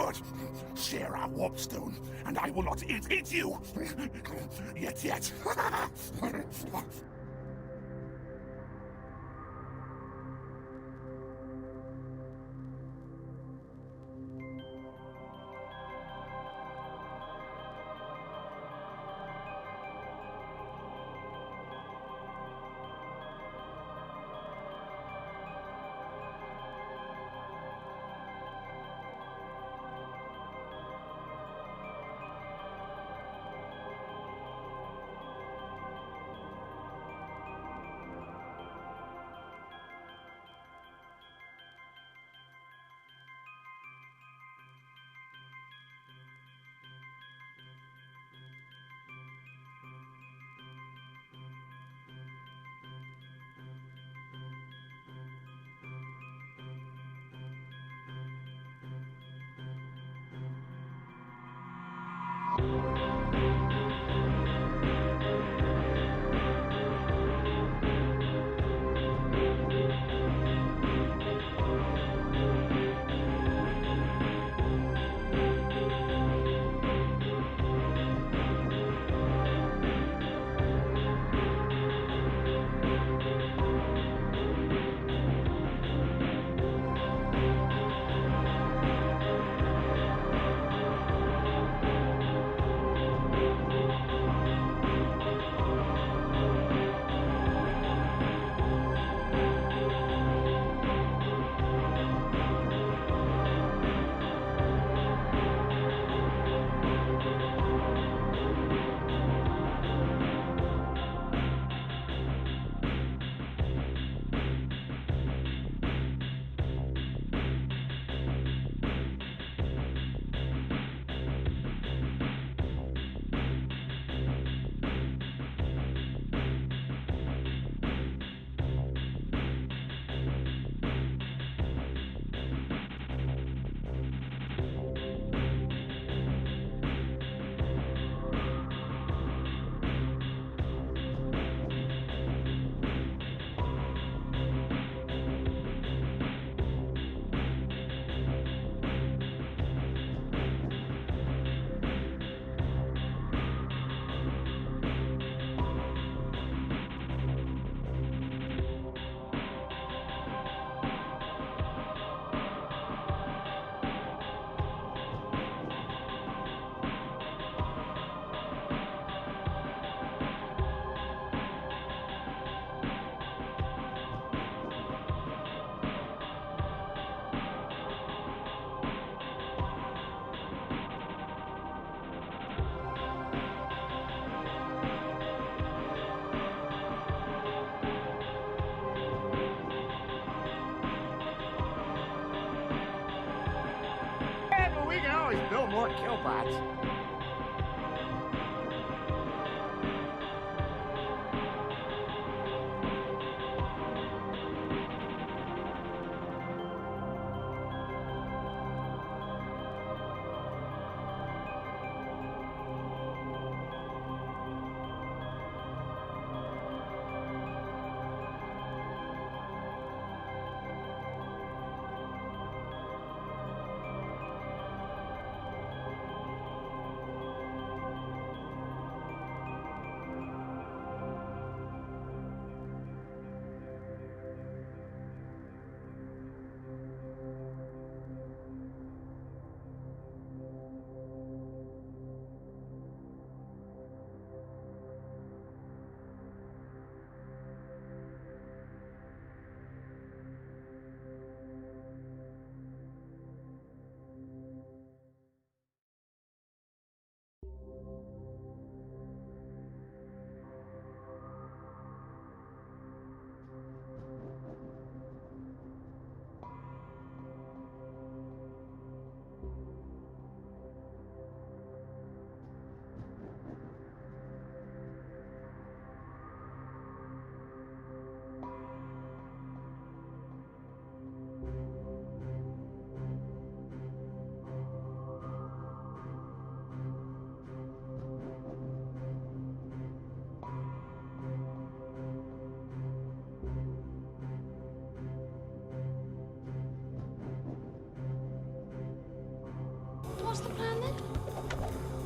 Good. Share our warpstone, and I will not eat you. Yet. We can always build more killbots.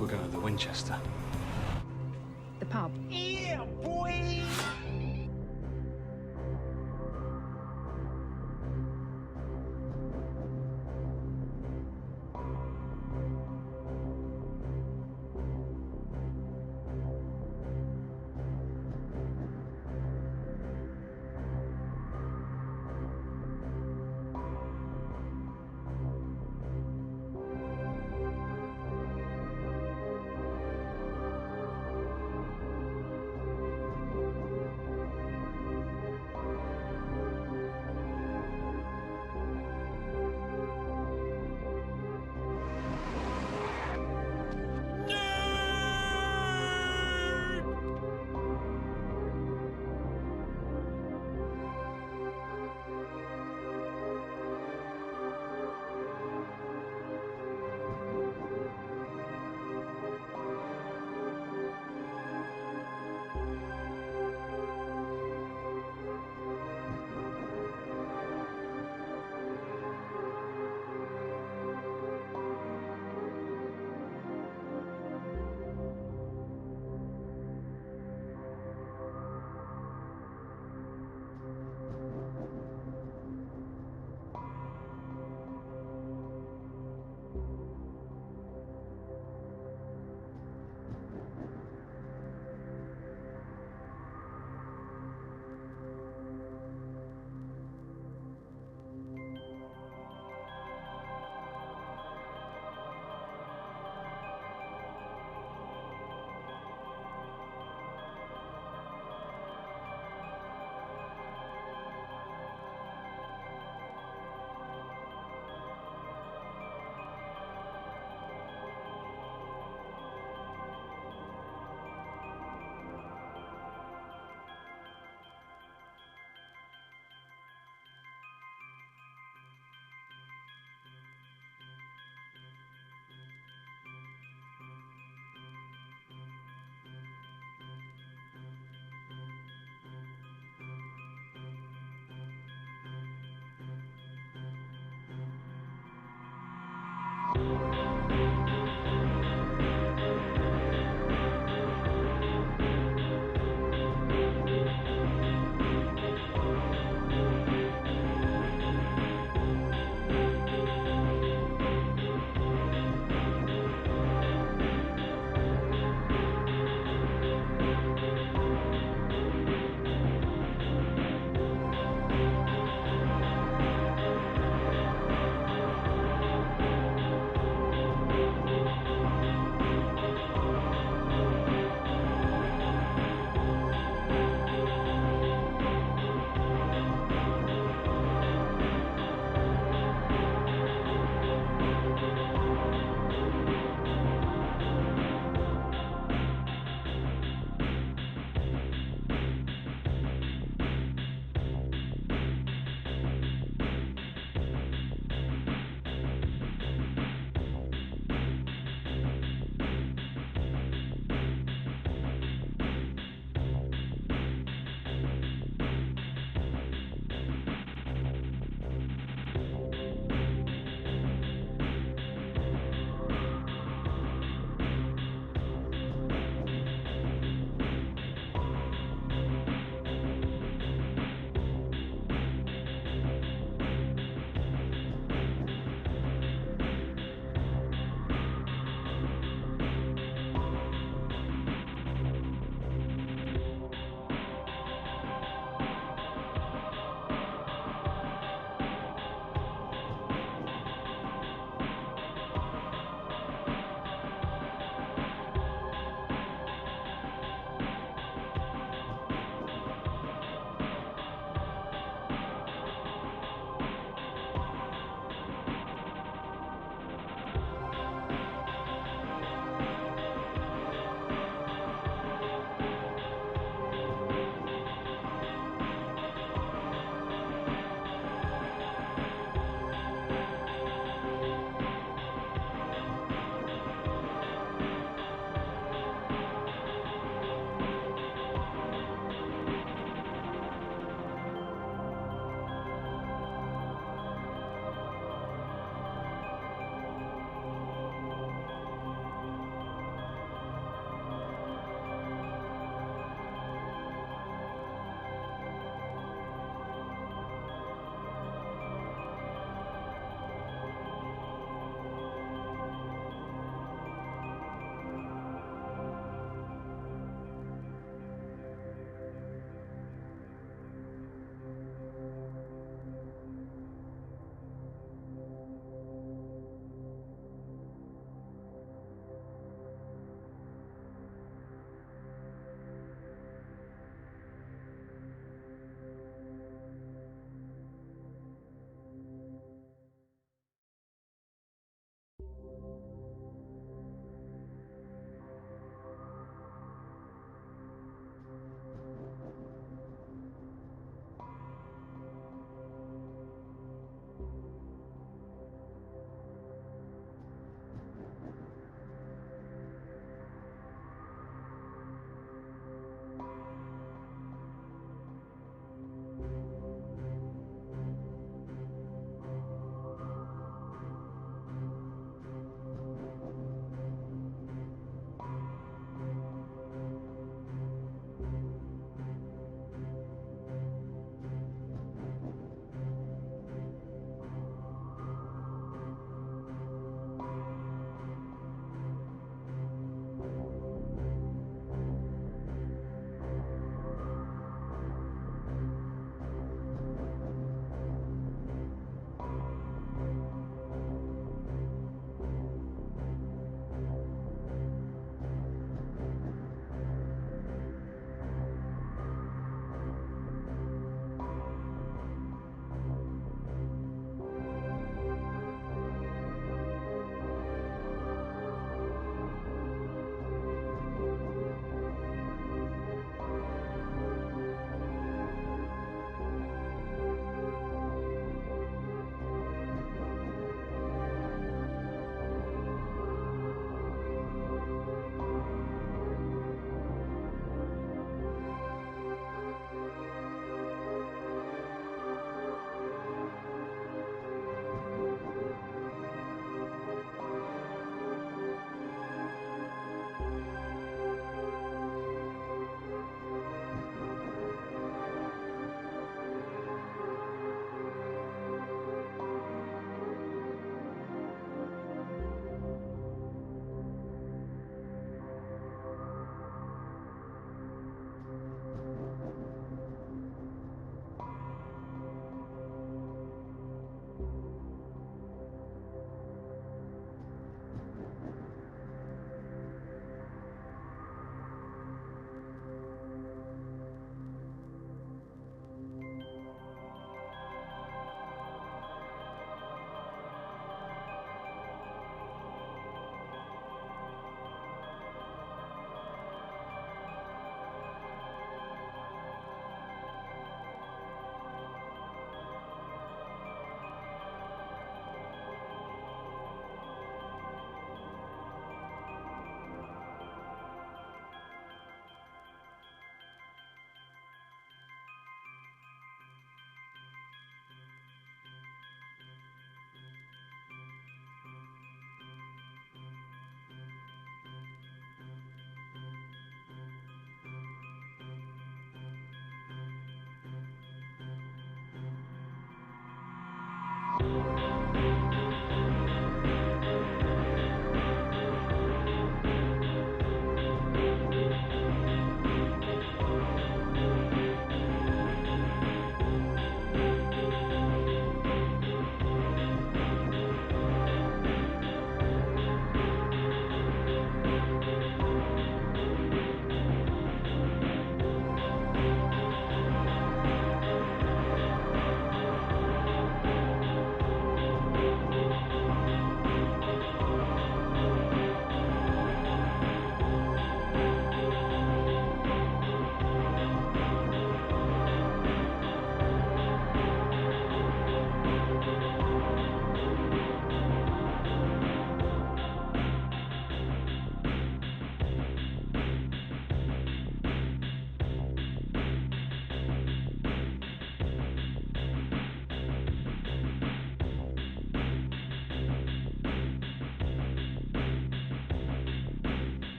We're going to the Winchester. The pub. Yeah, boy!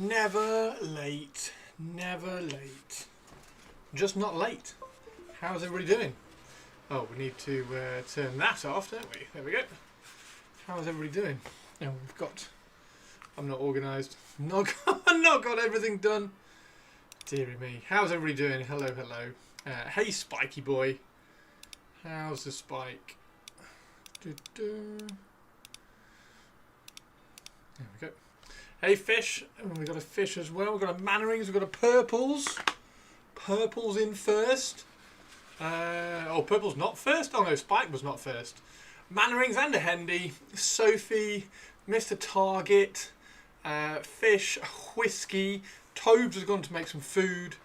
Never late. Never late. Just not late. How's everybody doing? Oh, we need to turn that off, don't we? There we go. How's everybody doing? Oh, we've got... I'm not organised. Not got everything done. Deary me. How's everybody doing? Hello, hello. Hey, Spiky boy. How's the spike? There we go. Hey, fish. We've got a fish as well. We've got a Mannerings. We've got a Purples. Purple's in first. Oh, Purple's not first? Oh, no, Spike was not first. Mannerings and a Hendy. Sophie. Mr. Target. Fish. Whiskey. Tobes has gone to make some food.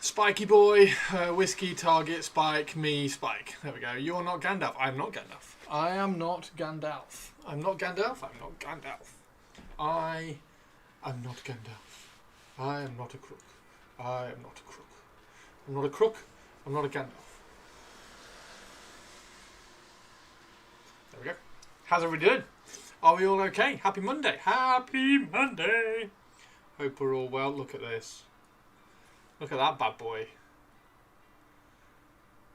Spiky boy. Whiskey, Target, Spike, me, Spike. There we go. You're not Gandalf. I'm not Gandalf. I am not Gandalf. I'm not Gandalf. I'm not Gandalf. I am not Gandalf. I am not a crook. I am not a crook. I'm not a crook. I'm not a Gandalf. There we go. How's everybody doing? Are we all okay? Happy Monday. Happy Monday. Hope we're all well. Look at this. Look at that bad boy.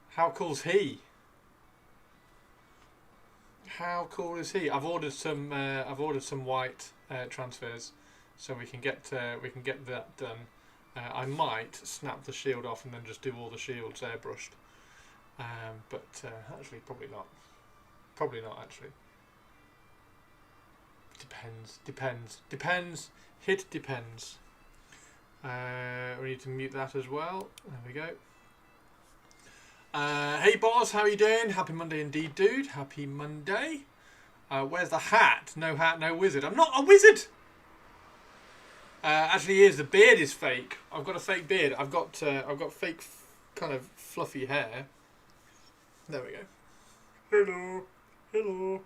How cool's he? How cool is he? I've ordered some white transfers, so we can get that done. I might snap the shield off and then just do all the shields airbrushed. But actually, probably not. Probably not actually. Depends. Hit depends. We need to mute that as well. There we go. Hey boss, how are you doing? Happy Monday indeed, dude. Happy Monday. Where's the hat? No hat, no wizard. I'm not a wizard. Actually, here's the beard is fake. I've got a fake beard. I've got fake kind of fluffy hair. There we go. Hello, hello.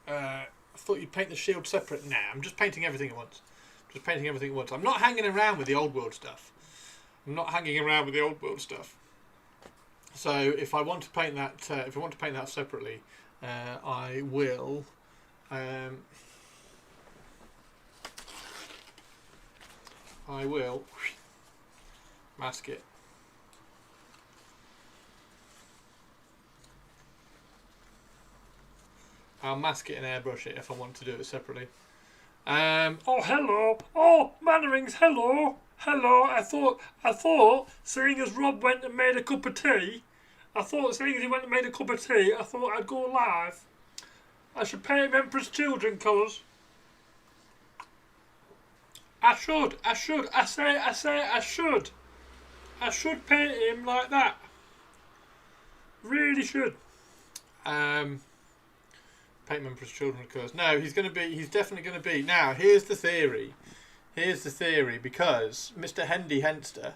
I thought you'd paint the shield separate. Nah, I'm just painting everything at once. Just painting everything at once. I'm not hanging around with the old world stuff. So if I want to paint that, separately, I will. I will mask it. I'll mask it and airbrush it if I want to do it separately. Oh, hello. Oh, Mannerings, hello. Hello. I thought, seeing as Rob went and made a cup of tea, I thought I'd go live. I should paint him Emperor's Children colours. I should. I should paint him like that. Really should. Paint Emperor's Children, of course. No, he's definitely going to be. Now, here's the theory, because Mr. Hendy Henster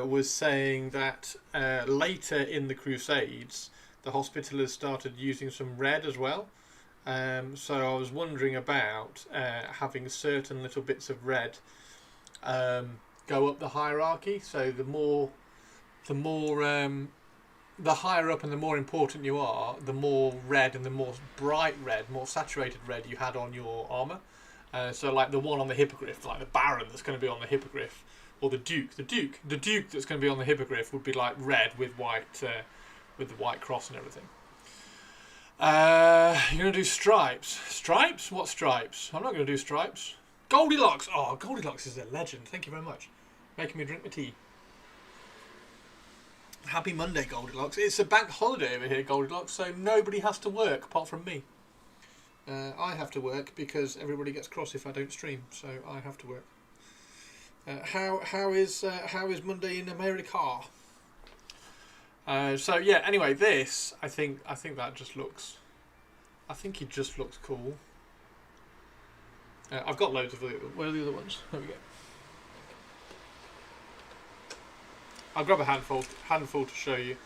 was saying that later in the Crusades, the Hospitallers started using some red as well. So I was wondering about having certain little bits of red go up the hierarchy. So the higher up and the more important you are, the more red and the more bright red, more saturated red you had on your armour. So like the one on the Hippogriff, like the Baron that's going to be on the Hippogriff, or the Duke that's going to be on the Hippogriff would be like red with white, with the white cross and everything. You're going to do stripes. Stripes? What stripes? I'm not going to do stripes. Goldilocks! Oh, Goldilocks is a legend. Thank you very much. Making me drink my tea. Happy Monday, Goldilocks. It's a bank holiday over here, Goldilocks, so nobody has to work apart from me. I have to work because everybody gets cross if I don't stream, so I have to work. How is Monday in America? So yeah. Anyway, this I think that just looks. I think it just looks cool. I've got loads of where are the other ones? There we go. I'll grab a handful to show you.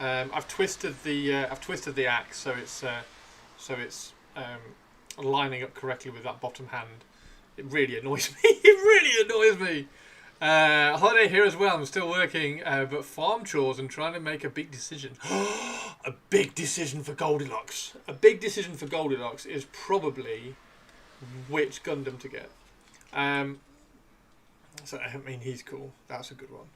I've twisted the axe so it's lining up correctly with that bottom hand. It really annoys me. Holiday here as well. I'm still working, but farm chores and trying to make a big decision. A big decision for Goldilocks. A big decision for Goldilocks is probably which Gundam to get. So I mean, he's cool. That's a good one.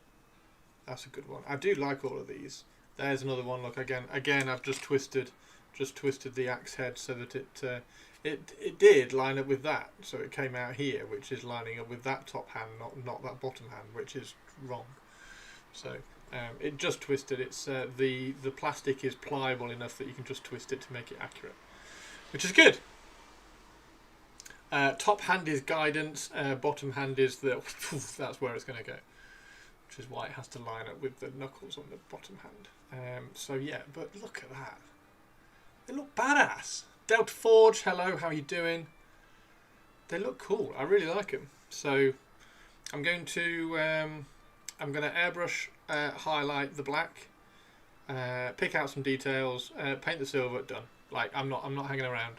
That's a good one. I do like all of these. There's another one. Look again. I've just twisted the axe head so that it did line up with that. So it came out here, which is lining up with that top hand, not that bottom hand, which is wrong. So it just twisted. It's the plastic is pliable enough that you can just twist it to make it accurate, which is good. Top hand is guidance. Bottom hand is that's where it's going to go, which is why it has to line up with the knuckles on the bottom hand. So yeah, but look at that. They look badass. Delta Forge, hello, how are you doing? They look cool. I really like them. So I'm going to airbrush, highlight the black, pick out some details, paint the silver. Done. Like I'm not hanging around.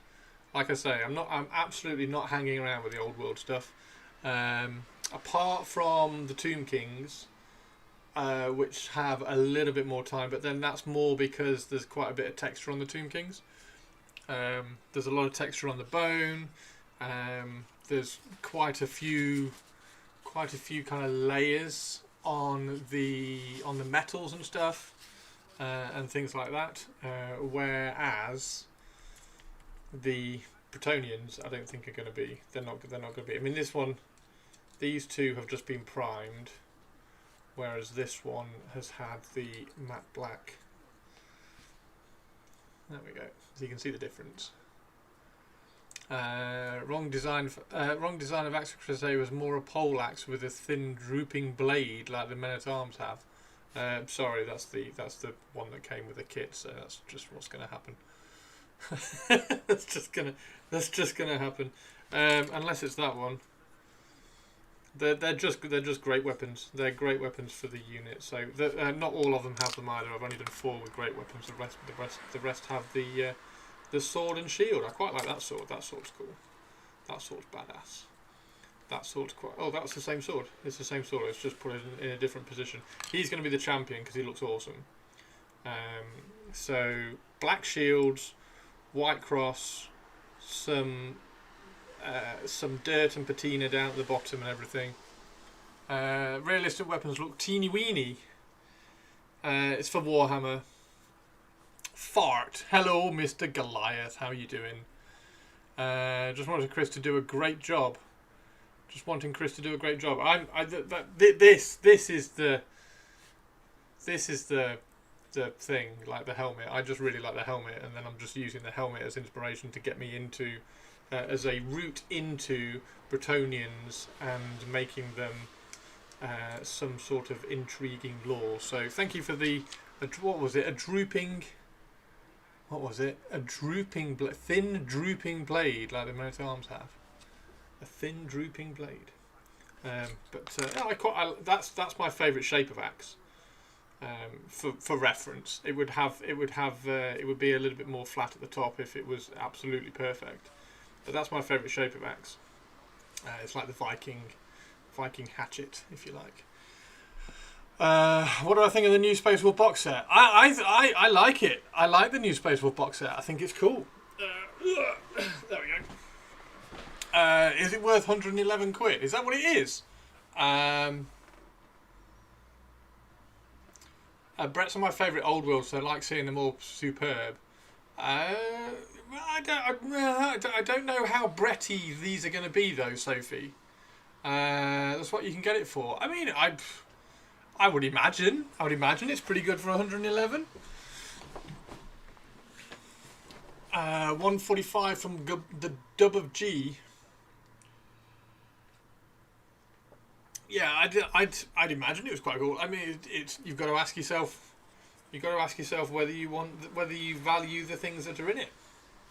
Like I say, I'm absolutely not hanging around with the old world stuff. Apart from the Tomb Kings, which have a little bit more time, but then that's more because there's quite a bit of texture on the Tomb Kings. There's a lot of texture on the bone. There's quite a few kind of layers on the metals and stuff, and things like that. Whereas the Bretonnians, I don't think are going to be. They're not going to be. I mean, this one, these two have just been primed, whereas this one has had the matte black. There we go. So you can see the difference. Wrong design of Axe Crusade was more a pole axe with a thin drooping blade like the Men at Arms have. Sorry, that's the one that came with the kit. So that's just what's going to happen. that's just gonna happen, unless it's that one. They're just great weapons. They're great weapons for the unit. So not all of them have them either. I've only done 4 with great weapons. The rest have the sword and shield. I quite like that sword. That sword's cool. That sword's badass. That sword's quite. Oh, that's the same sword. It's the same sword. It's just put it in a different position. He's going to be the champion because he looks awesome. So black shields, white cross, some dirt and patina down at the bottom and everything. Realistic weapons look teeny weeny. It's for Warhammer. Fart. Hello, Mr. Goliath. How are you doing? Just wanted Chris to do a great job. Just wanting Chris to do a great job. This is the thing, like the helmet. I just really like the helmet, and then I'm just using the helmet as inspiration to get me into, as a route into Bretonnians and making them some sort of intriguing lore. So thank you for what was it? A drooping thin drooping blade like the Men at Arms have. A thin drooping blade. That's my favourite shape of axe. For reference, it would be a little bit more flat at the top if it was absolutely perfect. But that's my favourite shape of axe. It's like the Viking hatchet, if you like. What do I think of the new Space Wolf box set? I like it. I like the new Space Wolf box set. I think it's cool. There we go. Is it worth 111 quid? Is that what it is? Brett's are my favourite old world, so I like seeing them all superb. I don't know how Bretty these are going to be though, Sophie. That's what you can get it for. I mean, I would imagine it's pretty good for 111. 145 from the Dub of G. Yeah, I'd imagine it was quite cool. I mean, you've got to ask yourself whether you value the things that are in it.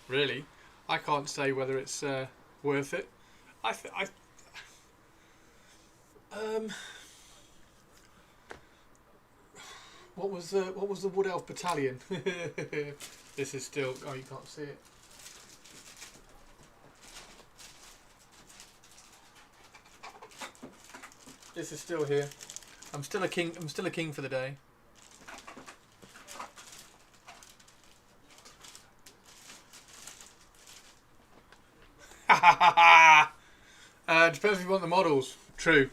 Really, I can't say whether it's worth it. What was the Wood Elf Battalion? This is still. Oh, you can't see it. This is still here. I'm still a king. I'm still a king for the day. depends if you want the models. True.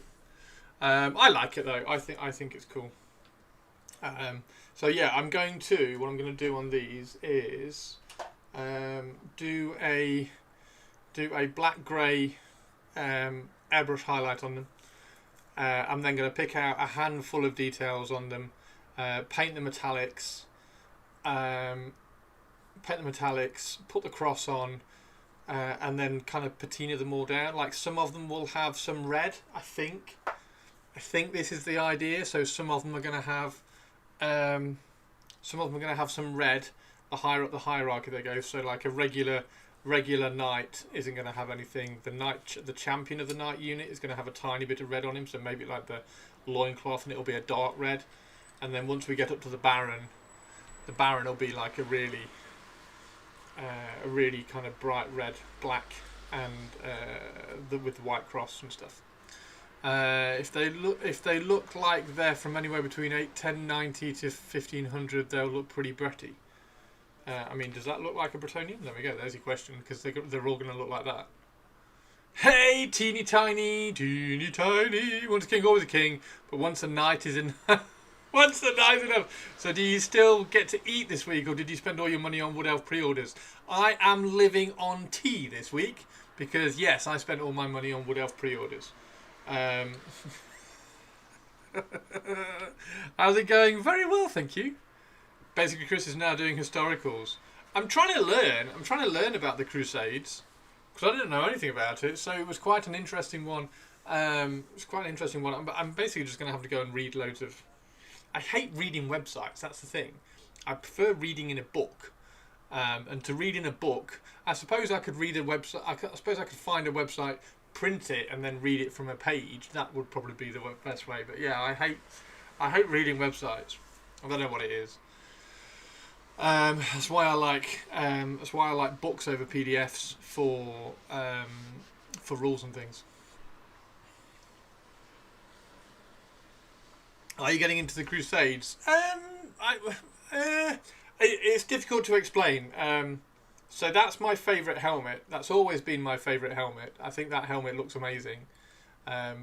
I like it though. I think it's cool. So yeah, what I'm going to do on these is do a black grey airbrush highlight on them. I'm then going to pick out a handful of details on them, paint the metallics, put the cross on, and then kind of patina them all down. Like some of them will have some red. I think this is the idea. So some of them are going to have some red. The higher up the hierarchy they go. So like a regular knight isn't going to have anything. The champion of the knight unit is going to have a tiny bit of red on him. So maybe like the loincloth, and it'll be a dark red. And then once we get up to the baron will be like a really kind of bright red, black, and with the white cross and stuff. If they look like they're from anywhere between 1090 to 1500, they'll look pretty Bretty. I mean, does that look like a Bretonnian? There we go. There's your question, because they're all going to look like that. Hey, teeny tiny, once a king, always a king, but once a knight is in. Once the night's enough. So do you still get to eat this week, or did you spend all your money on Wood Elf pre-orders? I am living on tea this week, because yes, I spent all my money on Wood Elf pre-orders. How's it going? Very well, thank you. Basically, Chris is now doing historicals. I'm trying to learn about the Crusades, because I didn't know anything about it, so it was quite an interesting one. I'm basically just going to have to go and read loads of... I hate reading websites, that's the thing. I prefer reading in a book. And to read in a book, I suppose I could read a website. I suppose I could find a website, print it, and then read it from a page. That would probably be the best way. But yeah, I hate reading websites. I don't know what it is. That's why I like books over PDFs for rules and things. Are you getting into the Crusades? It's difficult to explain. So that's my favourite helmet. That's always been my favourite helmet. I think that helmet looks amazing.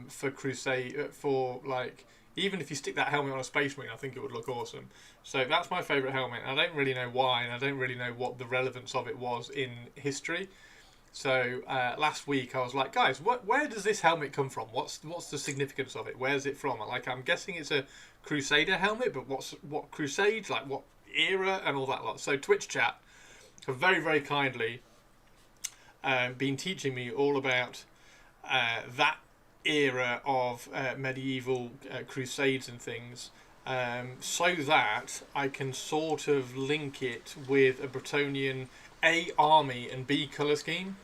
For Crusade, for like, even if you stick that helmet on a Space Marine, I think it would look awesome. So that's my favourite helmet. I don't really know why, and I don't really know what the relevance of it was in history. So last week I was like, guys, where does this helmet come from? What's the significance of it? Where's it from? Like, I'm guessing it's a Crusader helmet, but what Crusades, like what era and all that lot. So Twitch chat have very, very kindly been teaching me all about that era of medieval crusades and things, so that I can sort of link it with a Bretonnian A, army, and B, colour scheme.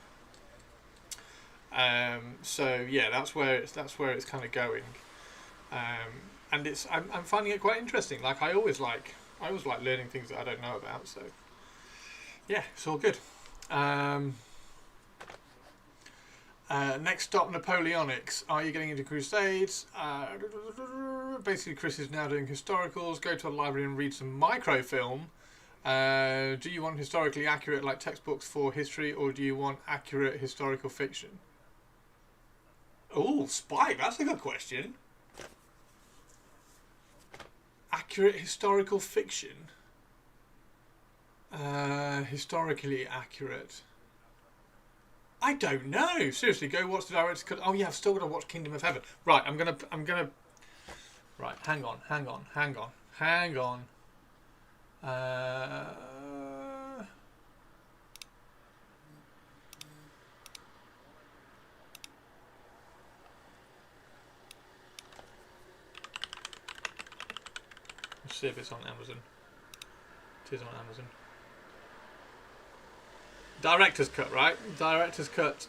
So yeah, that's where it's kind of going, and I'm finding it quite interesting. Like I always like learning things that I don't know about. So yeah, it's all good. Next stop, Napoleonics. Are you getting into Crusades? Basically, Chris is now doing historicals. Go to a library and read some microfilm. Do you want historically accurate, like textbooks for history, or do you want accurate historical fiction? Oh, Spike, that's a good question. Accurate historical fiction. Historically accurate. I don't know. Seriously, go watch the director's cut. Oh yeah, I've still got to watch Kingdom of Heaven. Right, I'm gonna. Right, hang on. Let's see if it's on Amazon. It is on Amazon. Director's cut, right? Director's cut.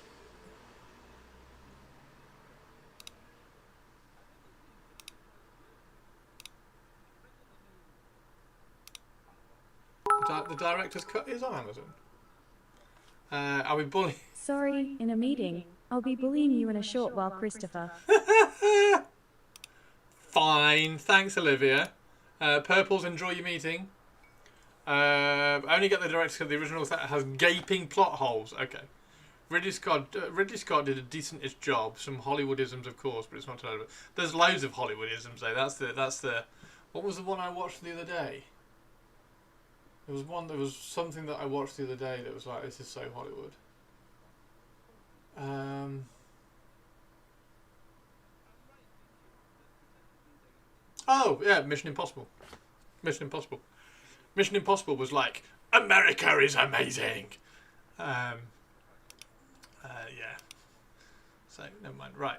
The director's cut is on Amazon. Are we bullying? Sorry, in a meeting. I'll be bullying you in a short while, Christopher. Fine, thanks, Olivia. Purples, enjoy your meeting. Only get the director's cut. The original that has gaping plot holes. Okay. Ridley Scott did a decentish job. Some Hollywoodisms, of course, but it's not totally. There's loads of Hollywoodisms though. That's the. What was the one I watched the other day? There was something that I watched the other day that was like, this is so Hollywood. Oh yeah, Mission Impossible. Mission Impossible was like, America is amazing. Yeah. So never mind. Right.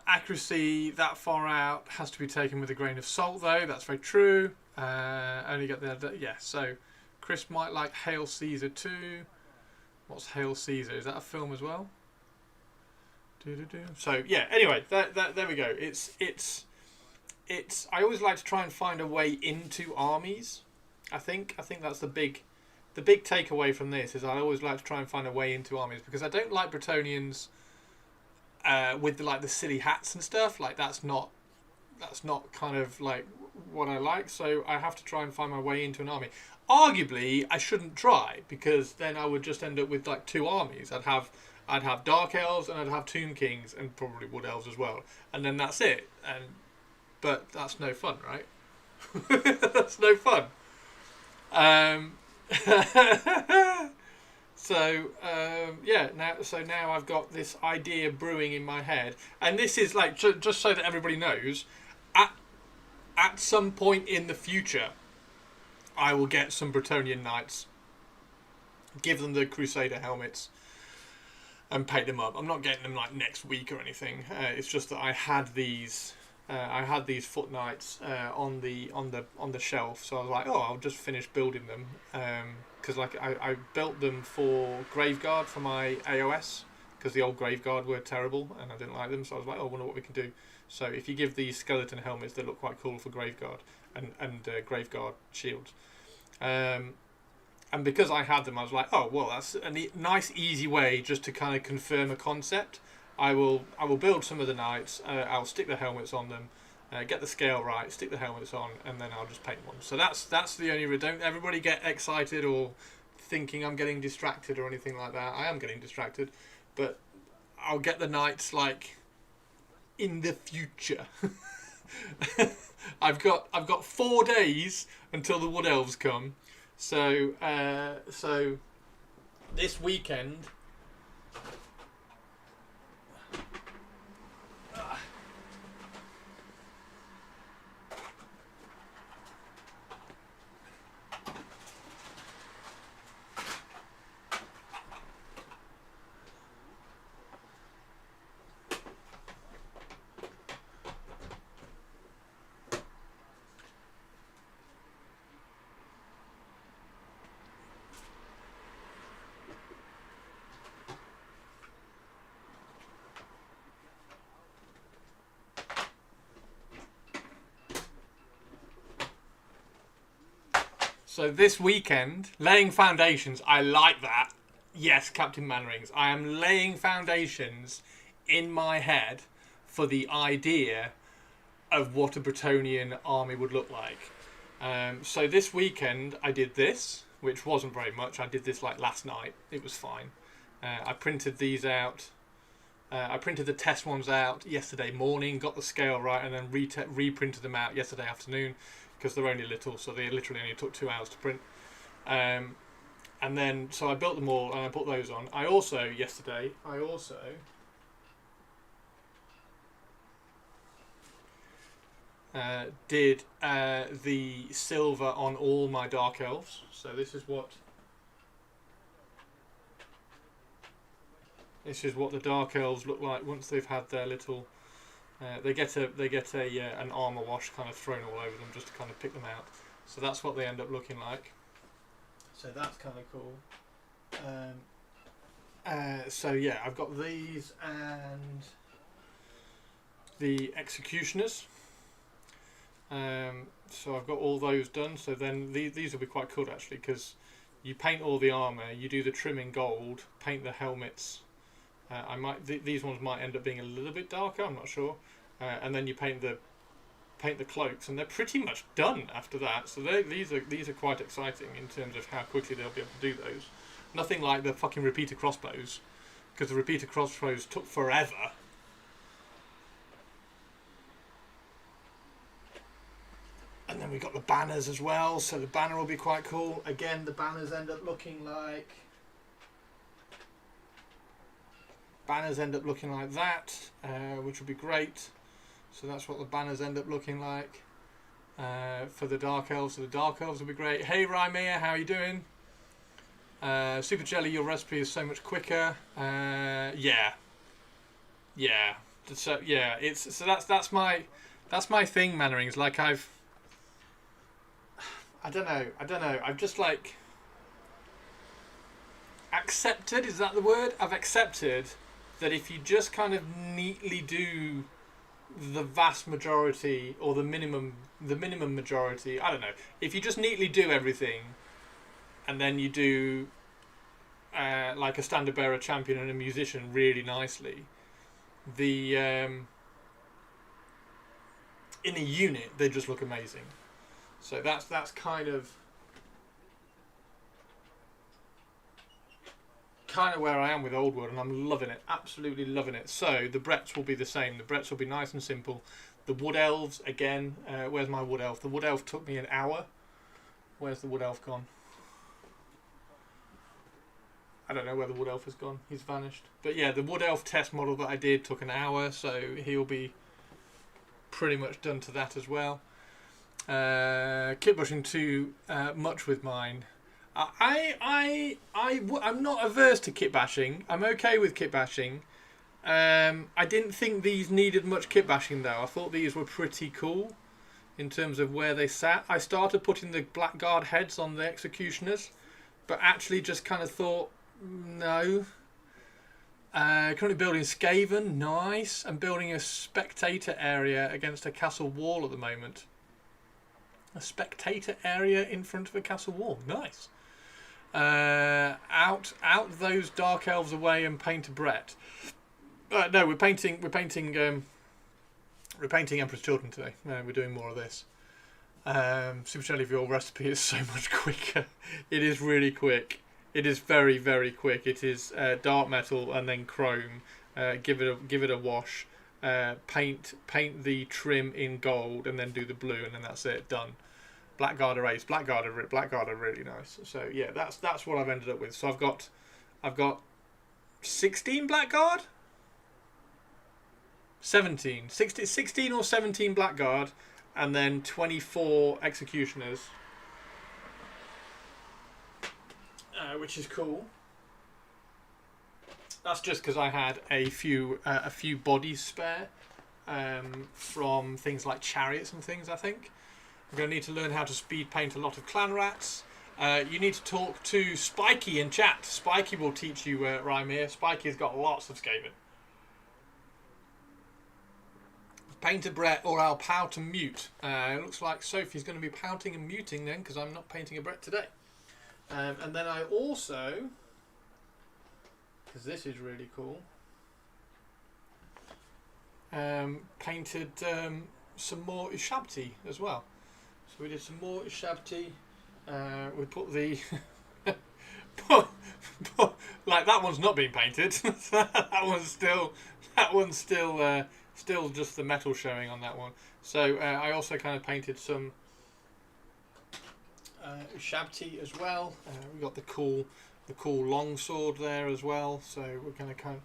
Accuracy that far out has to be taken with a grain of salt, though. That's very true. Only get the yeah. So Chris might like Hail Caesar too. What's Hail Caesar? Is that a film as well? So yeah. Anyway, there we go. It's. I always like to try and find a way into armies. I think that's the big takeaway from this is I always like to try and find a way into armies because I don't like Bretonnians with the silly hats and stuff. Like that's not kind of like what I like. So I have to try and find my way into an army. Arguably, I shouldn't try because then I would just end up with like two armies. I'd have Dark Elves and I'd have Tomb Kings and probably Wood Elves as well, and then that's it. But that's no fun, right? That's no fun. Yeah. Now I've got this idea brewing in my head, and this is like just so that everybody knows. At some point in the future, I will get some Bretonnian knights, give them the Crusader helmets, and paint them up. I'm not getting them like next week or anything. It's just that I had these. Foot knights on the shelf, so I was like, oh, I'll just finish building them because I built them for Graveguard for my AOS because the old Graveguard were terrible and I didn't like them, so I was like, oh, I wonder what we can do. So if you give these skeleton helmets, they look quite cool for Graveguard and Graveguard shields. And because I had them, I was like, oh well, that's a nice easy way just to kind of confirm a concept. I will build some of the knights. I'll stick the helmets on them, get the scale right, stick the helmets on, and then I'll just paint one. So that's the only. Don't everybody get excited or thinking I'm getting distracted or anything like that. I am getting distracted, but I'll get the knights like in the future. I've got 4 days until the Wood Elves come, so this weekend. So this weekend, laying foundations, I like that. Yes, Captain Mannerings. I am laying foundations in my head for the idea of what a Bretonnian army would look like. So this weekend I did this, which wasn't very much. I did this like last night. It was fine. I printed these out. I printed the test ones out yesterday morning, got the scale right, and then reprinted them out yesterday afternoon. Because they're only little, so they literally only took 2 hours to print. And then, so I built them all and I put those on. I also did the silver on all my Dark Elves. So this is what the Dark Elves look like once they've had their little. They get an armor wash kind of thrown all over them just to kind of pick them out. So that's what they end up looking like. So that's kind of cool. So yeah, I've got these and the Executioners. So I've got all those done. So then these will be quite cool actually because you paint all the armor, you do the trim in gold, paint the helmets. These ones might end up being a little bit darker. I'm not sure. And then you paint the cloaks, and they're pretty much done after that. So these are quite exciting in terms of how quickly they'll be able to do those. Nothing like the fucking repeater crossbows, because the repeater crossbows took forever. And then we got the banners as well, so the banner will be quite cool. Again, the banners end up looking like that, which will be great. So that's what the banners end up looking like for the Dark Elves. So the Dark Elves will be great. Hey Rymea, how are you doing? Super Jelly, your recipe is so much quicker. Yeah. So yeah, that's my thing, Mannerings. Like I don't know. I've just like accepted. Is that the word? I've accepted that if you just kind of neatly do the vast majority or the minimum majority, I don't know. If you just neatly do everything, and then you do like a standard bearer, champion, and a musician really nicely, the in a unit they just look amazing. So that's kind of where I am with Old World, and I'm loving it, absolutely loving it. So the Bretts will be the same. The Bretts will be nice and simple. The Wood Elves, again, where's my Wood Elf? The Wood Elf took me an hour. Where's the Wood Elf gone? I don't know where the Wood Elf has gone. He's vanished. But yeah, the Wood Elf test model that I did took an hour, so he'll be pretty much done to that as well. Kit bushing too much with mine. I'm not averse to kit bashing. I'm okay with kit bashing. I didn't think these needed much kit bashing though. I thought these were pretty cool in terms of where they sat. I started putting the Blackguard heads on the executioners, but actually just kind of thought, no. Currently building Skaven, nice. I'm building a spectator area against a castle wall at the moment. A spectator area in front of a castle wall, nice. Out those Dark Elves away and paint a Brett. No, we're painting Emperor's Children today. We're doing more of this. Super Jelly, your recipe is so much quicker. It is really quick. It is very, very quick. It is dark metal and then chrome. Give it a wash. Paint the trim in gold and then do the blue, and then that's it, done. Blackguard arrays. Blackguard are really nice. So yeah, that's what I've ended up with. So I've got 16 Blackguard. 16 or 17 Blackguard, and then 24 Executioners, which is cool. That's just because I had a few bodies spare from things like chariots and things. I think I'm going to need to learn how to speed paint a lot of clan rats. You need to talk to Spiky in chat. Spiky will teach you Rymir. Spiky's got lots of Skaven. Paint a Brett or I'll pout and mute. It looks like Sophie's going to be pouting and muting then, because I'm not painting a Brett today. And then I also, because this is really cool, painted some more Ushabti as well. So we did some more Ushabti. We put the like that one's not being painted. that one's still just the metal showing on that one. So I also kind of painted some Ushabti as well. We got the cool longsword there as well. So we're going to kind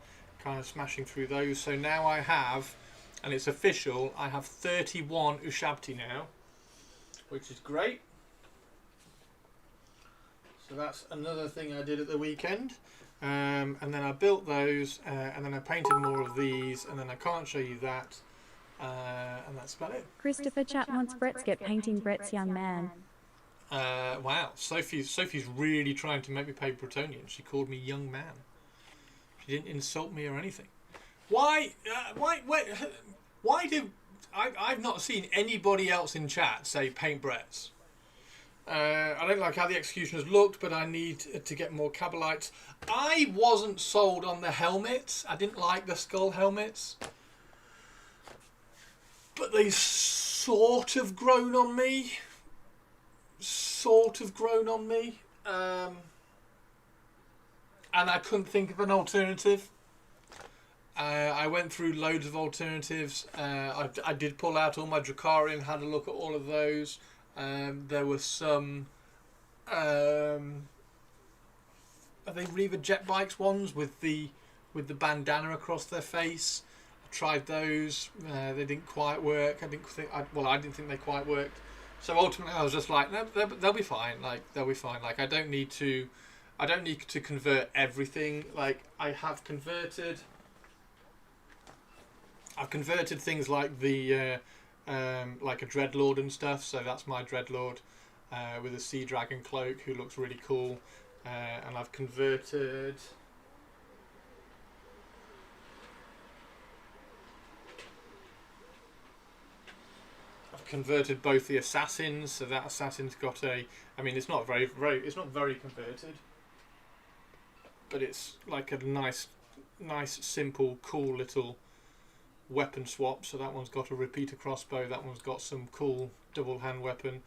of smashing through those. So now I have, and it's official, I have 31 Ushabti now, which is great. So that's another thing I did at the weekend. And then I built those, and then I painted more of these, and then I can't show you that, and that's about it. Christopher Chat wants Brett's get painting Brett's young man. Wow, Sophie's really trying to make me pay Bretonian. She called me young man. She didn't insult me or anything. Why do I've not seen anybody else in chat say paint Bretts? I don't like how the executioners looked, but I need to get more Kabalites. I wasn't sold on the helmets. I didn't like the skull helmets, but they sort of grown on me. and I couldn't think of an alternative. I went through loads of alternatives. I did pull out all my Drakarian, had a look at all of those. There were some... are they Reaver Jet Bikes ones with the bandana across their face? I tried those. They didn't quite work. I didn't think they quite worked. So ultimately, I was just like, no, they'll be fine. Like they'll be fine. Like I don't need to convert everything. Like I've converted things like the like a Dreadlord and stuff. So that's my Dreadlord with a Sea Dragon cloak who looks really cool. And I've converted both the assassins. So that assassin's got a, I mean, it's not very converted, but it's like a nice simple cool little weapon swap. So that one's got a repeater crossbow, that one's got some cool double hand weapon.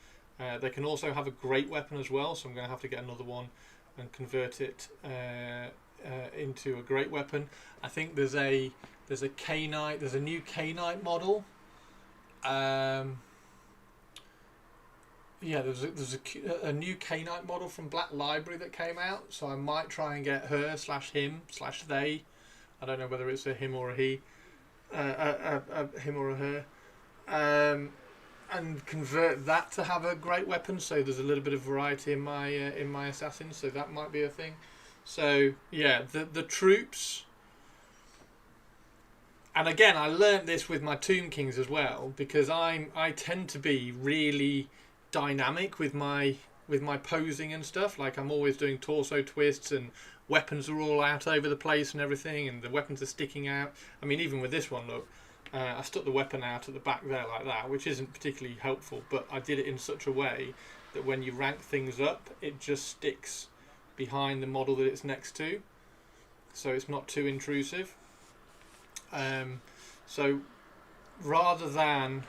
They can also have a great weapon as well, so I'm going to have to get another one and convert it into a great weapon. I think there's a K-Knight, there's a new K-Knight model. Yeah, there's a new K-Knight model from Black Library that came out, so I might try and get her / him / they. I don't know whether it's a him or a he, him or a her, and convert that to have a great weapon. So there's a little bit of variety in my assassins. So that might be a thing. So yeah, the troops. And again, I learnt this with my Tomb Kings as well, because I tend to be really dynamic with my posing and stuff. Like I'm always doing torso twists, and weapons are all out over the place and everything, and the weapons are sticking out. I mean, even with this one, look, I stuck the weapon out at the back there like that, which isn't particularly helpful, but I did it in such a way that when you rank things up, it just sticks behind the model that it's next to, so it's not too intrusive. So rather than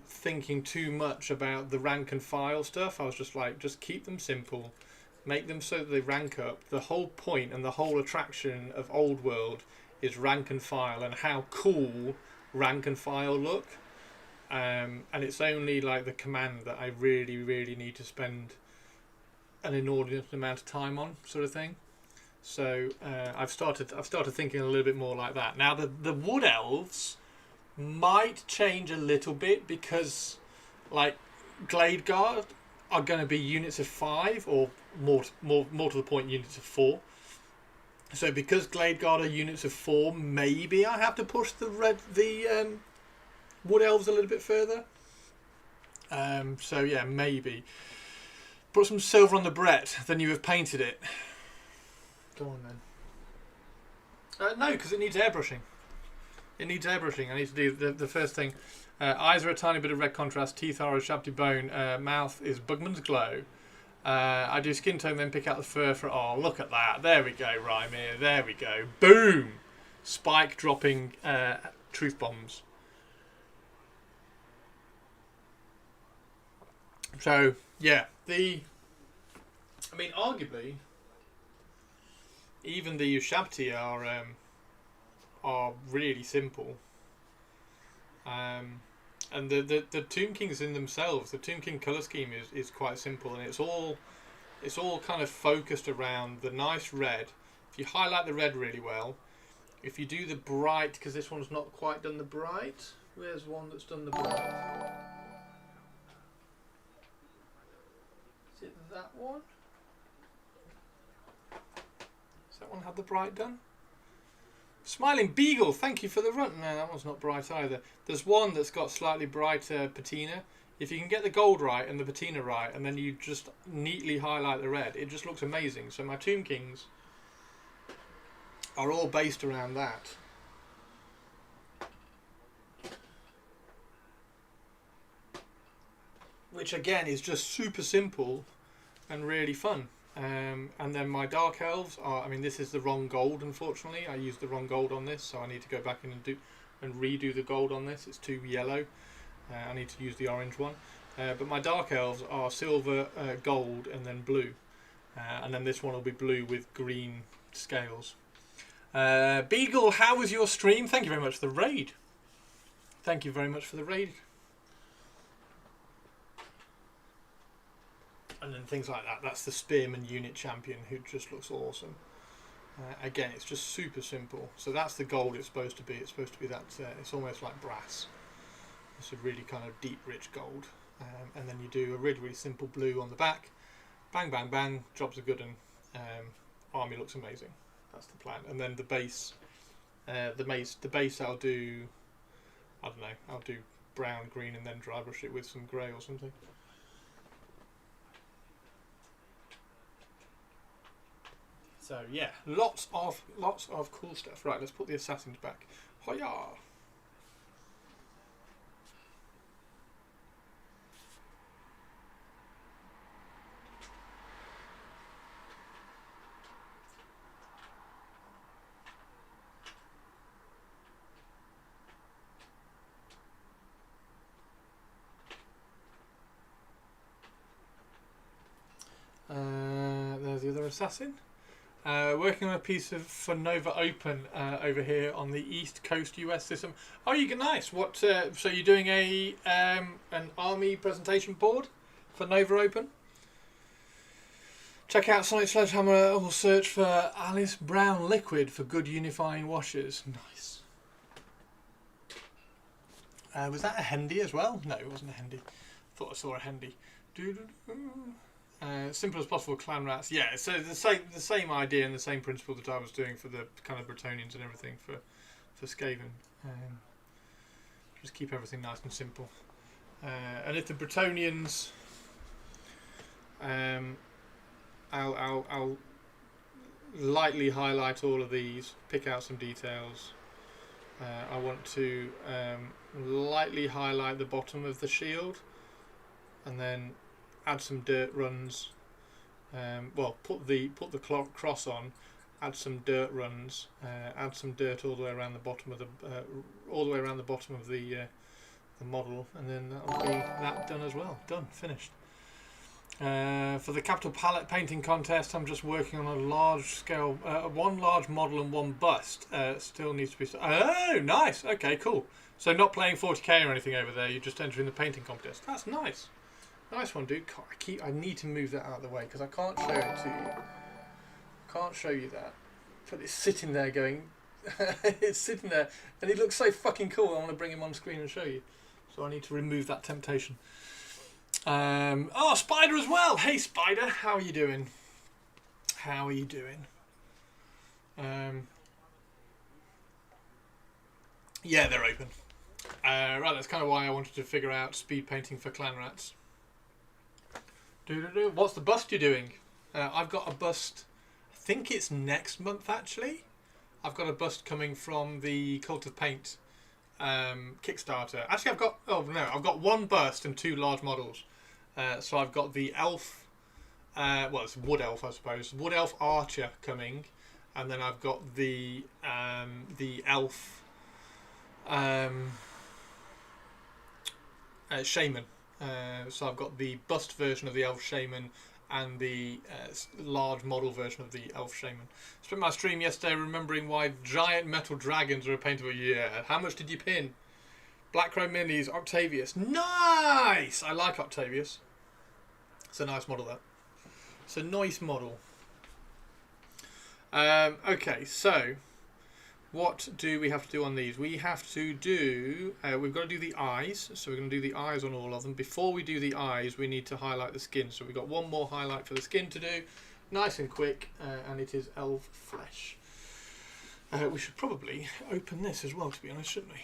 thinking too much about the rank and file stuff, I was just like, just keep them simple, make them so that they rank up. The whole point and the whole attraction of Old World is rank and file, and how cool rank and file look. And it's only like the command that I really, really need to spend an inordinate amount of time on, sort of thing. So I've started thinking a little bit more like that. Now the Wood Elves might change a little bit, because like Glade Guard are going to be units of 5, or more to the point, units of 4. So because Glade Guard are units of 4, maybe I have to push the Wood Elves a little bit further. So yeah, maybe put some silver on the Brett, then you have painted it. Go on then. No, because it needs airbrushing. It needs airbrushing. I need to do the first thing. Eyes are a tiny bit of red contrast. Teeth are a shabby bone. Mouth is Bugman's Glow. I do skin tone, then pick out the fur for... Oh, look at that. There we go, Rymir. There we go. Boom! Spike dropping truth bombs. So, yeah. I mean, arguably, even the Ushabti are really simple. And the Tomb Kings in themselves, the Tomb King colour scheme is quite simple, and it's all kind of focused around the nice red. If you highlight the red really well, if you do the bright, because this one's not quite done the bright. Where's one that's done the bright? Is it that one? Does that one have the bright done? Smiling Beagle, thank you for the run. No, that one's not bright either. There's one that's got slightly brighter patina. If you can get the gold right and the patina right, and then you just neatly highlight the red, it just looks amazing. So my Tomb Kings are all based around that. Which again is just super simple and really fun. And then my Dark Elves are, I mean, this is the wrong gold, unfortunately. I used the wrong gold on this, so I need to go back in and redo the gold on this. It's too yellow. I need to use the orange one. But my Dark Elves are silver, gold, and then blue. And then this one will be blue with green scales. Beagle, how was your stream? Thank you very much for the raid. Thank you very much for the raid. And then things like that. That's the Spearman unit champion, who just looks awesome. Again, it's just super simple. So that's the gold it's supposed to be. It's supposed to be that, it's almost like brass. It's a really kind of deep, rich gold. And then you do a really, really simple blue on the back. Bang, bang, bang. Jobs are good, and army looks amazing. That's the plan. And then the base, the base I'll do, I don't know, I'll do brown, green, and then dry brush it with some grey or something. So yeah, lots of cool stuff. Right, let's put the assassins back. Hoya! There's the other assassin. Working on a piece for Nova Open over here on the East Coast US system. Oh, you get nice. What? So you're doing an army presentation board for Nova Open? Check out Sonic Sledgehammer or search for Alice Brown Liquid for good unifying washers. Nice. Was that a Hendy as well? No, it wasn't a Hendy. Thought I saw a Hendy. Simple as possible clan rats. Yeah, so the same idea and the same principle that I was doing for the kind of Bretonnians and everything for Skaven. Just keep everything nice and simple. And if the Bretonnians, I'll lightly highlight all of these, pick out some details. I want to lightly highlight the bottom of the shield, and then add some dirt runs. Well, put the cross on, add some dirt runs, add some dirt all the way around the bottom of the the model, and then that'll be that done as well. Done, finished. For the capital palette painting contest, I'm just working on a large scale, one large model and one bust. Still needs to be. Oh, nice. Okay, cool. So not playing 40k or anything over there. You're just entering the painting contest. That's nice. Nice one, dude. I need to move that out of the way because I can't show it to you. Can't show you that. But it's sitting there going... it's sitting there and he looks so fucking cool. I want to bring him on screen and show you. So I need to remove that temptation. Oh, Spider as well. Hey, Spider. How are you doing? How are you doing? Yeah, they're open. Right, that's kind of why I wanted to figure out speed painting for clan rats. What's the bust you're doing? I've got a bust, I think it's next month actually. I've got a bust coming from the Cult of Paint Kickstarter. Actually I've got one bust and two large models. So I've got the elf, well it's Wood Elf I suppose, Wood Elf Archer coming, and then I've got the elf Shaman. So I've got the bust version of the Elf Shaman and the large model version of the Elf Shaman. Spent my stream yesterday remembering why giant metal dragons are a paintable. Yeah. How much did you pin? Black Crow Minis, Octavius. Nice! I like Octavius. It's a nice model, that. It's a nice model. Okay, so... what do we have to do on these? We have to do... we've got to do the eyes. So we're going to do the eyes on all of them. Before we do the eyes, we need to highlight the skin. So we've got one more highlight for the skin to do. Nice and quick. And it is elf flesh. We should probably open this as well, to be honest, shouldn't we?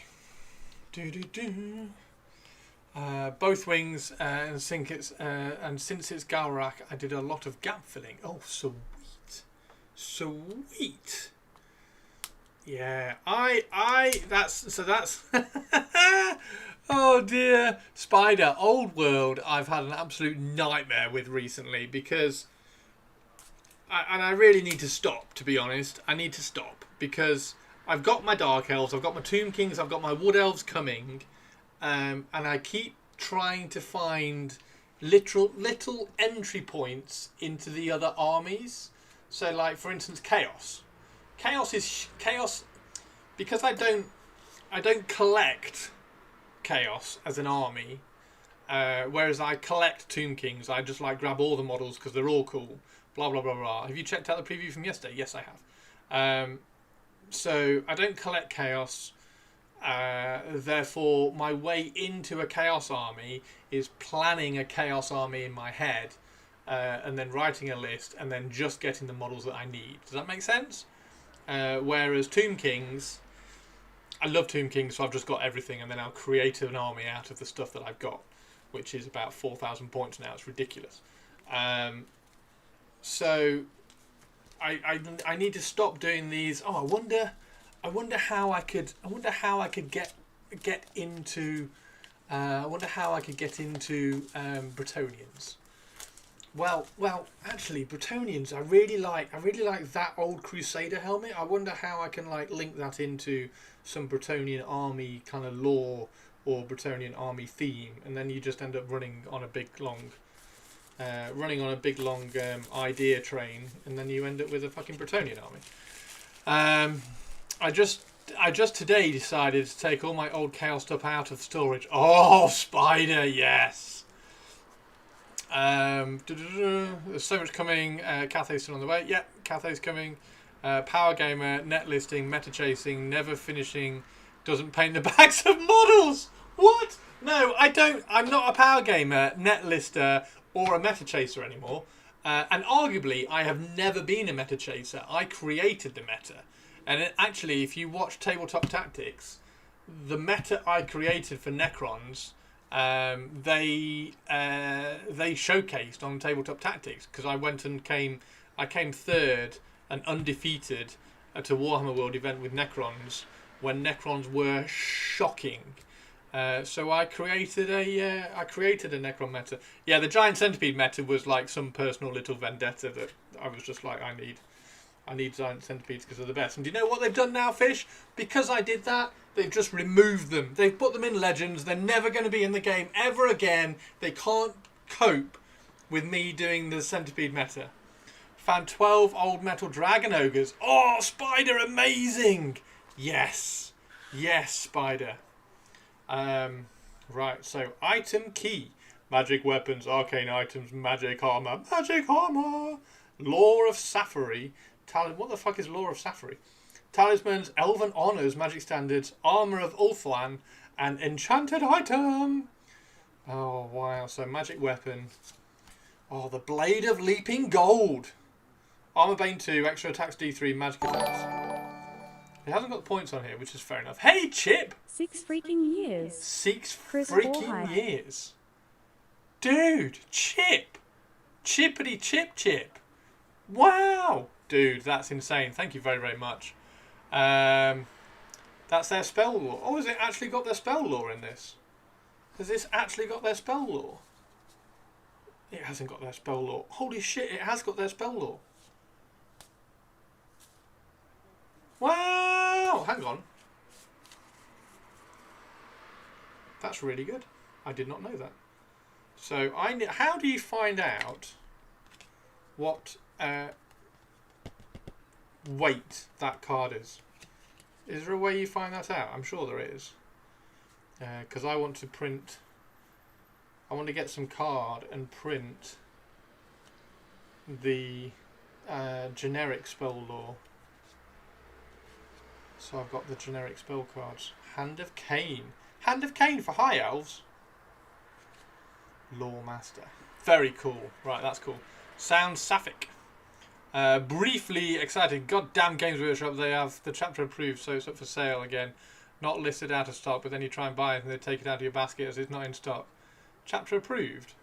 Both wings, and since it's Galrak, I did a lot of gap filling. Oh, sweet. Sweet. Yeah, that's oh dear. Spider, Old World, I've had an absolute nightmare with recently because I really need to stop, to be honest. I need to stop because I've got my Dark Elves, I've got my Tomb Kings, I've got my Wood Elves coming, and I keep trying to find, little entry points into the other armies. So, like for instance, Chaos. Chaos because I don't collect Chaos as an army. Whereas I collect Tomb Kings. I just like grab all the models because they're all cool. Blah blah blah blah. Have you checked out the preview from yesterday? Yes, I have. So I don't collect Chaos. Therefore, my way into a Chaos army is planning a Chaos army in my head, and then writing a list, and then just getting the models that I need. Does that make sense? Whereas Tomb Kings, I love Tomb Kings, so I've just got everything, and then I'll create an army out of the stuff that I've got, which is about 4,000 points now. It's ridiculous. So I need to stop doing these. Oh, I wonder how I could get into Bretonnians. Well, actually, Bretonnians. I really like that old Crusader helmet. I wonder how I can like link that into some Bretonnian army kind of lore or Bretonnian army theme, and then you just end up running on a big long idea train, and then you end up with a fucking Bretonnian army. I just today decided to take all my old Chaos stuff out of storage. Oh, Spider, yes. There's so much coming. Cathay's still on the way. Yep, Cathay's coming. Power Gamer, net listing, meta chasing, never finishing, doesn't paint the backs of models. What? No, I don't. I'm not a Power Gamer, net lister, or a meta chaser anymore. And arguably, I have never been a meta chaser. I created the meta. And actually, if you watch Tabletop Tactics, the meta I created for Necrons, they showcased on Tabletop Tactics, because I went and came third and undefeated at a Warhammer World event with Necrons when Necrons were shocking. So I created a Necron meta. Yeah, the Giant Centipede meta was like some personal little vendetta that I was just like, I need Giant Centipedes because they're the best. And do you know what they've done now, Fish? Because I did that, they've just removed them. They've put them in Legends. They're never going to be in the game ever again. They can't cope with me doing the Centipede meta. Found 12 old metal Dragon Ogres. Oh, Spider, amazing! Yes. Yes, Spider. Right, so item key. Magic weapons, arcane items, magic armor. Magic armor! Lore of Safari. What the fuck is Lore of Safari? Talismans, Elven Honours, Magic Standards, Armour of Ulthuan, and Enchanted Item. Oh, wow. So, Magic Weapon. Oh, the Blade of Leaping Gold. Armour Bane 2, extra attacks D3, magic attacks. It hasn't got the points on here, which is fair enough. Hey, Chip! 6 freaking years. 6 Chris freaking Borhai. years. Dude, Chip! Chippity Chip. Wow! Dude, that's insane. Thank you very, very much. That's their spell lore. Oh, has it actually got their spell lore in this? Has this actually got their spell lore? It hasn't got their spell lore. Holy shit, it has got their spell lore. Wow! Hang on. That's really good. I did not know that. So, how do you find out what weight that card is? Is there a way you find that out? I'm sure there is. Because I want to print... I want to get some card and print the generic spell lore. So I've got the generic spell cards. Hand of Cain. Hand of Cain for High Elves. Lore Master. Very cool. Right, that's cool. Sounds sapphic. Briefly excited. Goddamn Games Workshop. They have the chapter approved, so it's up for sale again. Not listed out of stock, but then you try and buy it and they take it out of your basket as it's not in stock. Chapter approved.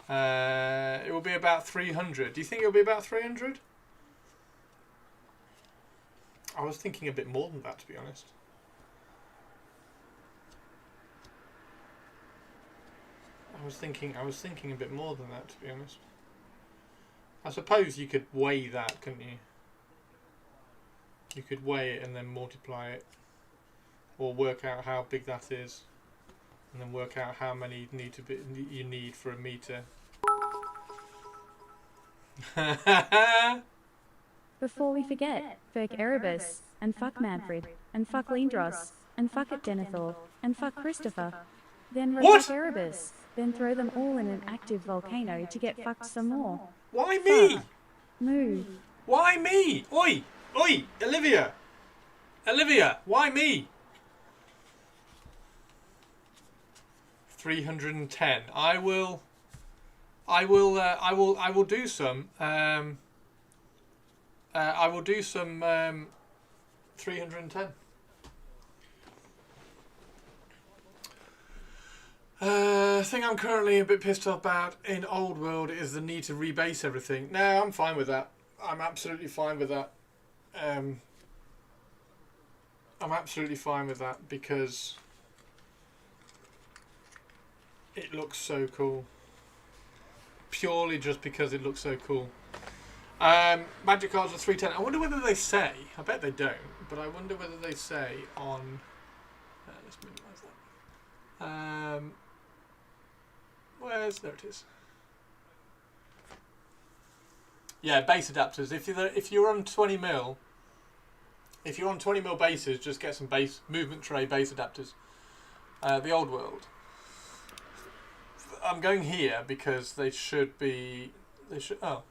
It will be about 300. Do you think it will be about 300? I was thinking a bit more than that, to be honest. I was thinking a bit more than that, to be honest. I suppose you could weigh that, couldn't you? You could weigh it and then multiply it, or work out how big that is, and then work out how many you need for a meter. Before we forget, fuck Erebus, and fuck Manfred, and fuck Lindros, and fuck it Denethor, and fuck Christopher. Then What? refuck Erebus, then throw them all in an active volcano to get fucked some more. Why me? Fuck. Move. Why me? Oi! Oi! Olivia! Olivia! Why me? 310. I will do some. I will do some 310. Thing I'm currently a bit pissed off about in Old World is the need to rebase everything. No, I'm fine with that. I'm absolutely fine with that. I'm absolutely fine with that because it looks so cool. Purely just because it looks so cool. Magic cards are 310. I wonder whether they say. I bet they don't, but I wonder whether they say on. Let's minimise that. There it is. Yeah, base adapters. If you're on 20mm, if you're on 20mm bases, just get some base movement tray base adapters. The Old World. I'm going here because they should be. They should. Oh.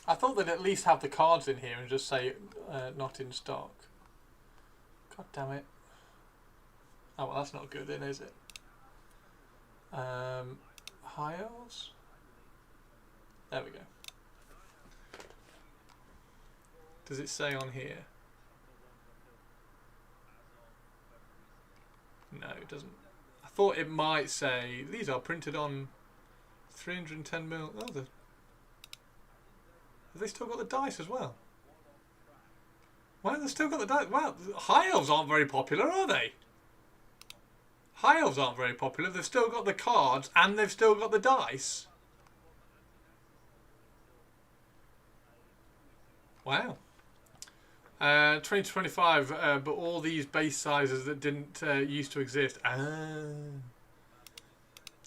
I thought they'd at least have the cards in here and just say not in stock. God damn it. Oh, well, that's not good then, is it? Hiles? There we go. Does it say on here? No, it doesn't. I thought it might say these are printed on 310mm. Oh, have they still got the dice as well? Why have they still got the dice? Wow, high elves aren't very popular, are they? High elves aren't very popular. They've still got the cards and they've still got the dice. Wow. 2025, but all these base sizes that didn't used to exist.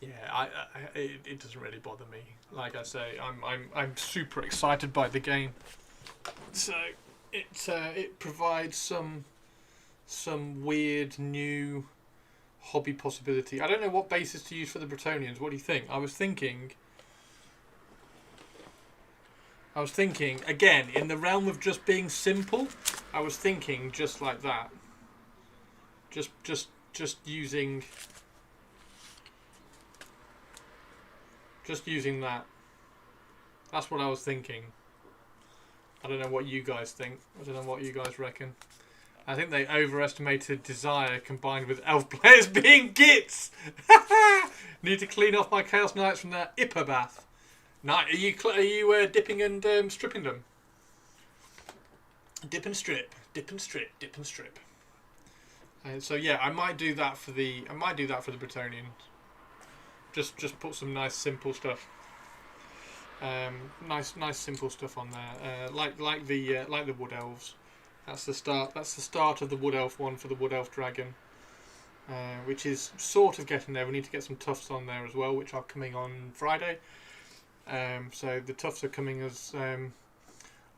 Yeah, it doesn't really bother me. Like I say, I'm super excited by the game. So it provides some weird new hobby possibility. I don't know what bases to use for the Bretonnians. What do you think? I was thinking again in the realm of just being simple. I was thinking just like that. Just using that. That's what I was thinking. I don't know what you guys think. I don't know what you guys reckon. I think they overestimated Desire combined with elf players being gits. Need to clean off my Chaos Knights from their Ippa bath. Are you dipping and stripping them? Dip and strip, dip and strip, dip and strip. So yeah, I might do that for the Bretonnians. Just put some nice simple stuff. Nice simple stuff on there. Like the Wood Elves. That's the start of the Wood Elf one for the Wood Elf Dragon. Which is sort of getting there. We need to get some Tufts on there as well, which are coming on Friday. So the Tufts are coming as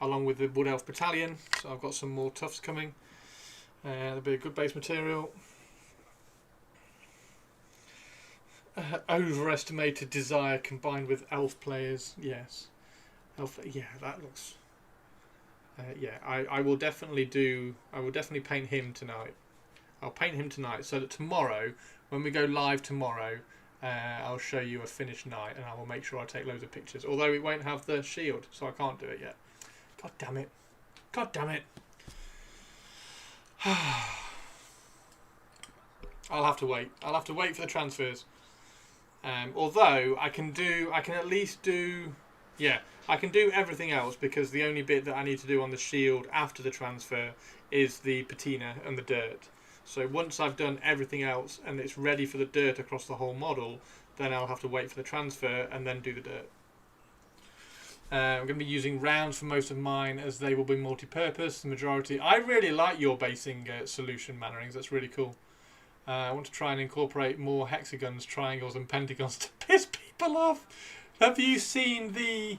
along with the Wood Elf Battalion. So I've got some more Tufts coming. There'll be a good base material. Overestimated Desire combined with elf players. Yes, elf. Yeah, that looks. Yeah, I will definitely paint him tonight. I'll paint him tonight so that tomorrow, when we go live tomorrow, I'll show you a finished knight, and I will make sure I take loads of pictures. Although it won't have the shield, so I can't do it yet. God damn it! God damn it! I'll have to wait. I'll have to wait for the transfers. Although I can at least do, yeah, I can do everything else because the only bit that I need to do on the shield after the transfer is the patina and the dirt. So once I've done everything else and it's ready for the dirt across the whole model, then I'll have to wait for the transfer and then do the dirt. I'm going to be using rounds for most of mine as they will be multi-purpose. The majority. I really like your basing solution, Mannerings. That's really cool. I want to try and incorporate more hexagons, triangles, and pentagons to piss people off. Have you seen the...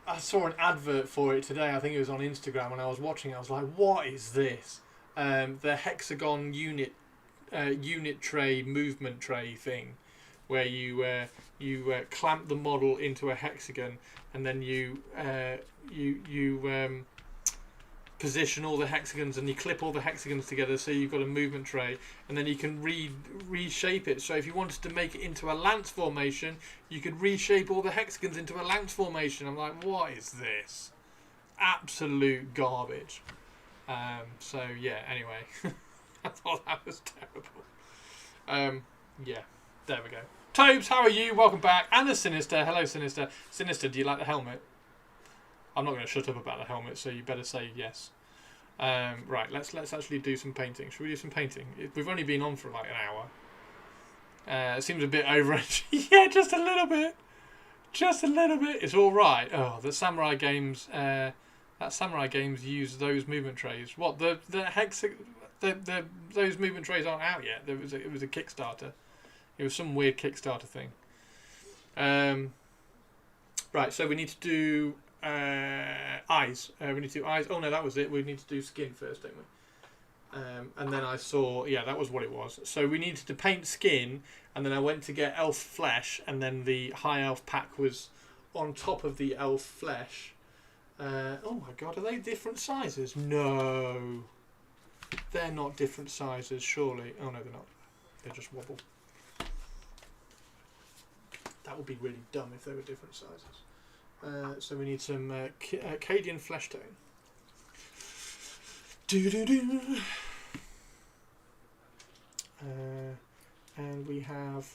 I saw an advert for it today. I think it was on Instagram. When I was watching it, I was like, what is this? The hexagon unit tray, movement tray thing, where you clamp the model into a hexagon, and then you position all the hexagons, and you clip all the hexagons together, so you've got a movement tray, and then you can reshape it. So if you wanted to make it into a lance formation, you could reshape all the hexagons into a lance formation. I'm like, what is this? Absolute garbage. So yeah, anyway, I thought that was terrible. Yeah, there we go. Tobes, how are you? Welcome back. And the Sinister. Hello, Sinister. Sinister, do you like the helmet? I'm not going to shut up about the helmet, so you better say yes. Right, let's actually do some painting. Should we do some painting? We've only been on for like an hour. It seems a bit over. Yeah, just a little bit. Just a little bit. It's all right. Oh, the Samurai Games. That Samurai Games use those movement trays. What those movement trays aren't out yet. It was a Kickstarter. It was some weird Kickstarter thing. Right, so we need to do eyes. We need to do eyes. Oh no, that was it. We need to do skin first, don't we? And then I saw, yeah, that was what it was. So we needed to paint skin, and then I went to get elf flesh, and then the high elf pack was on top of the elf flesh. Oh my god, are they different sizes? No. They're not different sizes, surely. Oh no, they're not. They just wobble. That would be really dumb if they were different sizes. So we need some Cadian flesh tone. Doo-doo-doo. And we have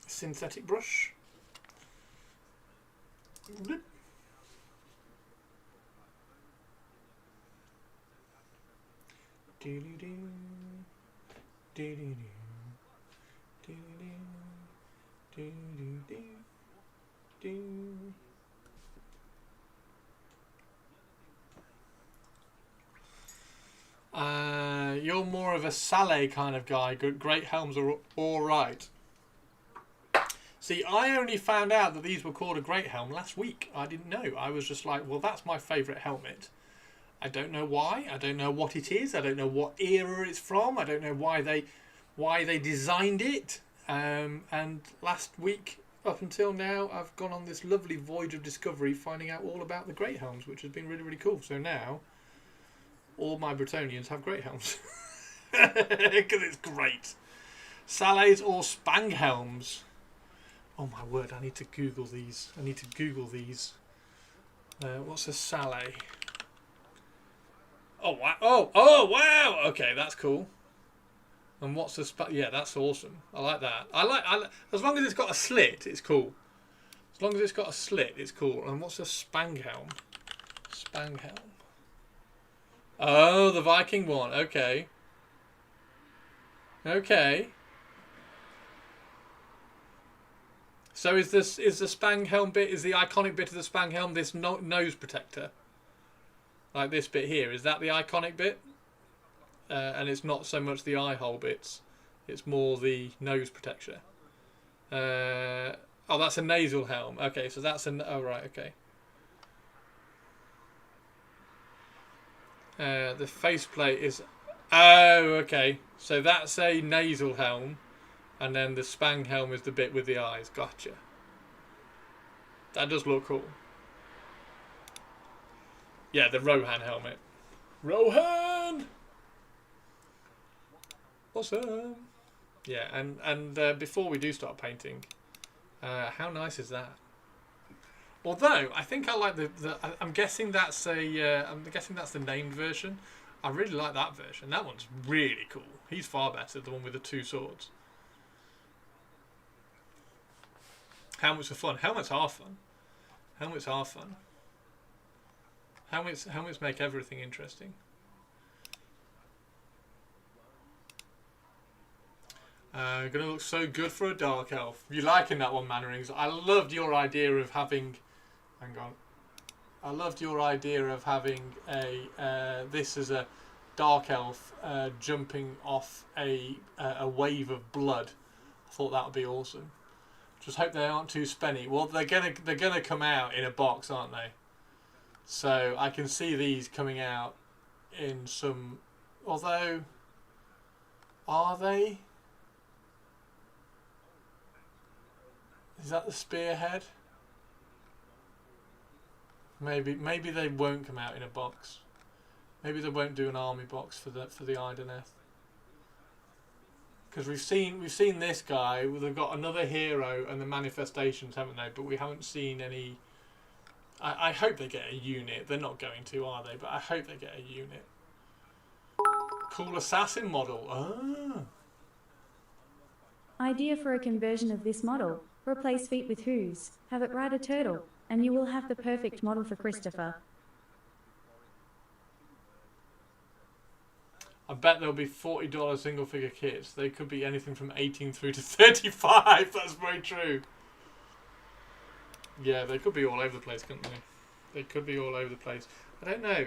synthetic brush. Bloop. Doo-doo-doo. Doo-doo-doo. You're more of a Saleh kind of guy. Great helms are all right. See, I only found out that these were called a great helm last week. I didn't know. I was just like, well, that's my favourite helmet. I don't know why. I don't know what it is. I don't know what era it's from. I don't know why they designed it. And last week, up until now, I've gone on this lovely voyage of discovery, finding out all about the great helms, which has been really, really cool. So now, all my Bretonnians have great helms. Because it's great. Salehs or Spang helms. Oh my word, I need to Google these. What's a Saleh? Oh wow! Oh wow! Okay, that's cool. And what's a yeah, that's awesome. I like that. I like as long as it's got a slit, it's cool. As long as it's got a slit, it's cool. And what's a Spang helm? Spang helm. Oh, the Viking one. Okay. Okay. So is the Spang helm bit, is the iconic bit of the Spang helm this nose protector? Like this bit here, is that the iconic bit? And it's not so much the eye hole bits, it's more the nose protection. Oh, that's a nasal helm. Okay, so that's an... Oh, right, okay. The faceplate is... Oh, okay. So that's a nasal helm, and then the Spang helm is the bit with the eyes. Gotcha. That does look cool. Yeah, the Rohan helmet. Rohan! Awesome. Yeah, and before we do start painting, how nice is that? Although I think I like I'm guessing that's the named version. I really like that version. That one's really cool. He's far better, the one with the two swords. Helmets are fun. Helmets are fun. Helmets are fun. Helmets make everything interesting. Gonna look so good for a dark elf. You liking that one, Mannerings? I loved your idea of having... Hang on. I loved your idea of having a this as a dark elf jumping off a wave of blood. I thought that would be awesome. Just hope they aren't too spenny. Well, they're gonna come out in a box, aren't they? So I can see these coming out in some. Although, are they? Is that the spearhead? Maybe they won't come out in a box. Maybe they won't do an army box for the Idoneth. Because we've seen this guy. They've got another hero and the manifestations, haven't they? But we haven't seen any. I hope they get a unit. They're not going to, are they? But I hope they get a unit. Cool assassin model. Ah. Idea for a conversion of this model. Replace feet with hooves, have it ride a turtle, and you will have the perfect model for Christopher. I bet there'll be $40 single figure kits. They could be anything from 18 through to 35. That's very true. Yeah, they could be all over the place, couldn't they? They could be all over the place. I don't know.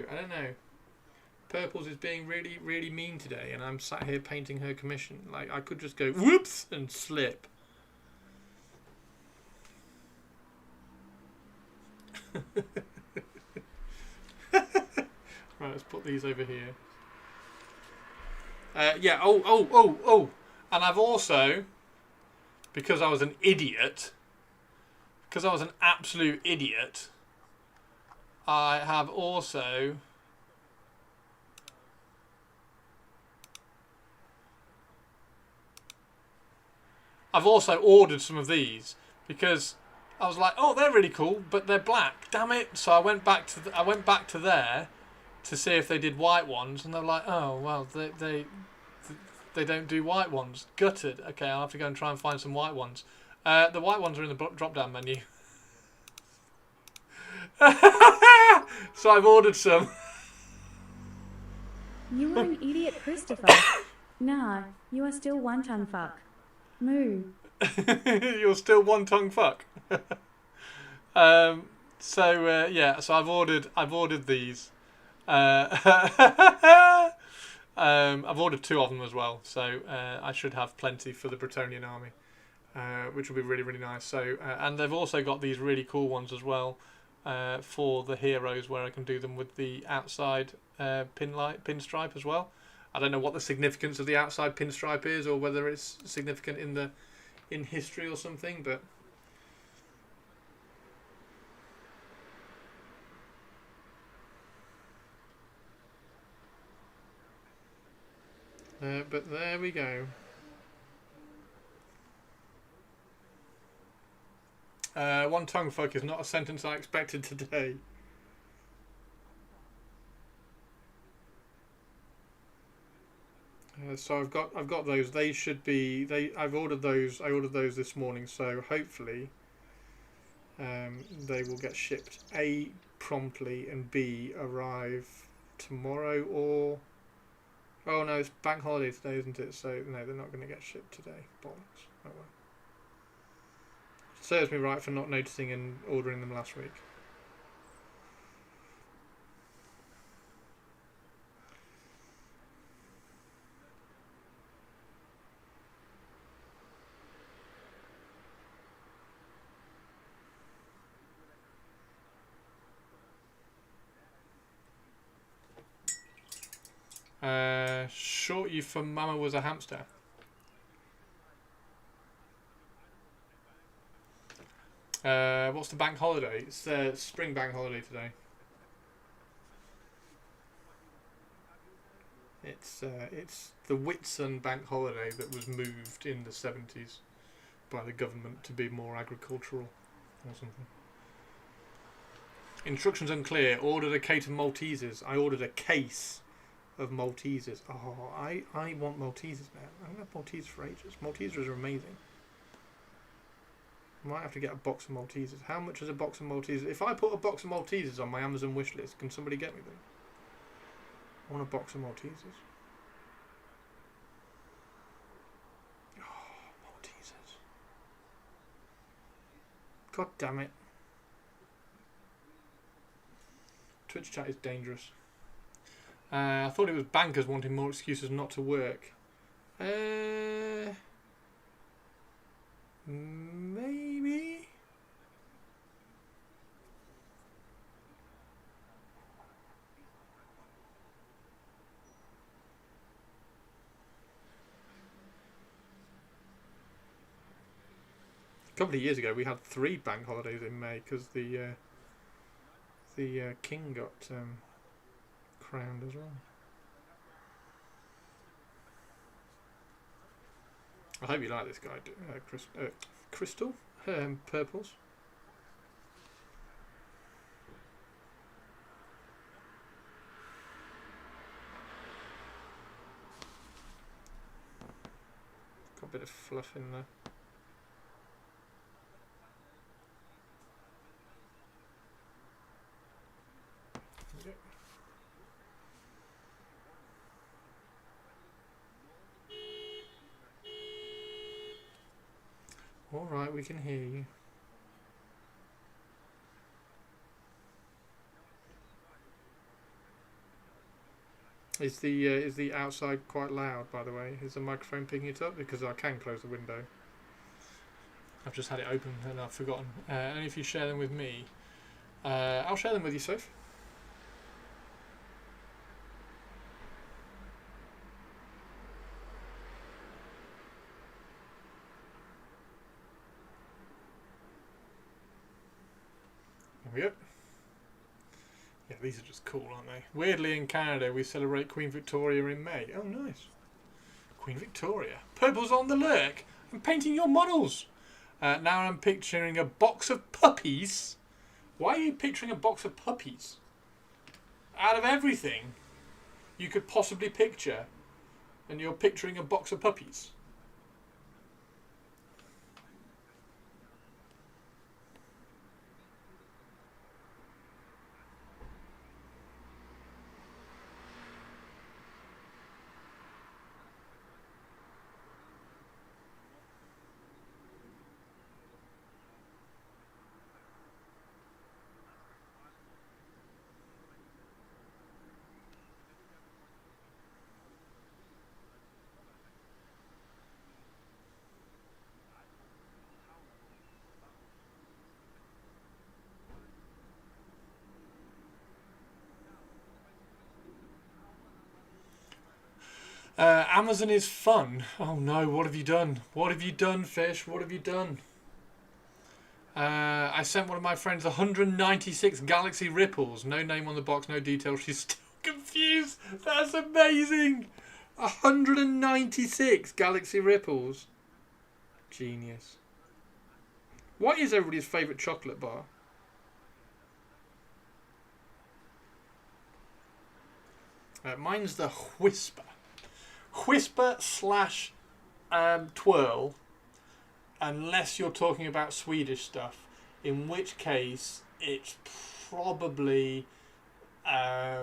Purples is being really, really mean today, and I'm sat here painting her commission. Like, I could just go whoops and slip. Right, let's put these over here. Yeah, oh. And I've also, because I was an idiot, because I was an absolute idiot, I have also ordered some of these because I was like, oh, they're really cool, but they're black. Damn it! So I went back to there to see if they did white ones, and they're like, oh, well, they don't do white ones. Gutted. Okay, I'll have to go and try and find some white ones. The white ones are in the drop-down menu. So I've ordered some. You are an idiot, Christopher. Nah, you are still one-tongue fuck. Moo. You're still one-tongue fuck. Yeah, so I've ordered these. I've ordered 2 of them as well, so I should have plenty for the Bretonnian army, which will be really, really nice. So, and they've also got these really cool ones as well for the heroes, where I can do them with the outside pinstripe as well. I don't know what the significance of the outside pinstripe is, or whether it's significant in history or something, but. But there we go. One tongue fuck is not a sentence I expected today. So I've got those. They should be. I've ordered those. I ordered those this morning. So hopefully, they will get shipped A, promptly, and B, arrive tomorrow or. Oh no, it's bank holiday today, isn't it? So no, they're not going to get shipped today. Bollocks. Oh well. Serves me right for not noticing and ordering them last week. Short you for Mama was a hamster. What's the bank holiday? It's spring bank holiday today. It's the Whitsun bank holiday that was moved in the 70s by the government to be more agricultural or something. Instructions unclear. Ordered a case of Maltesers. I ordered a case of Maltesers. Oh, I want Maltesers now. I haven't had Maltesers for ages. Maltesers are amazing. I might have to get a box of Maltesers. How much is a box of Maltesers? If I put a box of Maltesers on my Amazon wish list, can somebody get me them? I want a box of Maltesers. Oh, Maltesers. God damn it. Twitch chat is dangerous. I thought it was bankers wanting more excuses not to work. Maybe. A couple of years ago, we had 3 bank holidays in May because the king got crowned as well. I hope you like this guy, Crystal Purples. Got a bit of fluff in there. Yep. All right, we can hear you. Is the outside quite loud, by the way? Is the microphone picking it up? Because I can close the window. I've just had it open and I've forgotten. Only if you share them with me. I'll share them with you, Soph. There we go. Yeah, these are just cool, aren't they? Weirdly, in Canada, we celebrate Queen Victoria in May. Oh, nice. Queen Victoria. Purple's on the lurk. I'm painting your models. Now I'm picturing a box of puppies. Why are you picturing a box of puppies? Out of everything you could possibly picture, and you're picturing a box of puppies. Amazon is fun. Oh no, what have you done? What have you done, Fish? What have you done? I sent one of my friends 196 Galaxy Ripples. No name on the box, no details. She's still confused. That's amazing. 196 Galaxy Ripples. Genius. What is everybody's favourite chocolate bar? Mine's the Whisper. Whisper slash twirl, unless you're talking about Swedish stuff, in which case it's probably I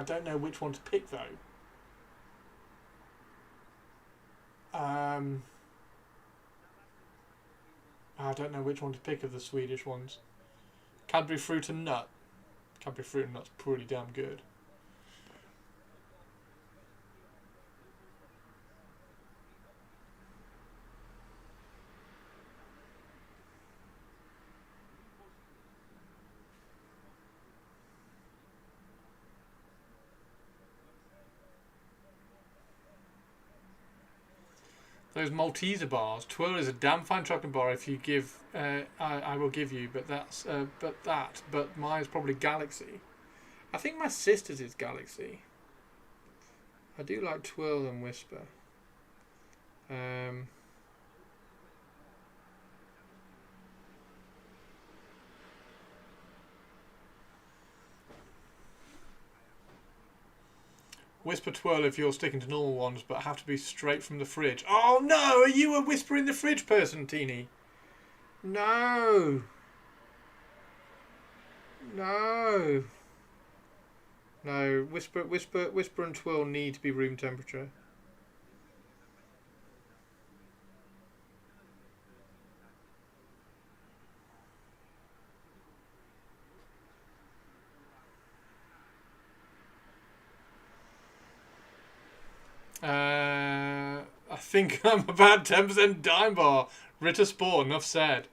don't know which one to pick though. I don't know which one to pick of the Swedish ones. Cadbury Fruit and Nut. Cadbury Fruit and Nut's pretty damn good. Those Malteser bars. Twirl is a damn fine chocolate bar. If you give, I will give you. But that's, but mine's probably Galaxy. I think my sister's is Galaxy. I do like Twirl and Whisper. Whisper Twirl if you're sticking to normal ones, but have to be straight from the fridge. Oh no! Are you a Whisper in the fridge person, Teeny? No! No! No, Whisper and Twirl need to be room temperature. I think I'm about 10% Dime Bar. Ritter Sport, enough said.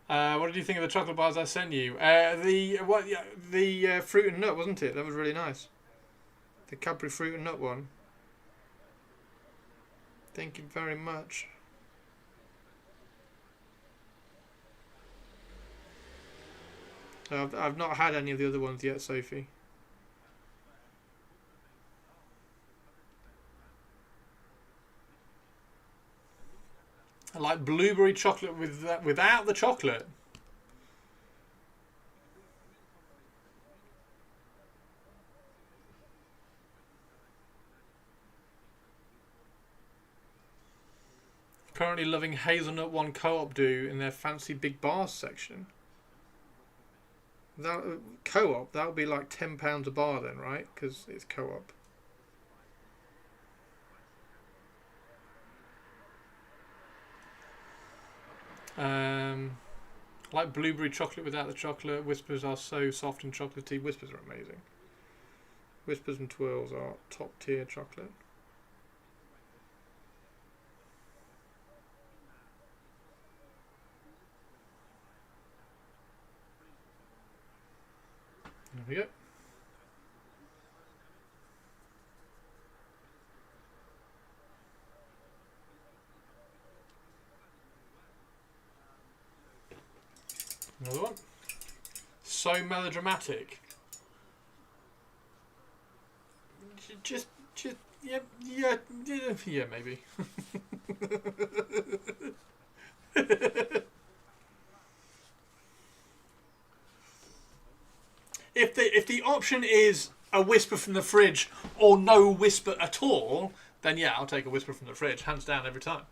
What did you think of the chocolate bars I sent you? The fruit and nut, wasn't it? That was really nice. The Cadbury fruit and nut one. Thank you very much. I've not had any of the other ones yet, Sophie. I like blueberry chocolate with without the chocolate. Currently loving Hazelnut One Co-op do in their fancy big bars section. That Co-op, that would be like £10 a bar then, right? Because it's Co-op. I like blueberry chocolate without the chocolate. Whispers are so soft and chocolatey. Whispers are amazing. Whispers and Twirls are top tier chocolate. There we go. Another one. So melodramatic. Just, yeah, maybe. If the option is a whisper from the fridge or no whisper at all, then yeah, I'll take a whisper from the fridge, hands down every time.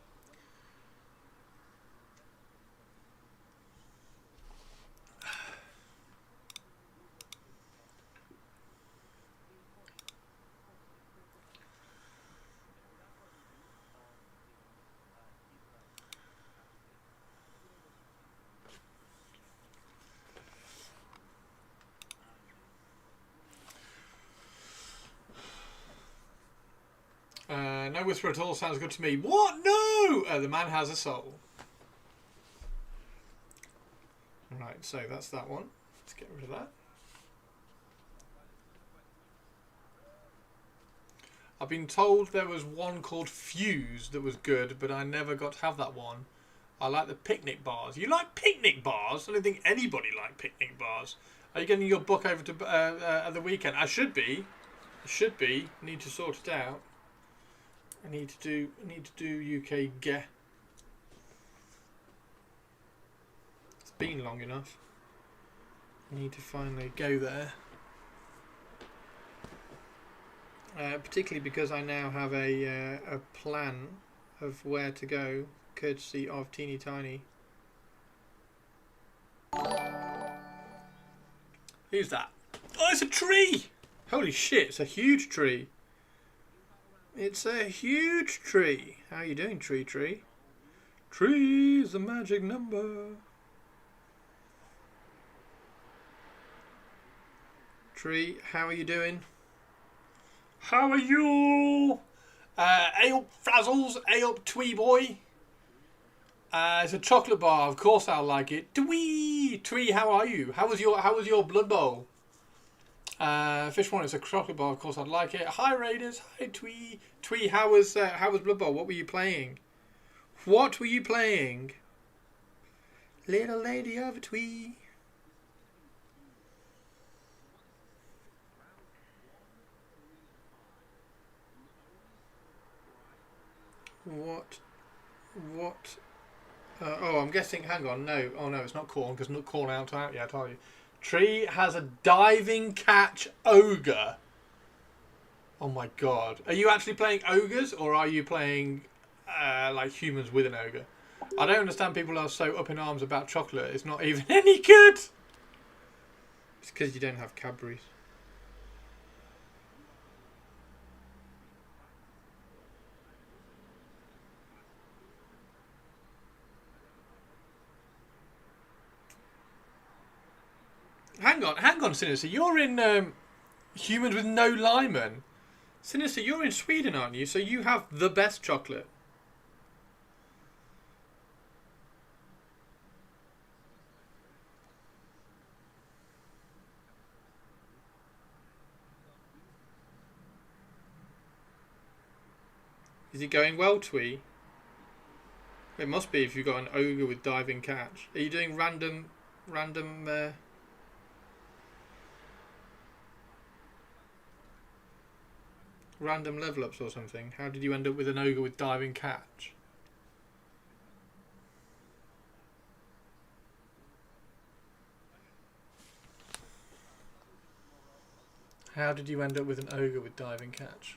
No whisper at all sounds good to me. What? No! The man has a soul. Right, so that's that one. Let's get rid of that. I've been told there was one called Fuse that was good, but I never got to have that one. I like the picnic bars. You like picnic bars? I don't think anybody liked picnic bars. Are you getting your book over to at the weekend? I should be. I should be. Need to sort it out. I need to do UK Ge. It's been long enough. I need to finally go there. Particularly because I now have a plan of where to go, courtesy of Teeny Tiny. Who's that? Oh, it's a tree! Holy shit, it's a huge tree. It's a huge tree. How are you doing, tree? Tree is a magic number. Tree, how are you doing? How are you? Ailp Frazzles, Ailp Twee Boy. It's a chocolate bar. Of course I'll like it. Twee, how are you? How was your Blood Bowl? Fish One, it's a chocolate bar. Of course I'd like it. Hi Raiders. Hi Twee. Twee, how was Blood Bowl? What were you playing? What were you playing? Little lady of a Twee. What? Oh, I'm guessing. Hang on. No. Oh no, it's not corn because not corn out yet. Are you? Tree has a diving catch ogre. Oh my god! Are you actually playing ogres or are you playing like humans with an ogre? I don't understand. People are so up in arms about chocolate. It's not even any good. It's because you don't have Cadbury's. Hang on, Sinister. You're in Humans with No Lyman. Sinister, you're in Sweden, aren't you? So you have the best chocolate. Is it going well, Twee? It must be if you've got an ogre with diving catch. Are you doing random level ups or something? How did you end up with an ogre with diving catch? How did you end up with an ogre with diving catch?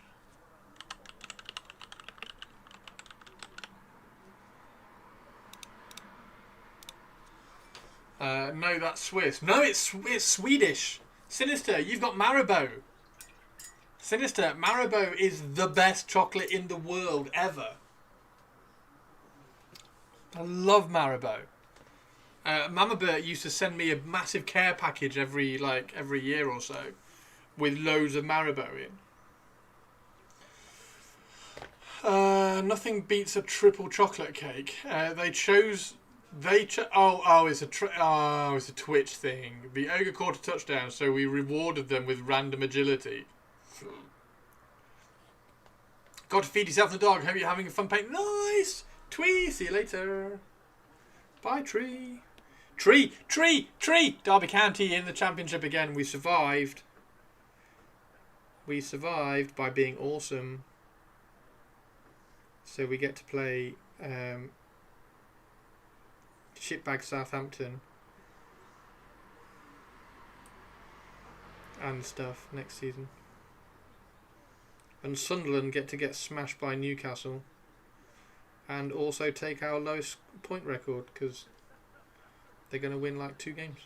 No, that's Swiss. No, it's Swedish. Sinister, you've got Marabou. Sinister, Marabou is the best chocolate in the world ever. I love Marabou. Mama Bert used to send me a massive care package every year or so, with loads of Marabou in. Nothing beats a triple chocolate cake. It's a Twitch thing. The ogre caught a touchdown, so we rewarded them with random agility. Got to feed yourself and the dog. Hope you're having a fun paint. Nice! Twee, see you later. Bye, Tree. Tree! Derby County in the championship again. We survived. We survived by being awesome. So we get to play shitbag Southampton and stuff next season. And Sunderland get smashed by Newcastle and also take our lowest point record because they're going to win like 2 games.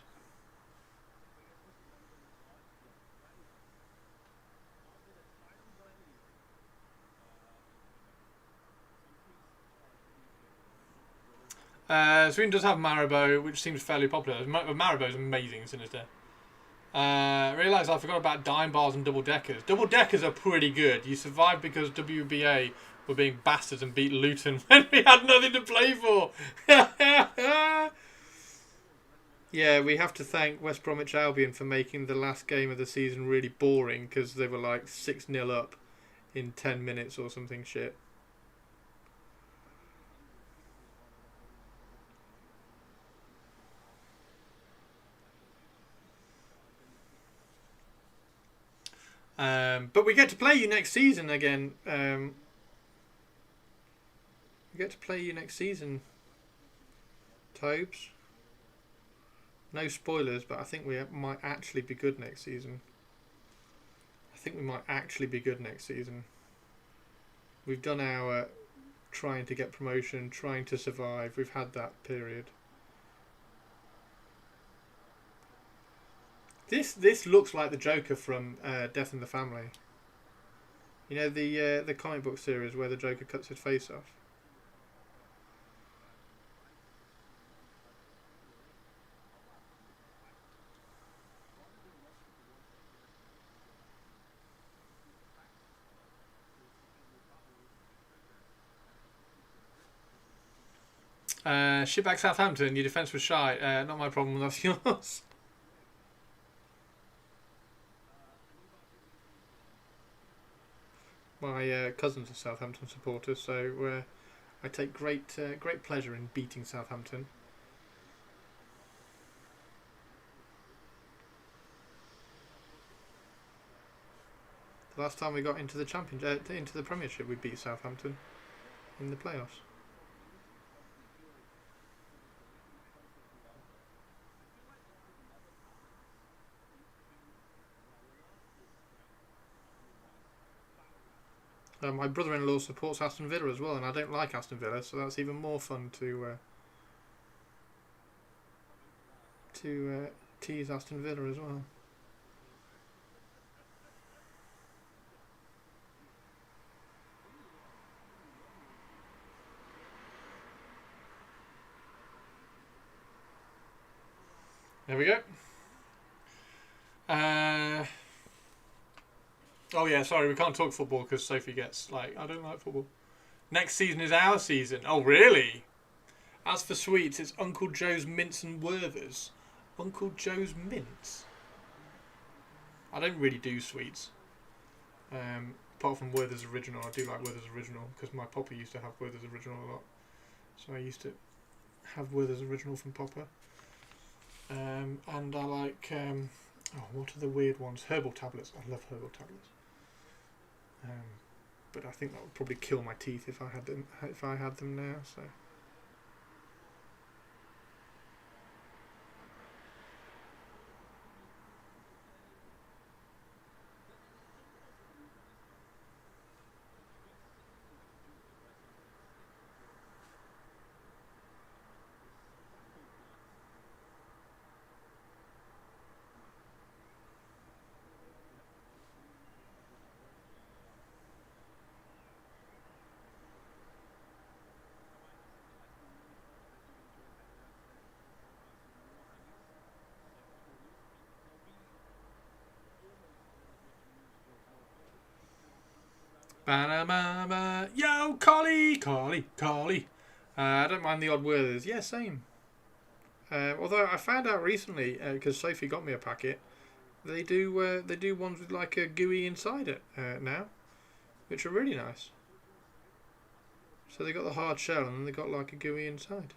Sweden does have Marabou, which seems fairly popular. Marabou is amazing, Sinister. Realise I forgot about dime bars and double deckers. Double deckers are pretty good. You survived because WBA were being bastards and beat Luton when we had nothing to play for. Yeah, we have to thank West Bromwich Albion for making the last game of the season really boring because they were like 6-0 up in 10 minutes or something shit. But we get to play you next season again. We get to play you next season, Tobes. No spoilers, but I think we might actually be good next season. We've done our trying to get promotion, trying to survive. We've had that period. This looks like the Joker from Death in the Family. You know, the comic book series where the Joker cuts his face off. Shitbag Southampton, your defence was shy. Not my problem, that's yours. My cousins are Southampton supporters, so I take great pleasure in beating Southampton. The last time we got into the into the Premiership, we beat Southampton in the playoffs. My brother-in-law supports Aston Villa as well, and I don't like Aston Villa, so that's even more fun to tease Aston Villa as well. There we go. Oh yeah, sorry, we can't talk football because Sophie gets like, I don't like football. Next season is our season. Oh really? As for sweets, it's Uncle Joe's Mints and Werther's. Uncle Joe's Mints? I don't really do sweets. Apart from Werther's Original. I do like Werther's Original because my Papa used to have Werther's Original a lot. So I used to have Werther's Original from Papa. And I like... what are the weird ones? Herbal tablets. I love herbal tablets. But I think that would probably kill my teeth if I had them now. So... Ba-da-ba-ba. Yo, Collie! I don't mind the odd Werthers. Yeah, same. Although I found out recently, because Sophie got me a packet, they do ones with like a gooey inside it now, which are really nice. So they got the hard shell and then they got like a gooey inside.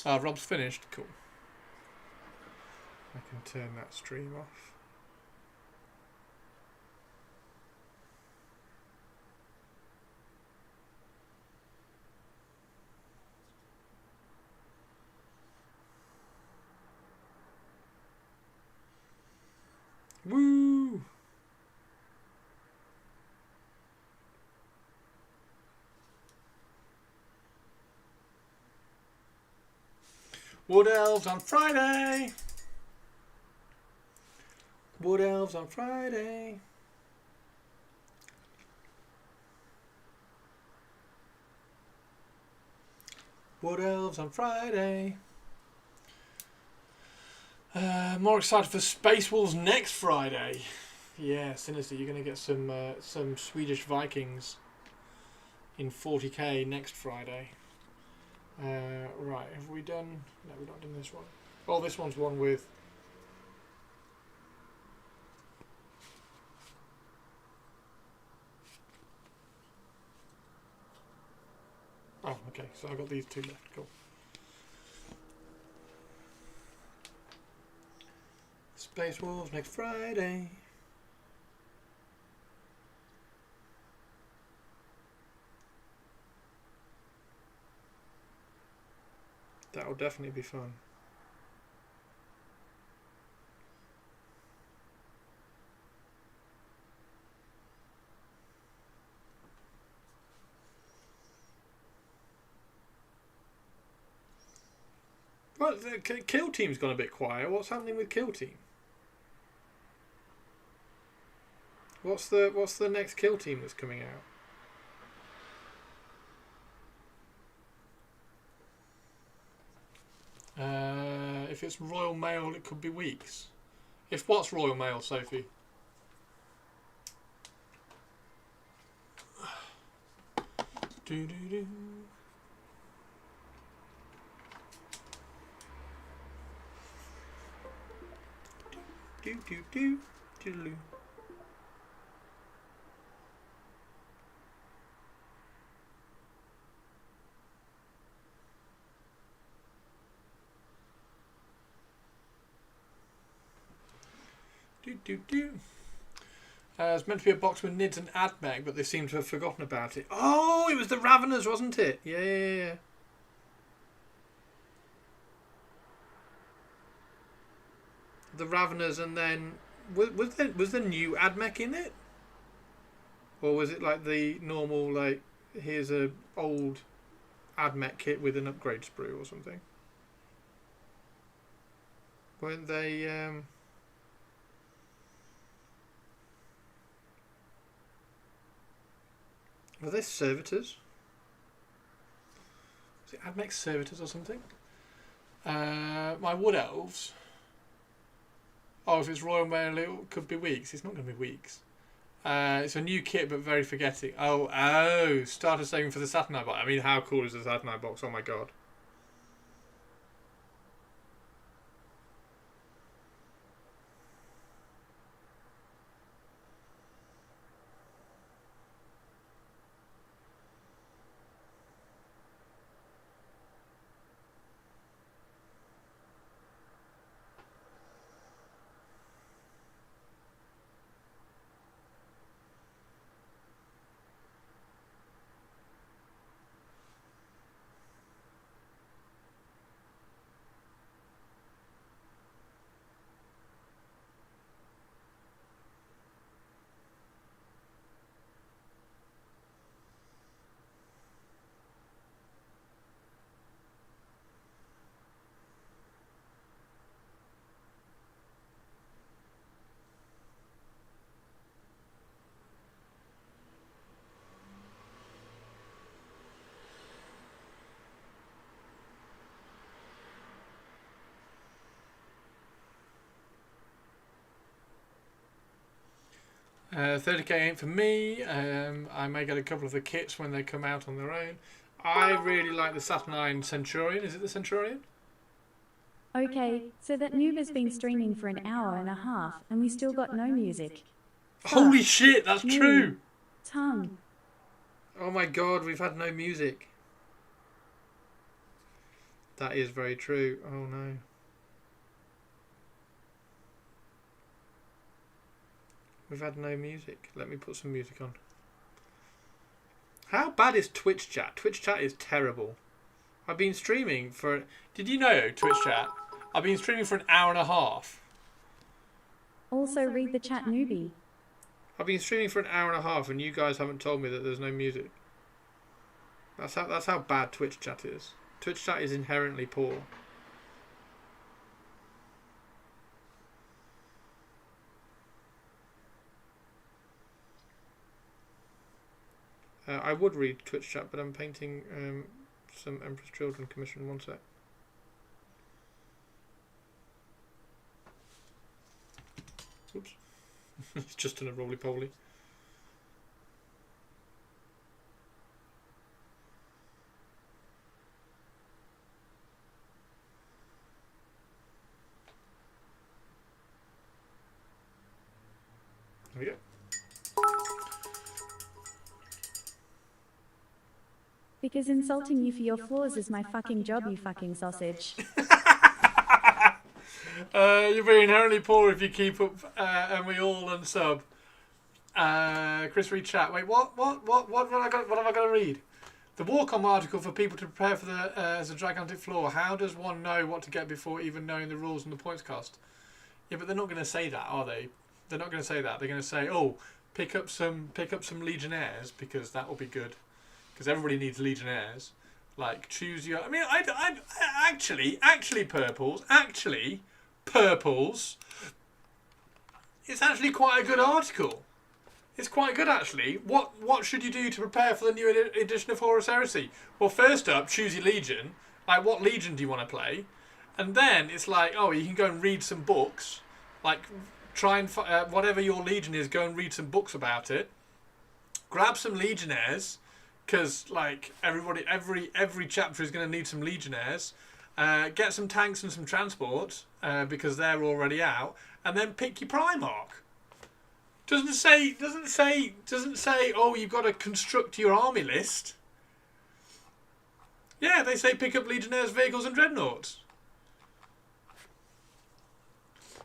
Rob's finished. Cool. I can turn that stream off. Woo! Wood Elves on Friday! Wood Elves on Friday! Wood Elves on Friday! More excited for Space Wolves next Friday. Yeah, Sinister, you're going to get some Swedish Vikings in 40k next Friday. Right, have we done... No, we've not done this one. Oh, this one's one with... Oh, okay, so I've got these two left. Cool. Space Wolves next Friday. That'll definitely be fun. Well, the Kill Team's gone a bit quiet. What's happening with Kill Team? What's the next Kill Team that's coming out? If it's Royal Mail, it could be weeks. If what's Royal Mail, Sophie? Do do do. Do do do do do. It's meant to be a box with Nids and Admech, but they seem to have forgotten about it. Oh, it was the Raveners, wasn't it? Yeah. The Raveners, and then was there new Admech in it, or was it like the normal, like here's a old Admech kit with an upgrade sprue or something? weren't they? Were they servitors? Was it Admech servitors or something? My wood elves. Oh, if it's Royal Mail, it could be weeks. It's not going to be weeks. It's a new kit, but very forgetting. Oh, starter saving for the Saturnite box. I mean, how cool is the Saturnite box? Oh my god. $30k ain't for me. I may get a couple of the kits when they come out on their own. I really like the Saturnine Centurion. Is it the Centurion? Okay, so that noob has been streaming for an hour and a half and we still got no music. Holy shit, that's true! Tongue. Oh my god, we've had no music. That is very true. Oh no. We've had no music. Let me put some music on. How bad is Twitch chat? Twitch chat is terrible. I've been streaming for... Did you know, Twitch chat? I've been streaming for an hour and a half. Also read the chat, newbie. I've been streaming for an hour and a half and you guys haven't told me that there's no music. That's how bad Twitch chat is. Twitch chat is inherently poor. I would read Twitch chat, but I'm painting some Emperor's Children commission. One sec. Oops. It's just in a roly-poly. There we go. Because insulting you for your flaws is my fucking job, you fucking sausage. You're being inherently poor if you keep up, and we all unsub. Chris read chat. Wait, what have I got to read? The Warcom article for people to prepare for the as a gigantic floor. How does one know what to get before even knowing the rules and the points cost? Yeah, but they're not going to say that, are they? They're not going to say that. They're going to say, oh, pick up some Legionnaires because that will be good. Because everybody needs Legionnaires. Like, choose your... I mean, I actually, Purples, it's actually quite a good article. It's quite good, actually. What should you do to prepare for the new edition of Horus Heresy? Well, first up, choose your Legion. Like, what Legion do you want to play? And then it's like, oh, you can go and read some books. Like, try and... whatever your Legion is, go and read some books about it. Grab some Legionnaires... Because like every chapter is going to need some Legionnaires. Get some tanks and some transport because they're already out, and then pick your Primarch. Doesn't say. Oh, you've got to construct your army list. Yeah, they say pick up Legionnaires, vehicles, and dreadnoughts.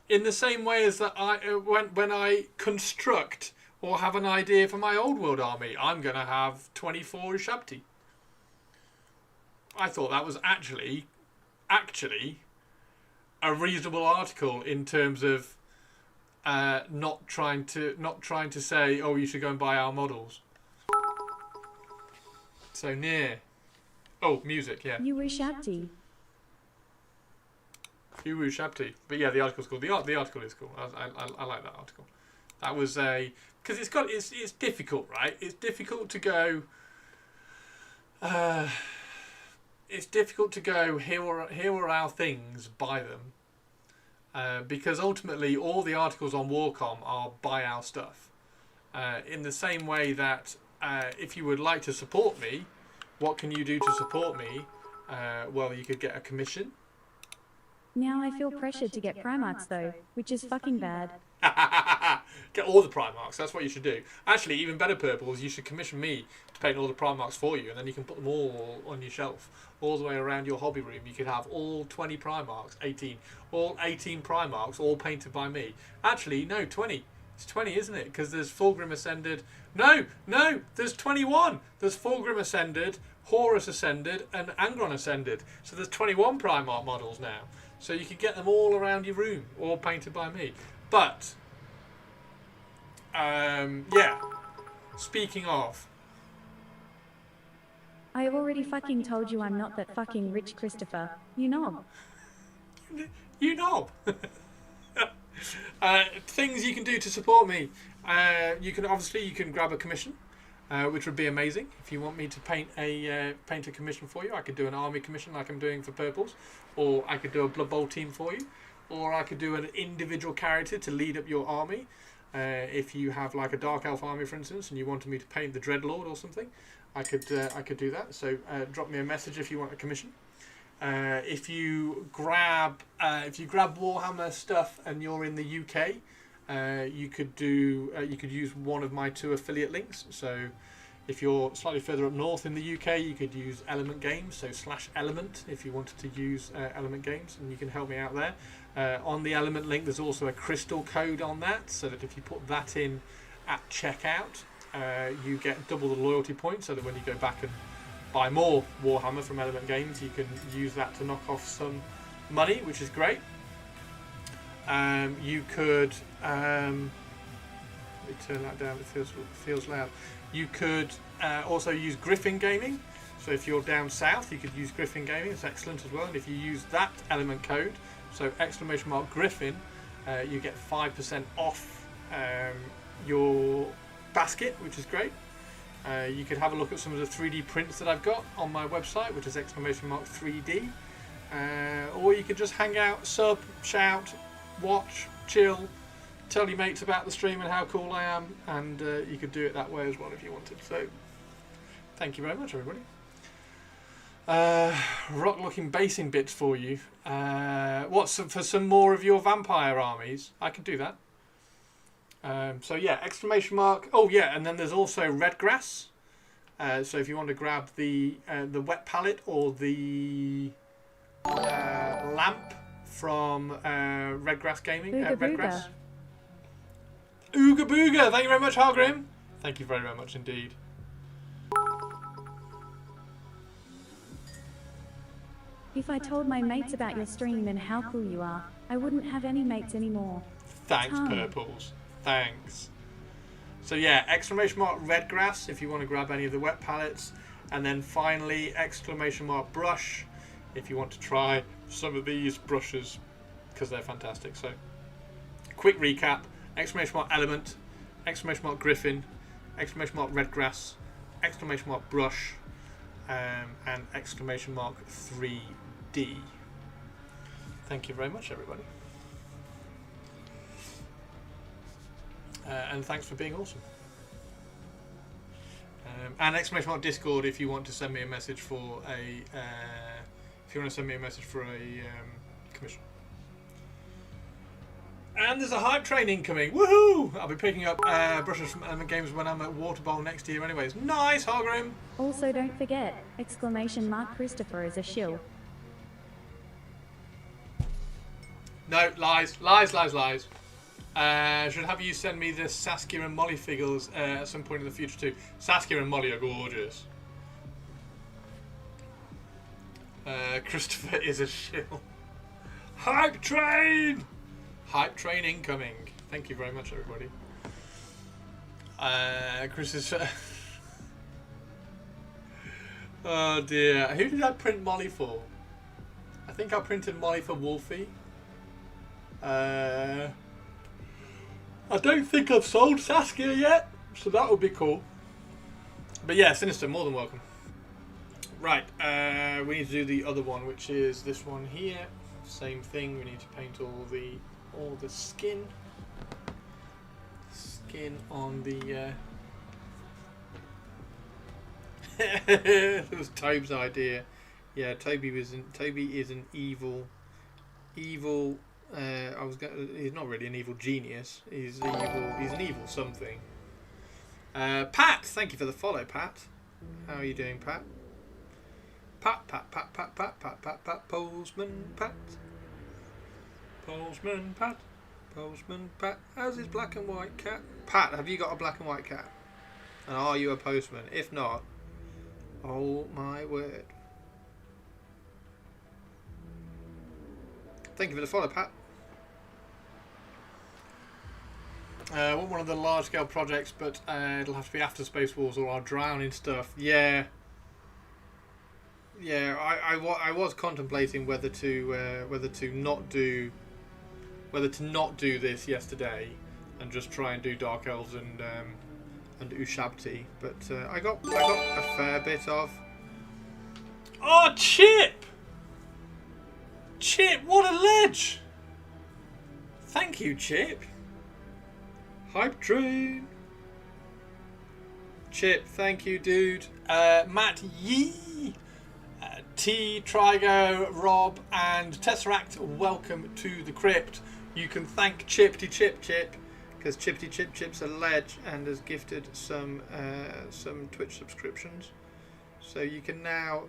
In the same way as that, when I construct. Or have an idea for my old world army. I'm going to have 24 Ushabti. I thought that was actually a reasonable article in terms of not trying to say, oh, you should go and buy our models. So near. Oh, music, yeah. You Ushabti. Uru Shabti. But yeah, the article's cool. The article is cool. I like that article. That was a because it's difficult, right? It's difficult to go. It's difficult to go. Here are our things. Buy them. Because ultimately, all the articles on Warcom are buy our stuff. In the same way that if you would like to support me, what can you do to support me? Well, you could get a commission. Now I feel pressured to get Primarchs though, which is fucking bad. Get all the Primarchs, that's what you should do. Actually, even better, Purples, you should commission me to paint all the Primarchs for you, and then you can put them all on your shelf, all the way around your hobby room. You could have all 20 Primarchs, 18, all 18 Primarchs, all painted by me. Actually, no, 20. It's 20, isn't it? Because there's Fulgrim Ascended. No, there's 21. There's Fulgrim Ascended, Horus Ascended, and Angron Ascended. So there's 21 Primarch models now. So you can get them all around your room, all painted by me. But, yeah, speaking of. I already fucking told you I'm not that fucking rich, Christopher. You knob. You knob. Things you can do to support me. You can grab a commission, which would be amazing. If you want me to paint a commission for you, I could do an army commission like I'm doing for Purples, or I could do a Blood Bowl team for you, or I could do an individual character to lead up your army. If you have like a Dark Elf army, for instance, and you wanted me to paint the Dreadlord or something, I could do that. So drop me a message if you want a commission. If you grab Warhammer stuff and you're in the UK, you could use one of my 2 affiliate links. So if you're slightly further up north in the UK, you could use Element Games, so /Element if you wanted to use Element Games, and you can help me out there. On the Element link, there's also a crystal code on that, so that if you put that in at checkout, you get double the loyalty points, so that when you go back and buy more Warhammer from Element Games, you can use that to knock off some money, which is great. You could let me turn that down, it feels loud. You could also use Griffin Gaming, so if you're down south you could use Griffin Gaming, it's excellent as well. And if you use that element code, so !Griffin, you get 5% off your basket, which is great. You could have a look at some of the 3D prints that I've got on my website, which is !3D. Or you could just hang out, sub, shout, watch, chill, tell your mates about the stream and how cool I am, and you could do it that way as well if you wanted. So, thank you very much, everybody. Rock-looking basing bits for you. For some more of your vampire armies? I could do that. So yeah, ! Oh yeah, and then there's also Redgrass. So if you want to grab the wet palette or the lamp from Redgrass Gaming. Redgrass. Ooga booga! Thank you very much, Hargrim. Thank you very, very much indeed. If I told my mates about your stream and how cool you are, I wouldn't have any mates anymore. Thanks, Purples. Thanks. So yeah, ! Redgrass if you want to grab any of the wet palettes, and then finally ! Brush if you want to try some of these brushes because they're fantastic. So quick recap: !Element, !Griffin, Redgrass, !Brush, and !3D. Thank you very much, everybody. And thanks for being awesome. And ! Discord if you want to send me a message for a commission. And there's a hype train incoming. Woohoo! I'll be picking up brushes from Element Games when I'm at Water Bowl next year anyways. Nice, Hargrim! Also don't forget, !Christopher is a shill. No, lies. Should have you send me the Saskia and Molly figures at some point in the future too. Saskia and Molly are gorgeous. Christopher is a shill. Hype train! Hype train incoming. Thank you very much, everybody. Chris is... Oh dear. Who did I print Molly for? I think I printed Molly for Wolfie. I don't think I've sold Saskia yet, so that would be cool. But yeah, Sinister, more than welcome. Right, we need to do the other one, which is this one here. Same thing. We need to paint all the skin on the. It was Toby's idea. Yeah, Toby is an evil. He's not really an evil genius. He's evil. He's an evil something. Pat, thank you for the follow, Pat. How are you doing, Pat? Pat, Postman Pat. Postman Pat. Postman Pat. How's his black and white cat? Pat, have you got a black and white cat? And are you a postman? If not, oh my word. Thank you for the follow, Pat. I want one of the large-scale projects, but it'll have to be after Space Wars or I'll drown in stuff. Yeah. Yeah, I was contemplating whether to not do this yesterday and just try and do Dark Elves and Ushabti, but I got a fair bit of. Oh, Chip! Chip, what a ledge! Thank you, Chip. Hype train. Chip, thank you, dude. Matt Yee. T, Trigo, Rob, and Tesseract, welcome to the crypt. You can thank Chippity Chip, because Chippity Chip's a ledge and has gifted some Twitch subscriptions. So you can now,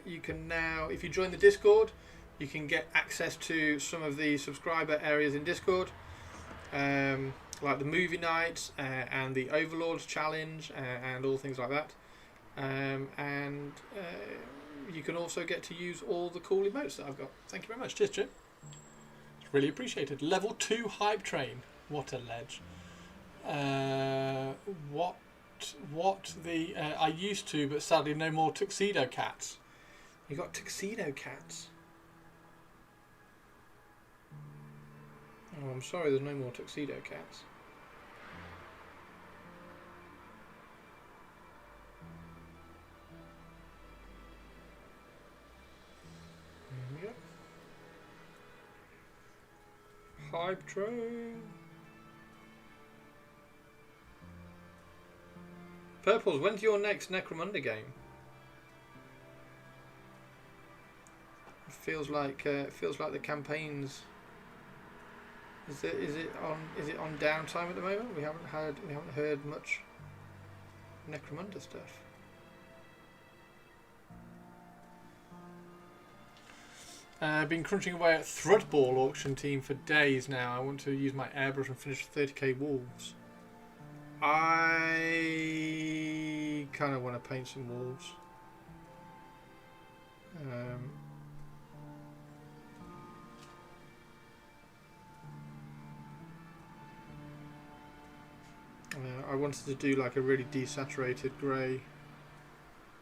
if you join the Discord, you can get access to some of the subscriber areas in Discord, like the movie nights and the Overlords challenge and all things like that. You can also get to use all the cool emotes that I've got. Thank you very much. Cheers, Chip. It's really appreciated. Level 2 hype train. What a ledge. I used to, but sadly no more tuxedo cats. You got tuxedo cats. Oh, I'm sorry there's no more tuxedo cats. Hype train. Purples, when's your next Necromunda game? It feels like the campaigns. Is it on downtime at the moment? We haven't heard much Necromunda stuff. I've been crunching away at Thrudball auction team for days now. I want to use my airbrush and finish 30k wolves. I kind of want to paint some wolves. I wanted to do like a really desaturated grey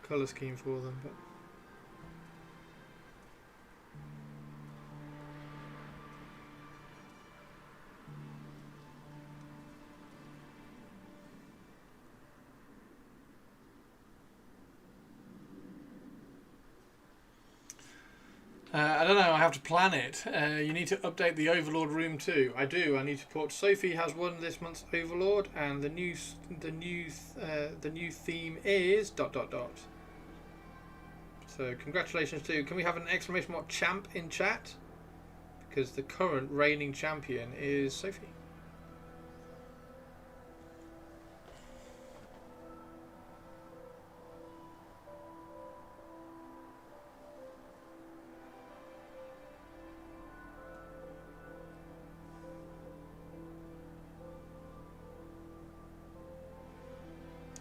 colour scheme for them, but I don't know, I have to plan it. You need to update the Overlord room too. I do. I need to put Sophie has won this month's Overlord, and the new theme is ... So congratulations to. Can we have an exclamation mark champ in chat? Because the current reigning champion is Sophie.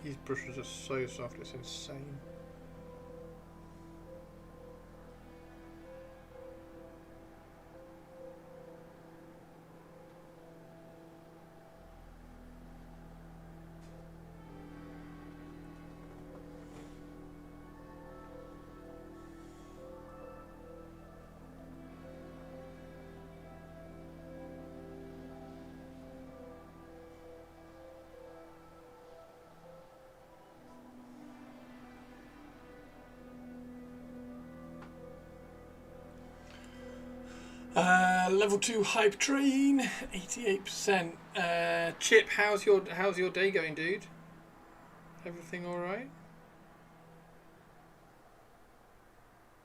These brushes are so soft, it's insane. Level 2 hype train, 88%. Chip, how's your day going, dude? Everything all right?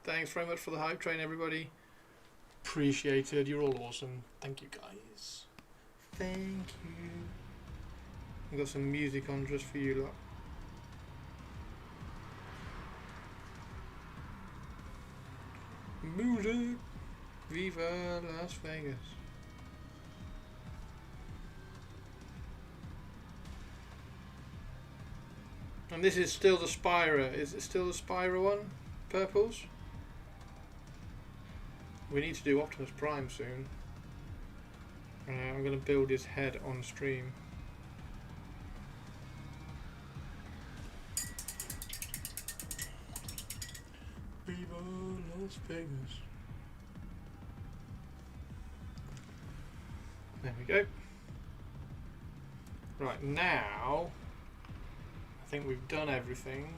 Thanks very much for the hype train, everybody. Appreciated. You're all awesome. Thank you, guys. Thank you. I've got some music on just for you lot. Music. Viva Las Vegas. And this is still the Spyro. Is it still the Spyro one? Purples? We need to do Optimus Prime soon. I'm going to build his head on stream. Viva Las Vegas. There we go. Right, now I think we've done everything.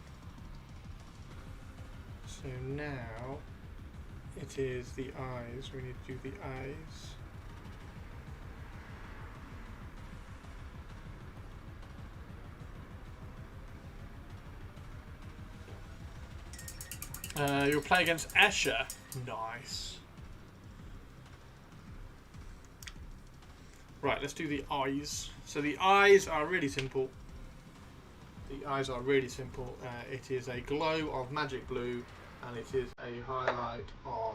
So now it is the eyes. We need to do the eyes. You'll play against Escher. Nice. Right, let's do the eyes. So the eyes are really simple. The eyes are really simple. It is a glow of magic blue, and it is a highlight of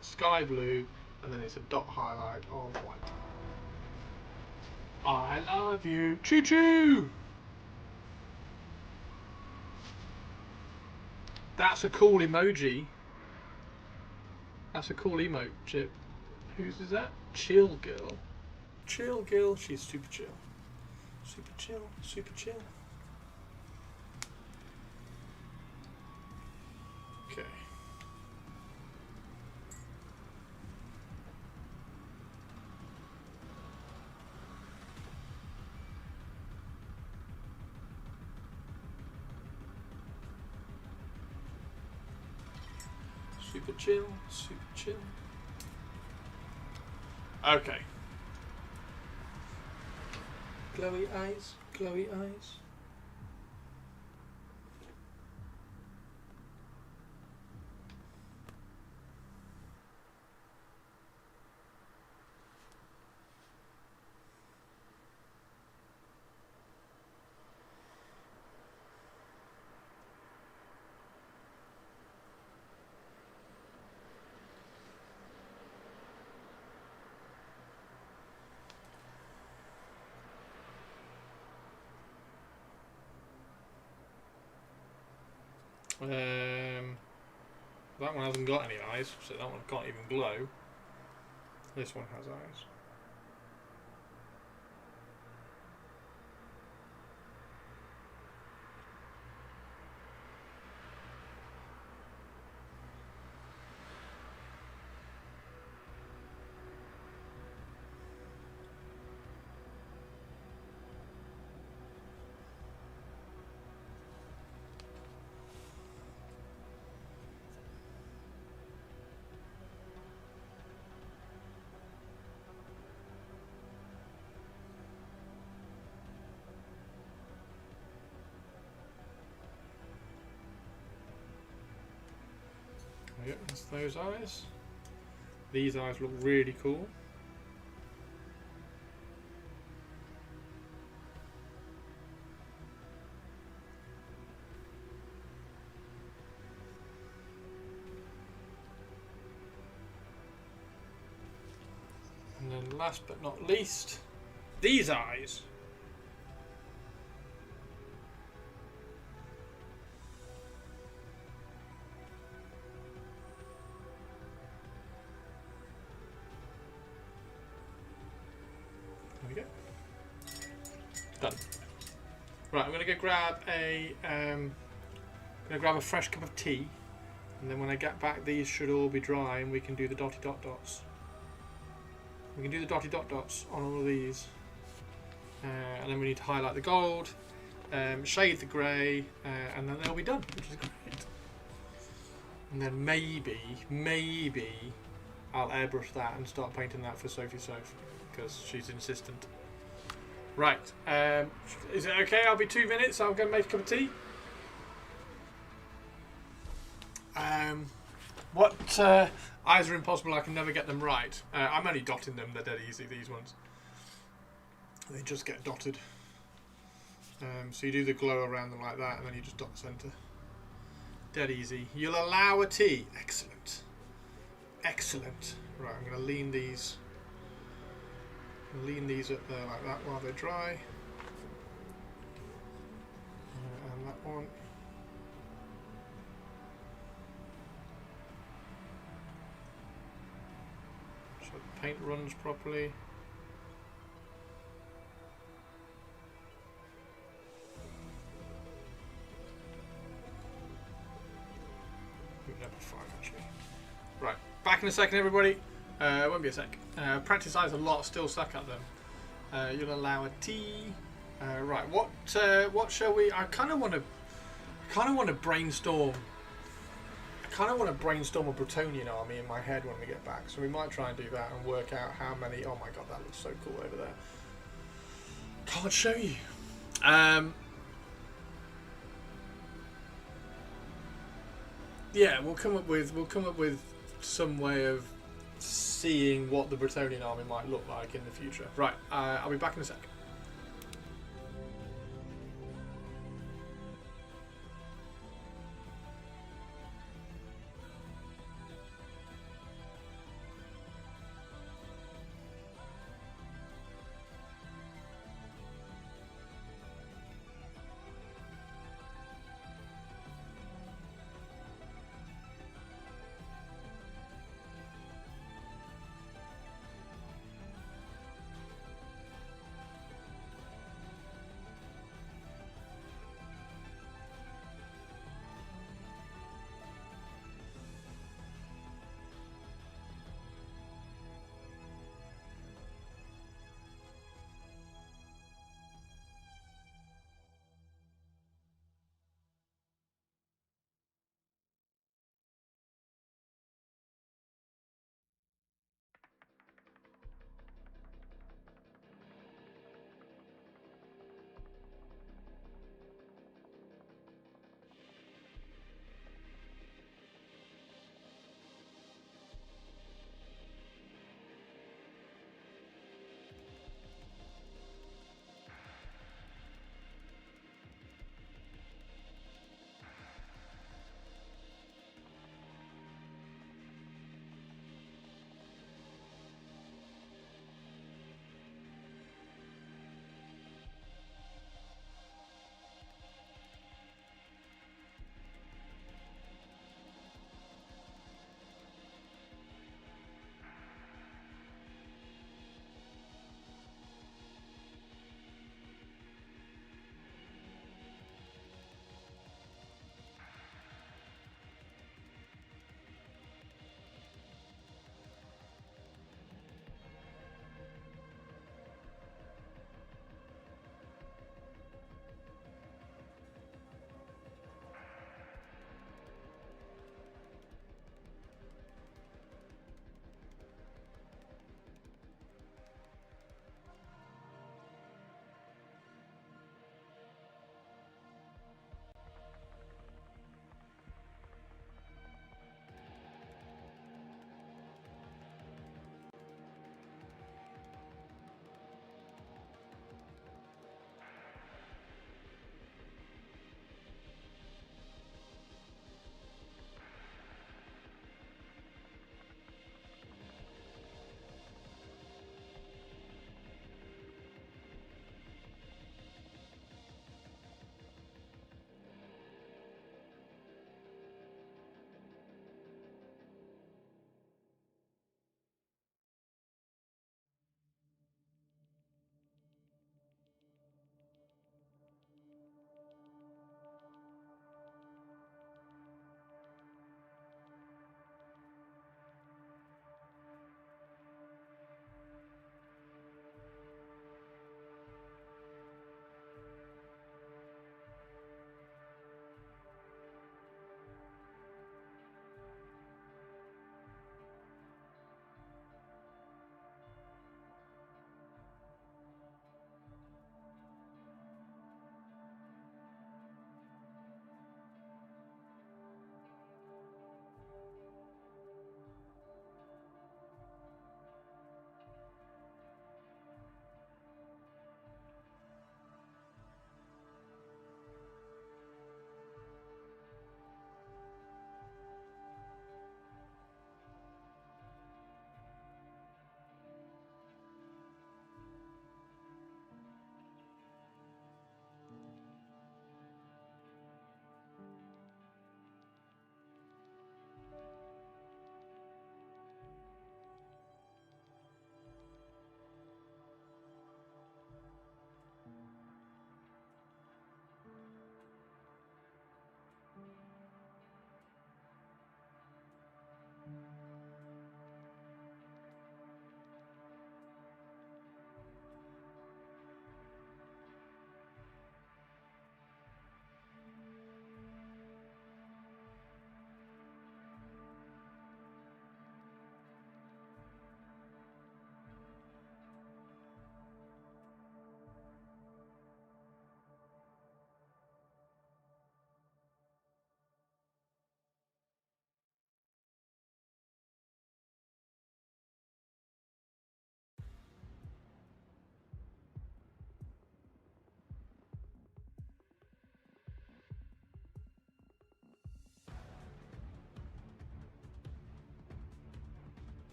sky blue, and then it's a dot highlight of white. I love you. Choo choo! That's a cool emoji. That's a cool emote, Chip. Whose is that? Chill Girl. Chill Girl. She's super chill. Super chill. Super chill. Okay. Super chill, super chill. Okay. Glowy eyes, glowy eyes. That one hasn't got any eyes, so that one can't even glow. This one has eyes. Yep, that's those eyes. These eyes look really cool. And then last but not least, these eyes. Done. Right, I'm gonna go grab a fresh cup of tea, and then when I get back, these should all be dry, and we can do the dotty dot dots. We can do the dotty dot dots on all of these, and then we need to highlight the gold, shade the grey, and then they'll be done, which is great. And then maybe I'll airbrush that and start painting that for Sophie Soph because she's insistent. Right, is it okay? I'll be 2 minutes. I'm going to make a cup of tea. What eyes are impossible? I can never get them right. I'm only dotting them. They're dead easy, these ones. They just get dotted. So you do the glow around them like that, and then you just dot the centre. Dead easy. You'll allow a tea. Excellent. Excellent. Right, I'm going to lean these up there like that while they dry. And that one. So the paint runs properly. Number 5 actually. Right, back in a second, everybody. Won't be a sec. Practice eyes a lot. Still stuck at them. You'll allow a tea. Right, what shall we? I kind of want to brainstorm. I kind of want to brainstorm a Bretonnian army in my head when we get back. So we might try and do that and work out how many. Oh my god, that looks so cool over there. Can't show you. Yeah, we'll come up with some way of seeing what the Bretonnian army might look like in the future. Right, I'll be back in a sec.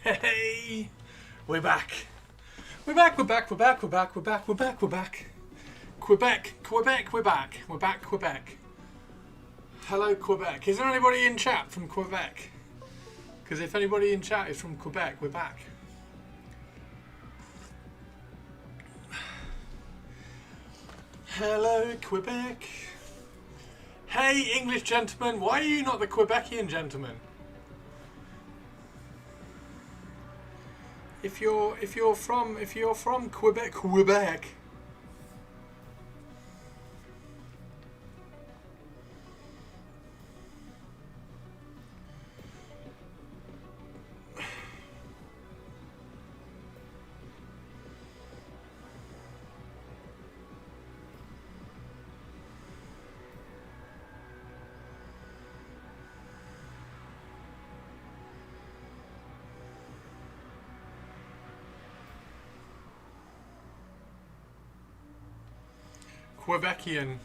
Hey, we're back. We're back. Quebec, we're back. Hello, Quebec. Is there anybody in chat from Quebec? Because if anybody in chat is from Quebec, we're back. Hello, Quebec. Hey, English gentlemen, why are you not the Quebecian gentleman? If you're from Quebec. Quebecian.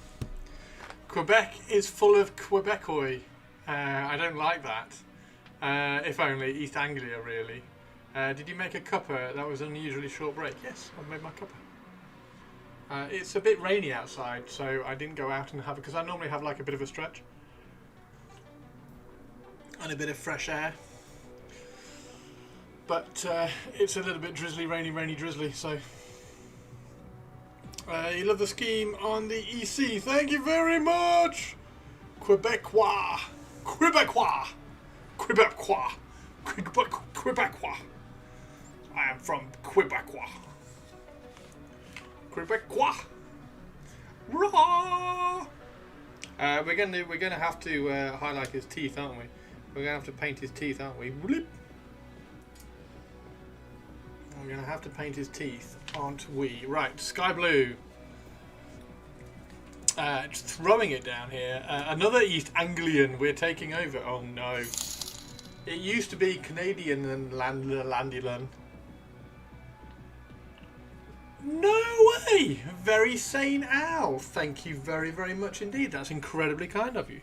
Quebec is full of Quebecoi. I don't like that. If only East Anglia, really. Did you make a cuppa? That was an unusually short break. Yes, I've made my cuppa. It's a bit rainy outside, so I didn't go out and have it, because I normally have like a bit of a stretch. And a bit of fresh air. But it's a little bit drizzly, rainy, drizzly, so... you love the scheme on the EC. Thank you very much. Quebecois. I am from Quebecois. Raw. We're gonna have to highlight his teeth, aren't we? We're gonna have to paint his teeth, aren't we? We're going to have to paint his teeth, aren't we? Right, sky blue. Just throwing it down here. Another East Anglian we're taking over. Oh no. It used to be Canadian and Landulan. No way! Very sane Al. Thank you very, very much indeed. That's incredibly kind of you.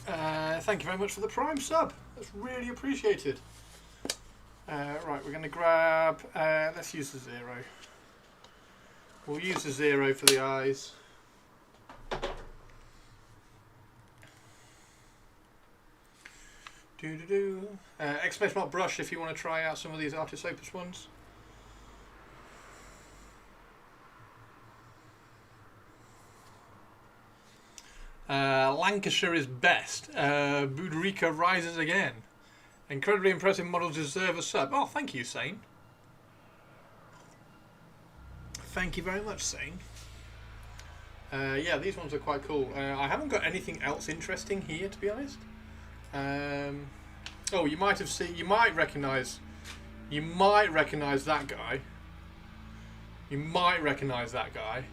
Thank you very much for the Prime sub. That's really appreciated. Right, we're going to grab, let's use the 0. We'll use the 0 for the eyes. Exclamation mark brush if you want to try out some of these Artis Opus ones. Lancashire is best. Bouderica rises again. Incredibly impressive models deserve a sub. Oh, thank you, Sane. Thank you very much, Sane. Yeah, these ones are quite cool. I haven't got anything else interesting here, to be honest. Oh, you might have seen. You might recognise that guy. You might recognise that guy.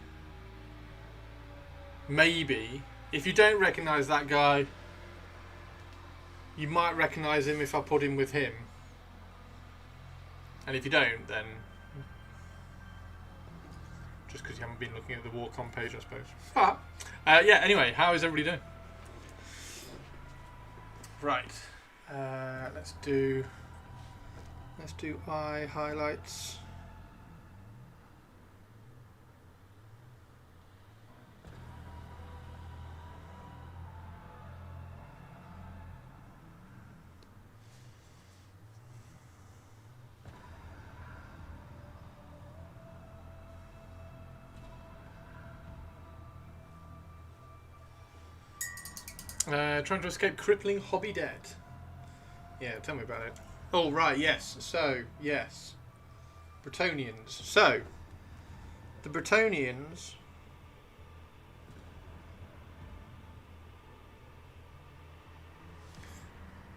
Maybe. If you don't recognise that guy, you might recognise him if I put him with him. And if you don't, then just because you haven't been looking at the Warcom page, I suppose. Yeah, anyway, how is everybody doing? Right. Let's do eye highlights. Trying to escape crippling hobby debt. Yeah, tell me about it. Oh, right, yes. So, yes. Bretonnians. So, the Bretonnians...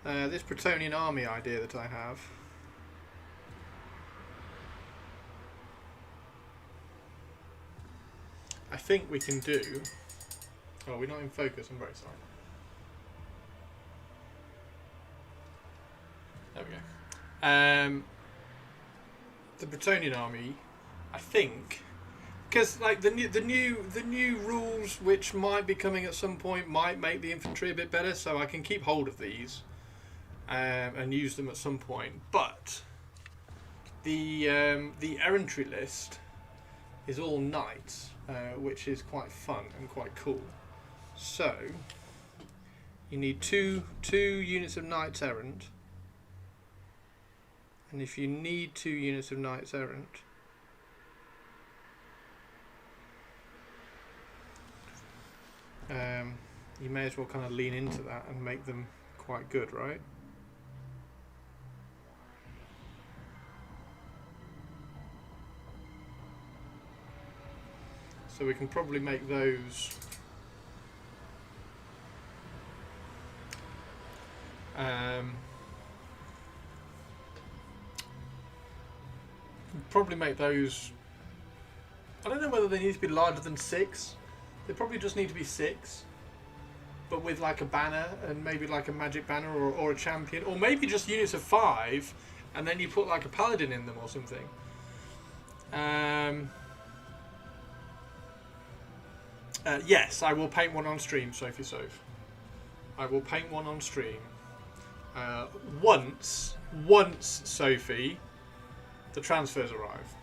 this Bretonnian army idea that I have... I think we can do... Oh, we're not in focus, I'm very sorry. There we go. The Bretonnian army, I think, because like the new rules which might be coming at some point might make the infantry a bit better, so I can keep hold of these. and use them at some point. But the errantry list is all knights, which is quite fun and quite cool. So you need two units of knights errant, and if you need 2 units of knights errant, you may as well kind of lean into that and make them quite good, right? So we can probably make those I don't know whether they need to be larger than 6. They probably just need to be 6, but with like a banner and maybe like a magic banner or a champion, or maybe just units of 5 and then you put like a paladin in them or something. Yes, I will paint one on stream, Sophie Soph. I will paint one on stream. Once, Sophie, the transfers arrive.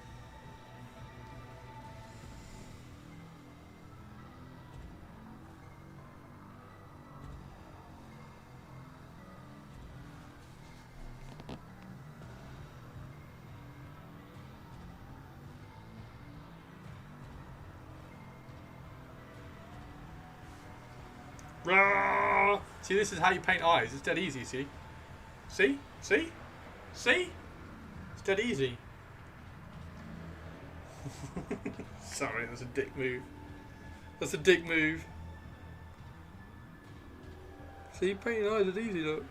See, this is how you paint eyes. It's dead easy, see? See? See? See? It's dead easy. Sorry, that's a dick move. That's a dick move. See, painting eyes is easy, look.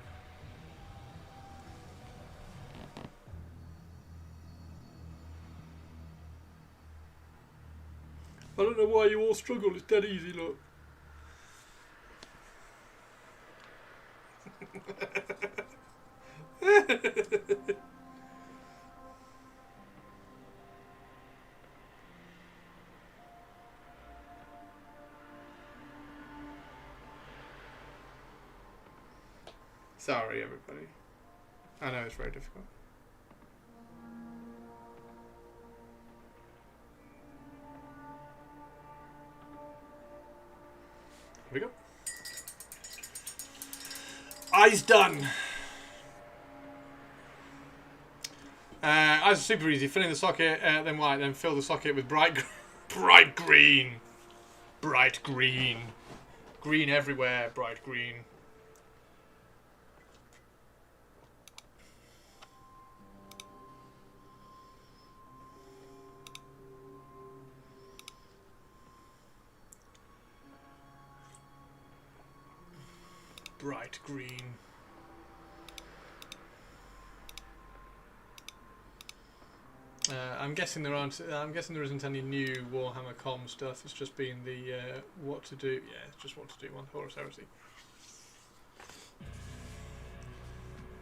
I don't know why you all struggle. It's dead easy, look. Sorry, everybody. I know it's very difficult. Here we go. Eyes done. Eyes are super easy. Fill in the socket, then white, then fill the socket with bright green. Bright green. Green everywhere, bright green. Bright green. I'm guessing there aren't. I'm guessing there isn't any new Warhammer Com stuff. It's just been the what to do. Yeah, it's just what to do on Horus Heresy.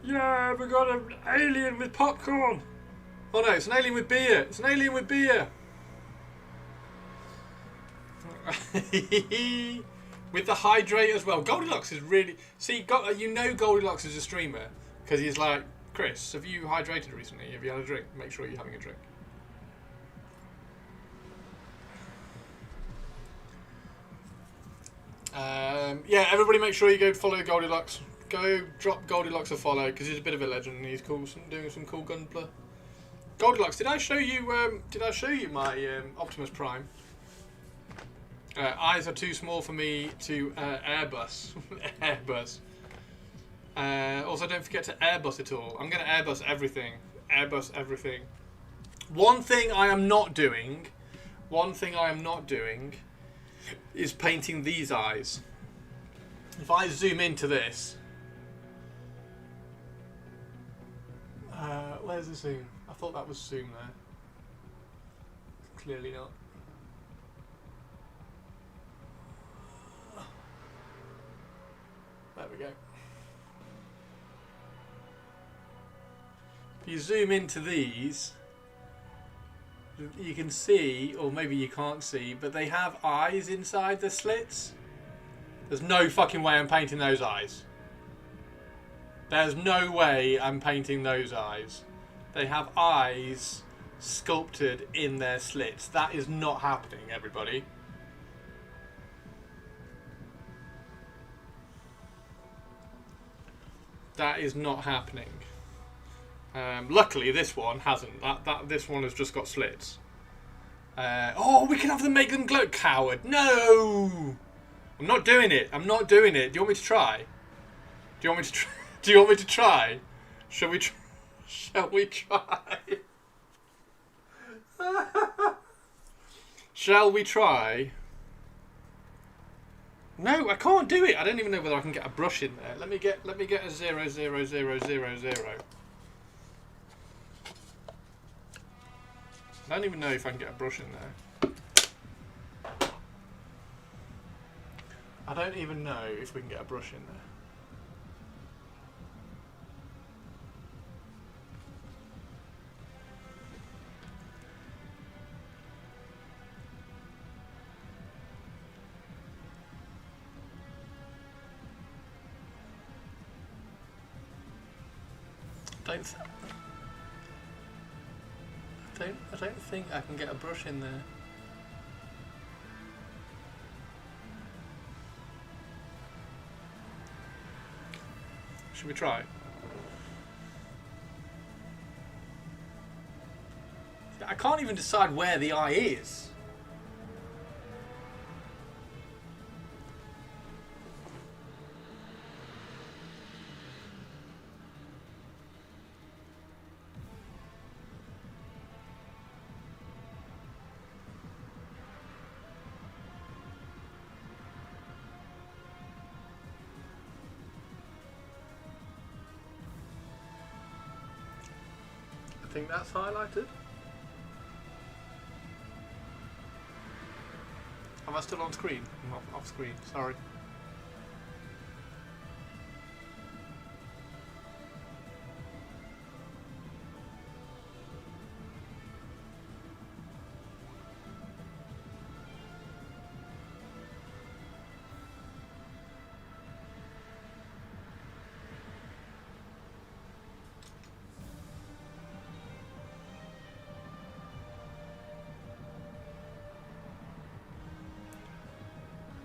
Yeah, we got an alien with popcorn. Oh no, it's an alien with beer. It's an alien with beer. With the hydrate as well. Goldilocks is really... See, you know Goldilocks is a streamer because he's like, Chris, have you hydrated recently? Have you had a drink? Make sure you're having a drink. Yeah, everybody make sure you go follow Goldilocks. Go drop Goldilocks a follow because he's a bit of a legend and he's cool, doing some cool gunplay. Goldilocks, did I show you my Optimus Prime? Eyes are too small for me to airbus. Airbus. Also, don't forget to airbus it all. I'm going to airbus everything. Airbus everything. One thing I am not doing is painting these eyes. If I zoom into this, where's the zoom? I thought that was zoom there. Clearly not. There we go. If you zoom into these, you can see, or maybe you can't see, but they have eyes inside the slits. There's no fucking way I'm painting those eyes. There's no way I'm painting those eyes. They have eyes sculpted in their slits. That is not happening, everybody. That is not happening. Luckily, this one hasn't. This one has just got slits. Oh, we can have them make them glow. Coward. No! I'm not doing it. I'm not doing it. Do you want me to try? Do you want me to try? Do you want me to try? Shall we try? Shall we try? Shall we try? No, I can't do it. I don't even know whether I can get a brush in there. Let me get a 0, 0, 0, 0, 0. I don't even know if I can get a brush in there. I don't even know if we can get a brush in there. I don't think I can get a brush in there. Should we try? I can't even decide where the eye is. I think that's highlighted. Am I still on screen? I'm off screen, sorry.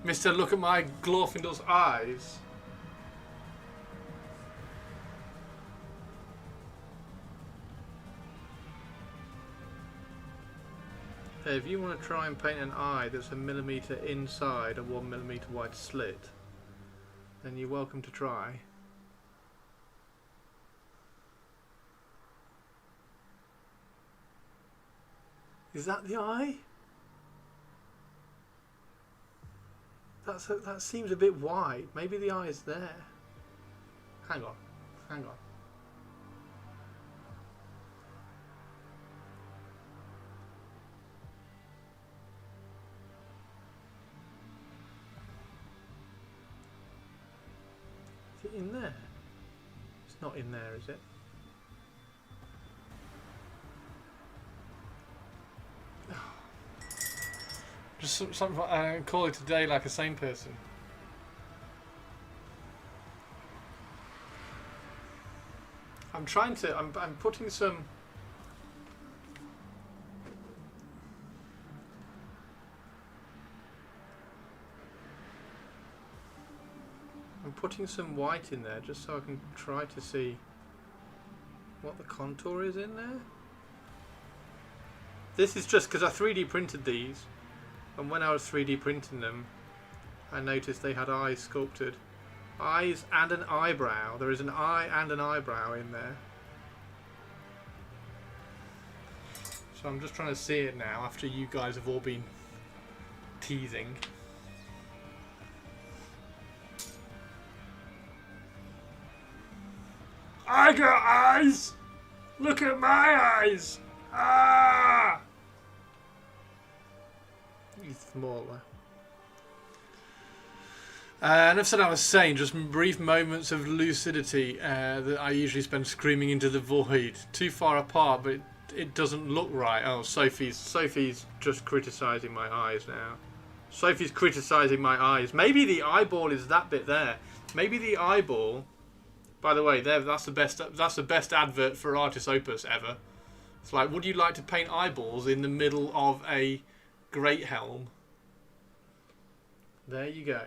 Mister, look at my Glorfindel's eyes. Hey, if you want to try and paint an eye that's a millimetre inside a 1 millimetre wide slit, then you're welcome to try. Is that the eye? That seems a bit wide. Maybe the eye is there. Hang on. Hang on. Is it in there? It's not in there, is it? Just something I call it today like a sane person. I'm putting some. I'm putting some white in there just so I can try to see what the contour is in there. This is just because I 3D printed these. And when I was 3D printing them, I noticed they had eyes sculpted. Eyes and an eyebrow. There is an eye and an eyebrow in there. So I'm just trying to see it now after you guys have all been teasing. I got eyes! Look at my eyes! Ah! Smaller. Enough said. I was saying, just brief moments of lucidity that I usually spend screaming into the void. Too far apart, but it doesn't look right. Oh, Sophie's just criticising my eyes now. Sophie's criticising my eyes. Maybe the eyeball is that bit there. Maybe the eyeball By the way, that's the best advert for Artis Opus ever. It's like, would you like to paint eyeballs in the middle of a great helm? There you go.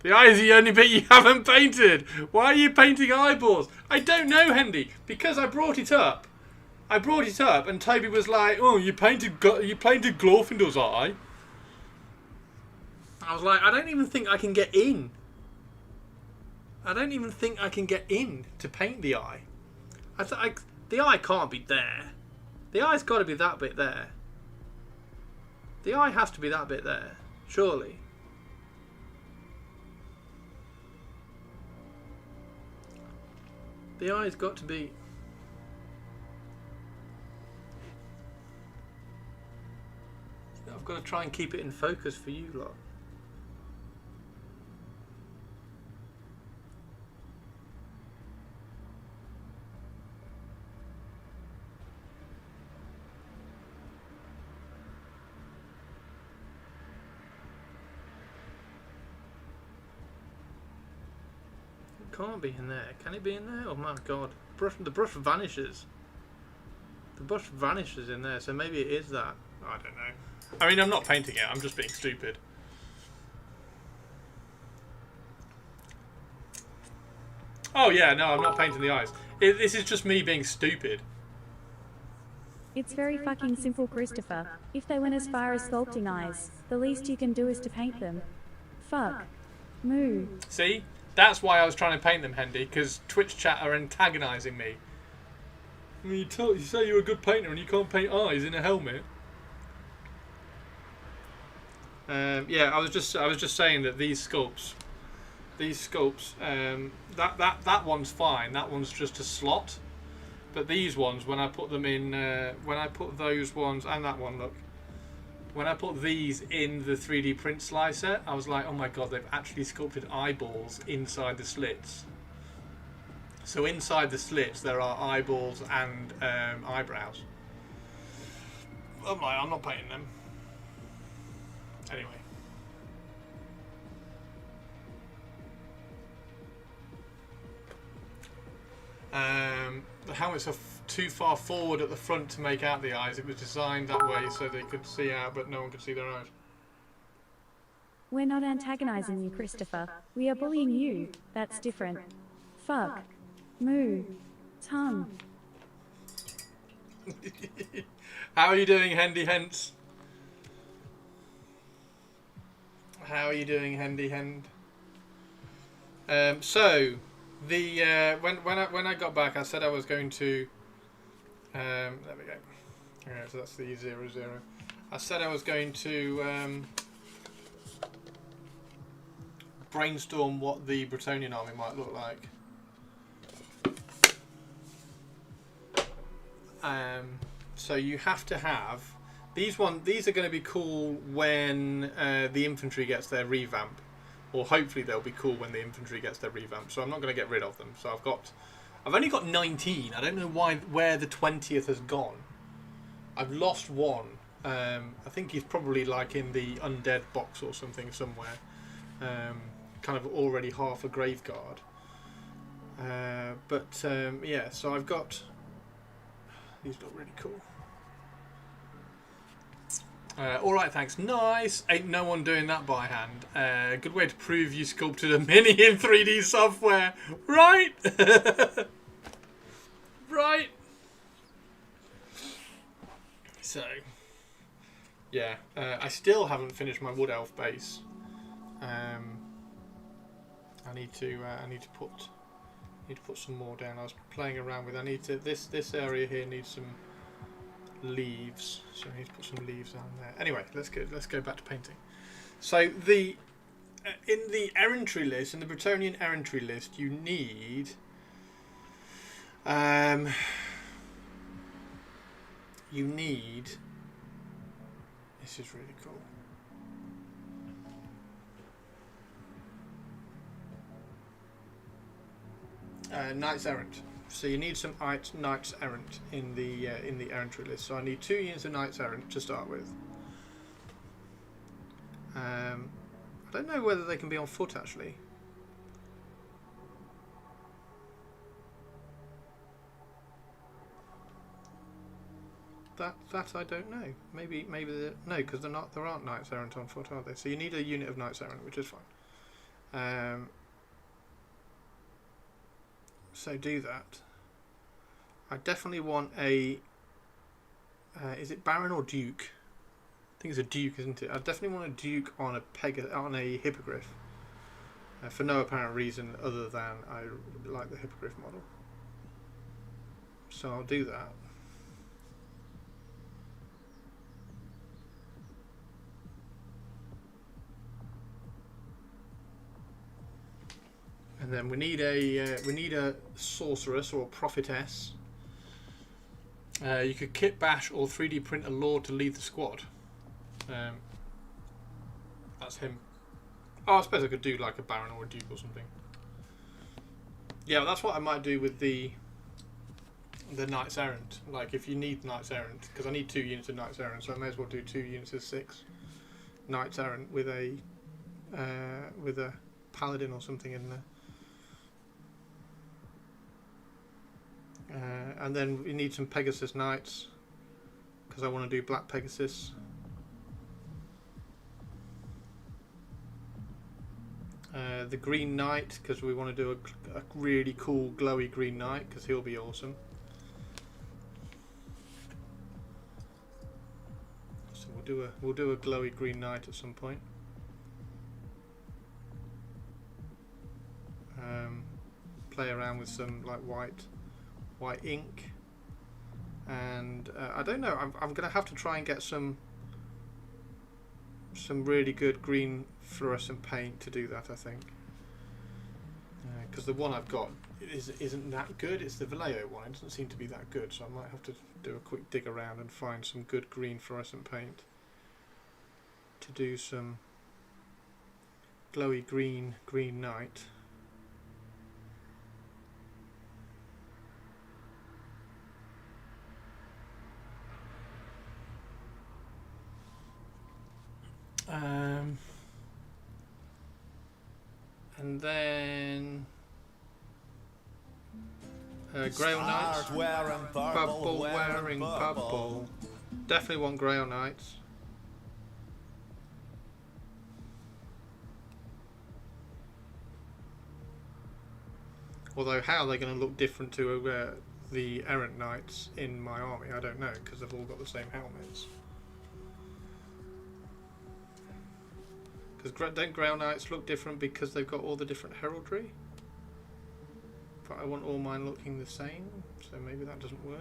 The eye is the only bit you haven't painted. Why are you painting eyeballs? I don't know, Hendy, because I brought it up. And Toby was like, "Oh, you painted Glorfindel's eye." I was like, "I don't even think I can get in. I don't even think I can get in to paint the eye. The eye can't be there. The eye's got to be that bit there. The eye has to be that bit there, surely." The eye's got to be... I've got to try and keep it in focus for you lot. Can't be in there. Can it be in there? Oh my god. The brush vanishes. The brush vanishes in there, so maybe it is that. I don't know. I mean, I'm not painting it, I'm just being stupid. Oh yeah, no, I'm not painting the eyes. This is just me being stupid. It's very fucking simple, Christopher. If they went as far as sculpting eyes, the least you can do is to paint them. Fuck. Moo. See? That's why I was trying to paint them, Hendy, because Twitch chat are antagonising me. I mean, you say you're a good painter and you can't paint eyes in a helmet. Yeah, I was just saying that these sculpts, that one's fine. That one's just a slot, but these ones, when I put them in, when I put those ones and that one, look. When I put these in the 3D print slicer, I was like, oh my god, they've actually sculpted eyeballs inside the slits. So inside the slits there are eyeballs and eyebrows. I'm not painting them. Anyway. The helmets are too far forward at the front to make out the eyes. It was designed that way so they could see out, but no one could see their eyes. We're not antagonizing you, Christopher. We are bullying you. That's different. Fuck. Moo. Tongue. How are you doing, Hendy Hence? How are you doing, Hendy Hend? So the when I got back, I said I was going to. There we go. Alright, so that's the 00. I said I was going to brainstorm what the Bretonnian army might look like. So you have to have these are going to be cool when the infantry gets their revamp, or hopefully they'll be cool when the infantry gets their revamp. So I'm not going to get rid of them. So I've only got 19. I don't know where the 20th has gone. I've lost one. I think he's probably like in the undead box or something somewhere. Kind of already half a Graveguard. Yeah, so I've got... These look really cool. Alright, thanks. Nice. Ain't no one doing that by hand. Good way to prove you sculpted a mini in 3D software. Right? Right. So, yeah. I still haven't finished my Wood Elf base. I need to put some more down. I was playing around with. I need to. This area here needs some leaves, so I need to put some leaves on there. Anyway, let's go back to painting. So in the errantry list, in the Bretonnian errantry list, you need this is really cool. Knights Errant. So you need some Knights Errant in the errantry list. So I need 2 units of Knights Errant to start with. I don't know whether they can be on foot actually. That I don't know. Maybe no, because there aren't Knights Errant on foot, are they? So you need a unit of Knights Errant, which is fine. So do that. I definitely want a. Is it Baron or Duke? I think it's a Duke, isn't it? I definitely want a Duke on a Hippogriff. For no apparent reason other than I like the Hippogriff model. So I'll do that. And then we need a sorceress or a prophetess. You could kit bash or 3D print a lord to lead the squad. That's him. Oh, I suppose I could do like a baron or a duke or something. Yeah, that's what I might do with the Knights Errant. Like if you need Knights Errant, because I need 2 units of Knights Errant, so I may as well do 2 units of 6 Knights Errant with a paladin or something in there. And then we need some Pegasus Knights because I want to do Black Pegasus. The Green Knight because we want to do a really cool glowy Green Knight because he'll be awesome. So we'll do a glowy Green Knight at some point. Play around with some like white ink, and I don't know. I'm gonna have to try and get some really good green fluorescent paint to do that. I think because the one I've got isn't that good. It's the Vallejo one. It doesn't seem to be that good, so I might have to do a quick dig around and find some good green fluorescent paint to do some glowy Green Knight. And then Grail Knights. Purple wearing purple. Definitely want Grail Knights. Although how are they going to look different to the Errant Knights in my army, I don't know, because they've all got the same helmets. Because don't Grail Knights look different because they've got all the different heraldry? But I want all mine looking the same, so maybe that doesn't work.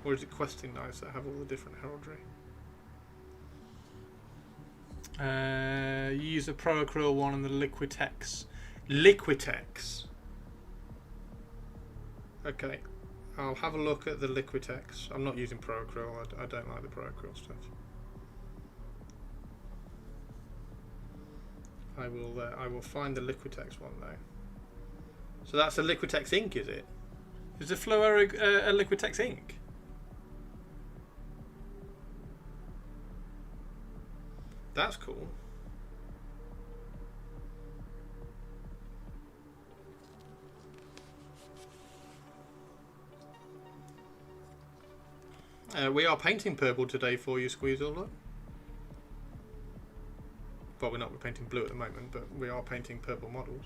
Or is it Questing Knights that have all the different heraldry? You use the Pro Acryl one and the Liquitex. Liquitex! Okay, I'll have a look at the Liquitex. I'm not using Pro Acryl, I don't like the Pro Acryl stuff. I will find the Liquitex one though. So that's a Liquitex ink, is it? Is the Fluoro a Liquitex ink? That's cool. We are painting purple today for you, Squeezel. Look. Well, we're painting blue at the moment, but we are painting purple models.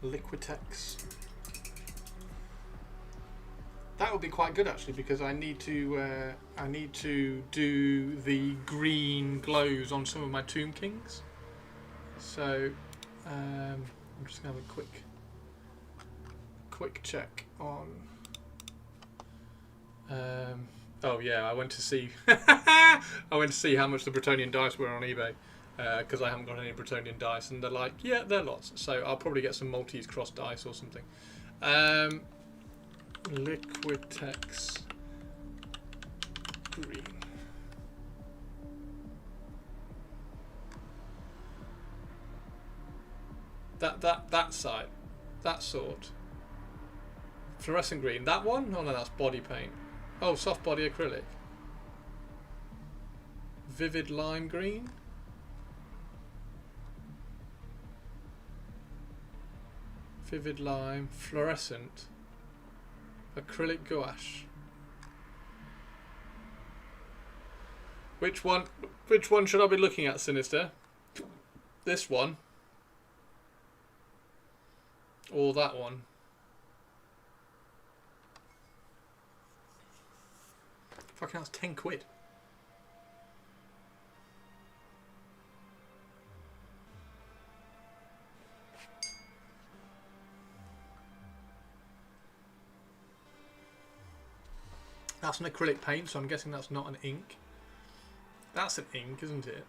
Liquitex. That would be quite good actually, because I need to do the green glows on some of my Tomb Kings. So I'm just gonna have a quick check on. Oh yeah, I went to see. I went to see how much the Bretonian dice were on eBay because I haven't got any Bretonian dice, and they're like, yeah, they're lots. So I'll probably get some Maltese cross dice or something. Liquitex green. That side, that sort. Fluorescent green. That one? Oh no, that's body paint. Oh, soft body acrylic. Vivid lime green. Vivid lime, fluorescent, acrylic gouache. Which one should I be looking at, Sinister? This one? Or that one? Fucking hell, that's 10 quid. That's an acrylic paint, so I'm guessing that's not an ink. That's an ink, isn't it?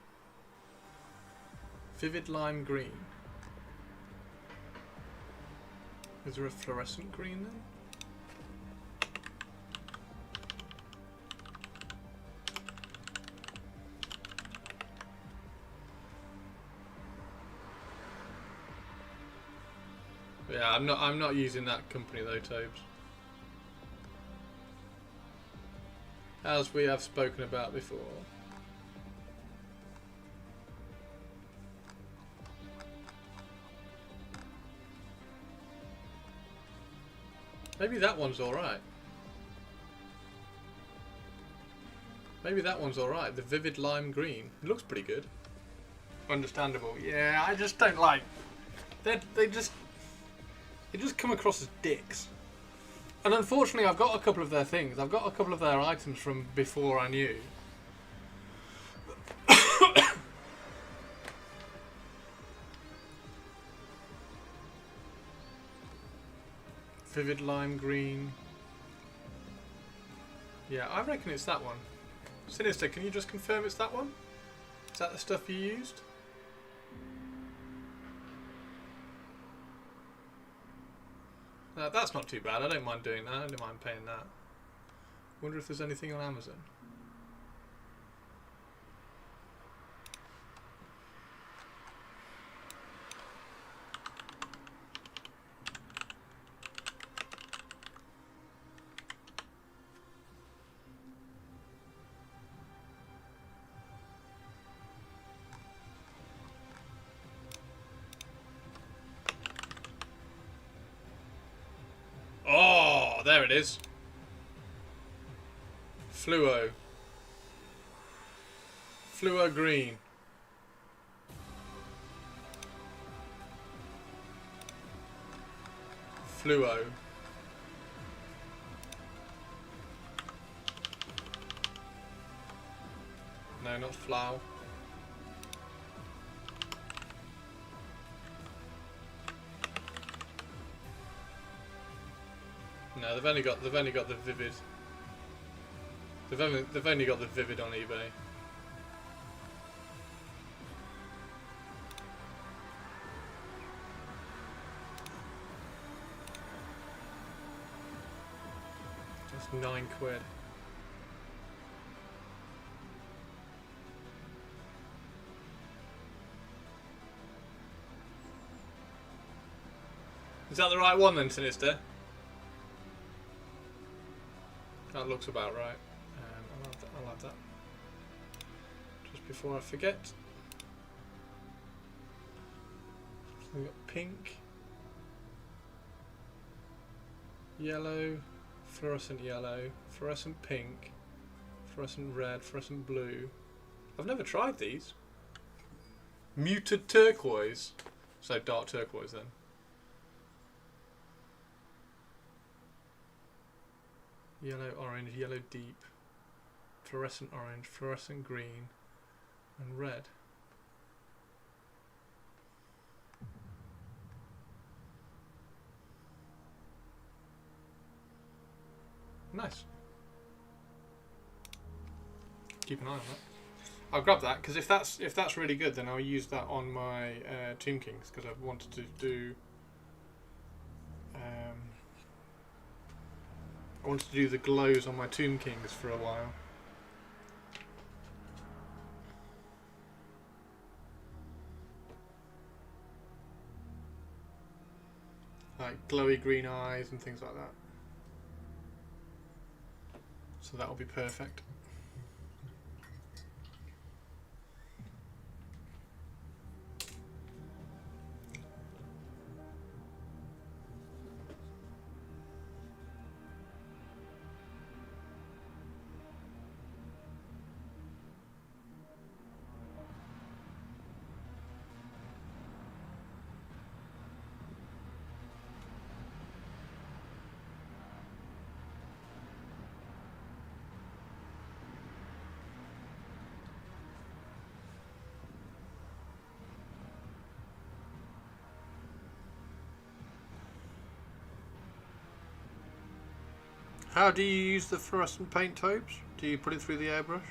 Vivid lime green. Is there a fluorescent green then? Yeah, I'm not using that company though, Tobes. As we have spoken about before. Maybe that one's alright. Maybe that one's alright. The vivid lime green. It looks pretty good. Understandable. Yeah, I just don't like... They just come across as dicks. And unfortunately, I've got a couple of their things. I've got a couple of their items from before I knew. Vivid lime green. Yeah, I reckon it's that one. Sinister, can you just confirm it's that one? Is that the stuff you used? That's not too bad. I don't mind doing that. I don't mind paying that. Wonder if there's anything on Amazon. Oh, there it is. Fluo. Fluo green. Fluo. No, not flow. No, they've only got the vivid. They've only got the vivid on eBay. That's 9 quid. Is that the right one then, Sinister? That looks about right. I'll add that. Just before I forget. So we've got pink, yellow, fluorescent pink, fluorescent red, fluorescent blue. I've never tried these. Muted turquoise. So dark turquoise then. Yellow, orange, yellow deep, fluorescent orange, fluorescent green, and red. nice. Keep an eye on that. I'll grab that because if that's really good, then I'll use that on my Tomb Kings because I've wanted to do. I wanted to do the glows on my Tomb Kings for a while. Like glowy green eyes and things like that. So that'll be perfect. How do you use the fluorescent paint tubes? Do you put it through the airbrush?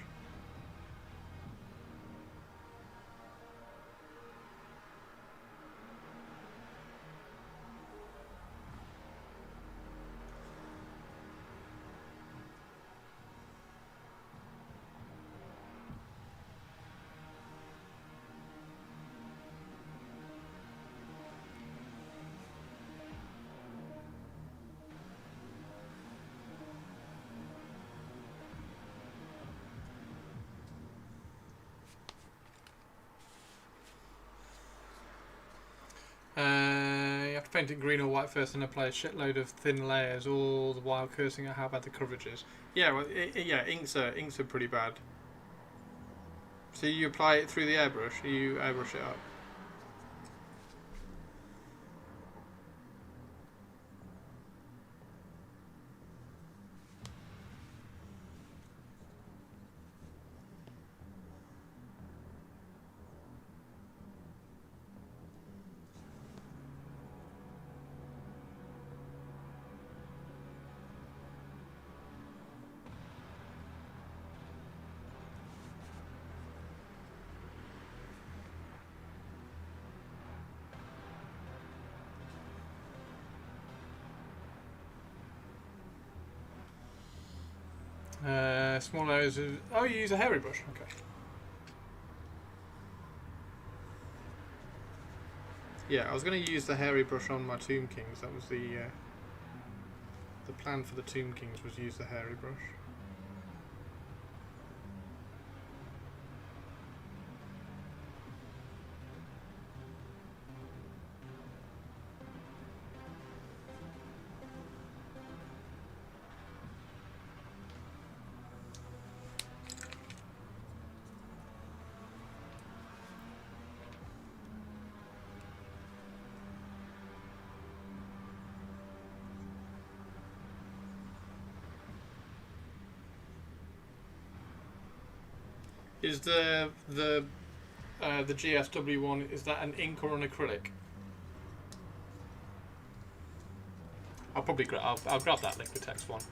You have to paint it green or white first and apply a shitload of thin layers all the while cursing at how bad the coverage is. Yeah, well, yeah, inks are pretty bad. So you apply it through the airbrush, you airbrush it up. Small areas of... Oh, you use a hairy brush. Okay. Yeah, I was going to use the hairy brush on my Tomb Kings. That was the plan for the Tomb Kings was use the hairy brush. Is the GSW one, is that an ink or an acrylic? I'll probably I'll grab that Liquitex one.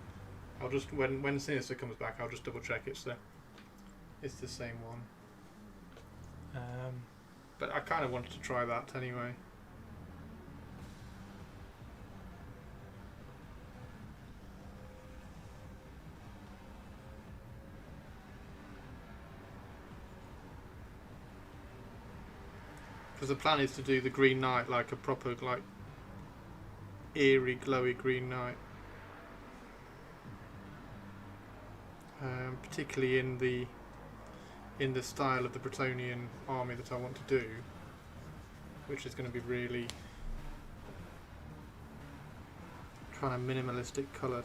I'll just when Sinister comes back, I'll just double check it's the same one. But I kind of wanted to try that anyway. Because the plan is to do the Green Knight like a proper, like, eerie, glowy Green Knight. Particularly in the style of the Bretonnian army that I want to do, which is going to be really kind of minimalistic colours.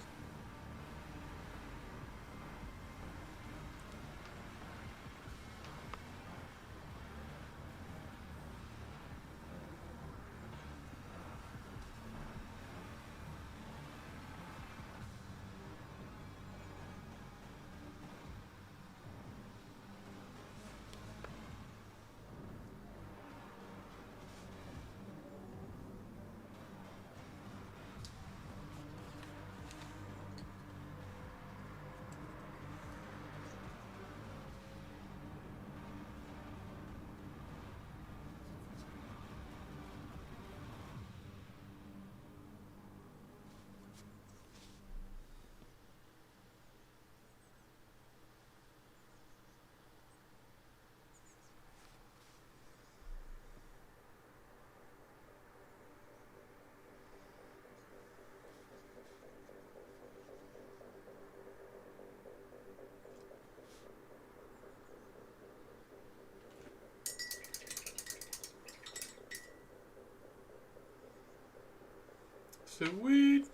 Sweet.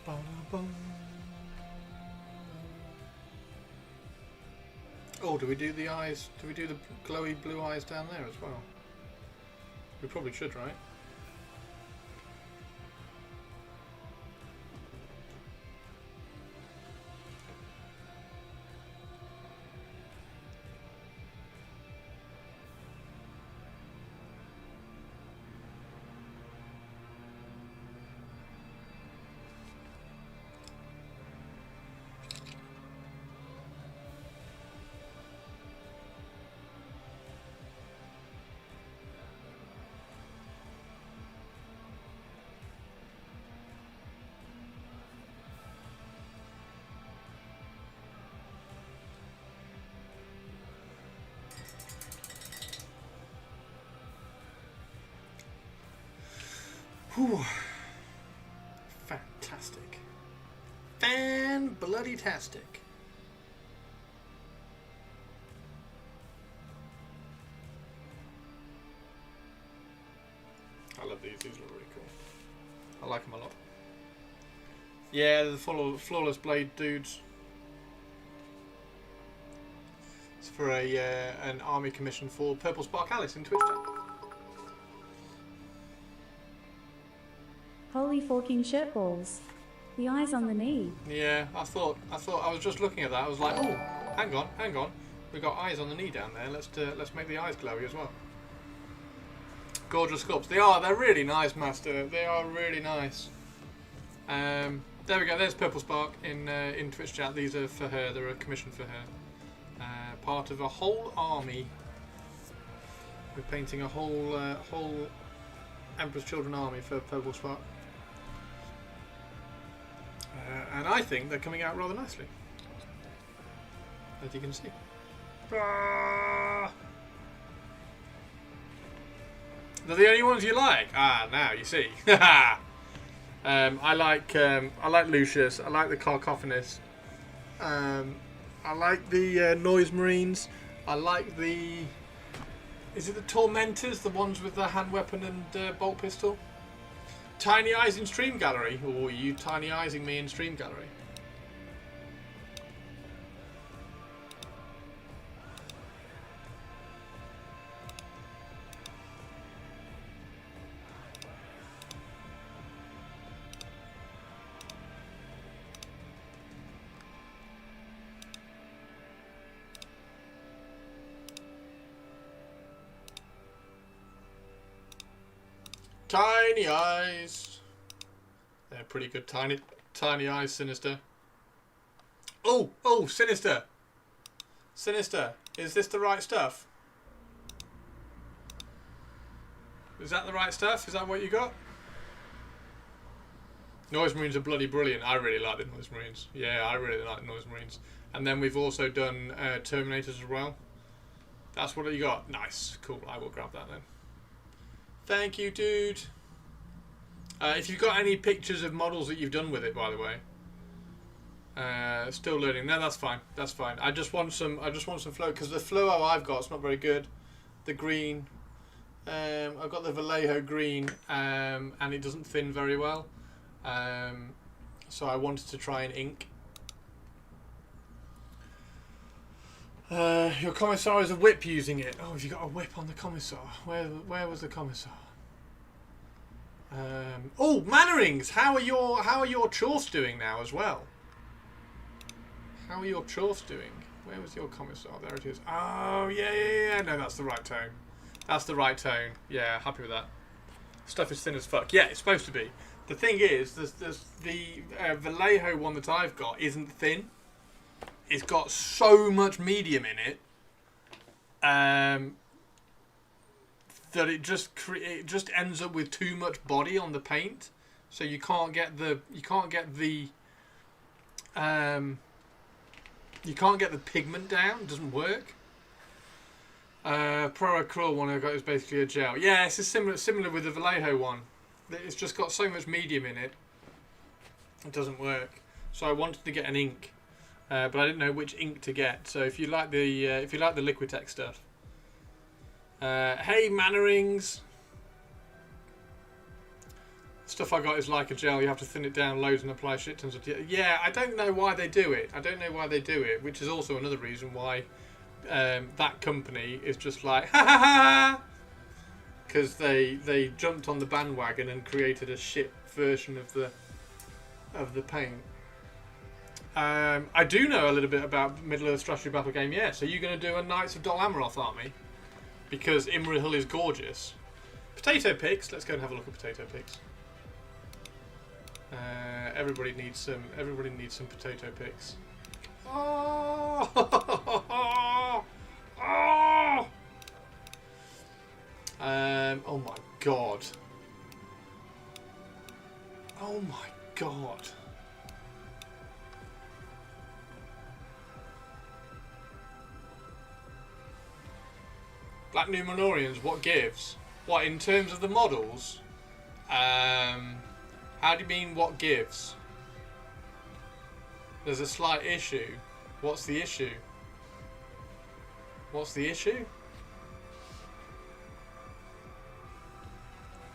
Ba-da-bum. Oh, do we do the eyes? Do we do the glowy blue eyes down there as well? We probably should, right? Whew. Fantastic. Fan-bloody-tastic. I love these. These look really cool. I like them a lot. Yeah, the flawless blade dudes. It's for a an army commission for Purple Spark Alice in Twitch chat. Holy forking shirt balls. The eyes on the knee. Yeah, I thought I was just looking at that. I was like, oh, hang on. We've got eyes on the knee down there. Let's make the eyes glowy as well. Gorgeous sculpts. They're really nice, Master. They are really nice. There we go. There's Purple Spark in Twitch chat. These are for her. They're a commission for her. Part of a whole army. We're painting a whole Emperor's Children army for Purple Spark. And I think they're coming out rather nicely, as you can see. They're the only ones you like. Ah, now you see. I like Lucius. I like the Cacophonus. I like the Noise Marines. I like the. Is it the Tormentors? The ones with the hand weapon and bolt pistol. Tiny Eyes in Stream Gallery. Or are you tiny eyesing me in Stream Gallery? Tiny eyes. They're pretty good. Tiny eyes, Sinister. Oh, Sinister. Sinister. Is this the right stuff? Is that the right stuff? Is that what you got? Noise Marines are bloody brilliant. I really like the Noise Marines. Yeah, I really like the Noise Marines. And then we've also done Terminators as well. That's what you got. Nice. Cool. I will grab that then. Thank you, dude. If you've got any pictures of models that you've done with it, by the way. Still learning. No, that's fine. That's fine. I just want some flow, because the fluo I've got is not very good. The green. I've got the Vallejo green, and it doesn't thin very well. So I wanted to try and ink. Your commissar is a whip using it. Oh, have you got a whip on the commissar? Where was the commissar? Oh, Mannerings! How are your chores doing now as well? How are your chores doing? Where was your commissar? There it is. Oh, yeah. No, that's the right tone. That's the right tone. Yeah, happy with that. Stuff is thin as fuck. Yeah, it's supposed to be. The thing is, the Vallejo one that I've got isn't thin. It's got so much medium in it that it just ends up with too much body on the paint, so you can't get the pigment down. It doesn't work. Pro Crawl one I got is basically a gel. Yeah, it's similar with the Vallejo one. It's just got so much medium in it. It doesn't work. So I wanted to get an ink, but I didn't know which ink to get. So if you like the Liquitex stuff, hey Mannerings. Stuff I got is like a gel. You have to thin it down loads and apply shit tons of. Yeah, I don't know why they do it. Which is also another reason why that company is just like ha ha ha. Because they jumped on the bandwagon and created a shit version of the paint. I do know a little bit about Middle-earth strategy battle game. Yeah, so you're going to do a Knights of Dol Amroth army because Imrahil is gorgeous. Potato picks. Let's go and have a look at potato picks. Everybody needs some potato picks. Oh! Oh! Oh my god. Oh my god. Black Numenorians, what gives? What, in terms of the models? How do you mean what gives? There's a slight issue. What's the issue? What's the issue?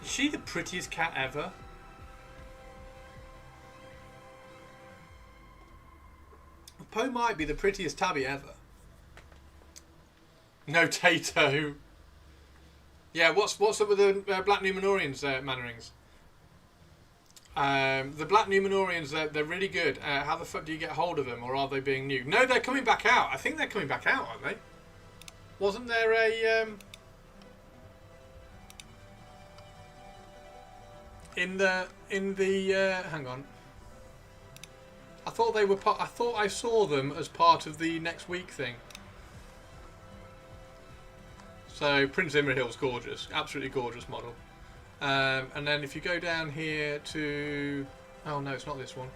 Is she the prettiest cat ever? Poe might be the prettiest tabby ever. No Tato. Yeah, what's up with the Black Numenorians, Mannerings? The Black Numenorians, they're really good. How the fuck do you get hold of them, or are they being new? No, they're coming back out. I think they're coming back out, aren't they? Wasn't there a in the hang on. I thought they were I thought I saw them as part of the next week thing. So Prince Imrahil's gorgeous, absolutely gorgeous model. And then if you go down here to, oh no, it's not this one.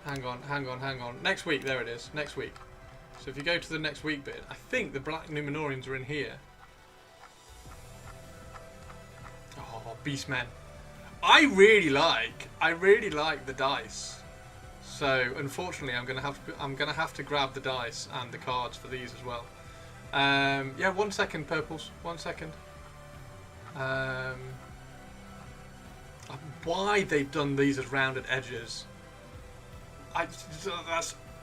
Hang on. Next week, there it is. Next week. So if you go to the next week bit, I think the Black Numenorians are in here. Oh, Beastmen. I really like the dice. So unfortunately, I'm gonna have to grab the dice and the cards for these as well. Yeah, 1 second, purples. 1 second. Why they've done these as rounded edges?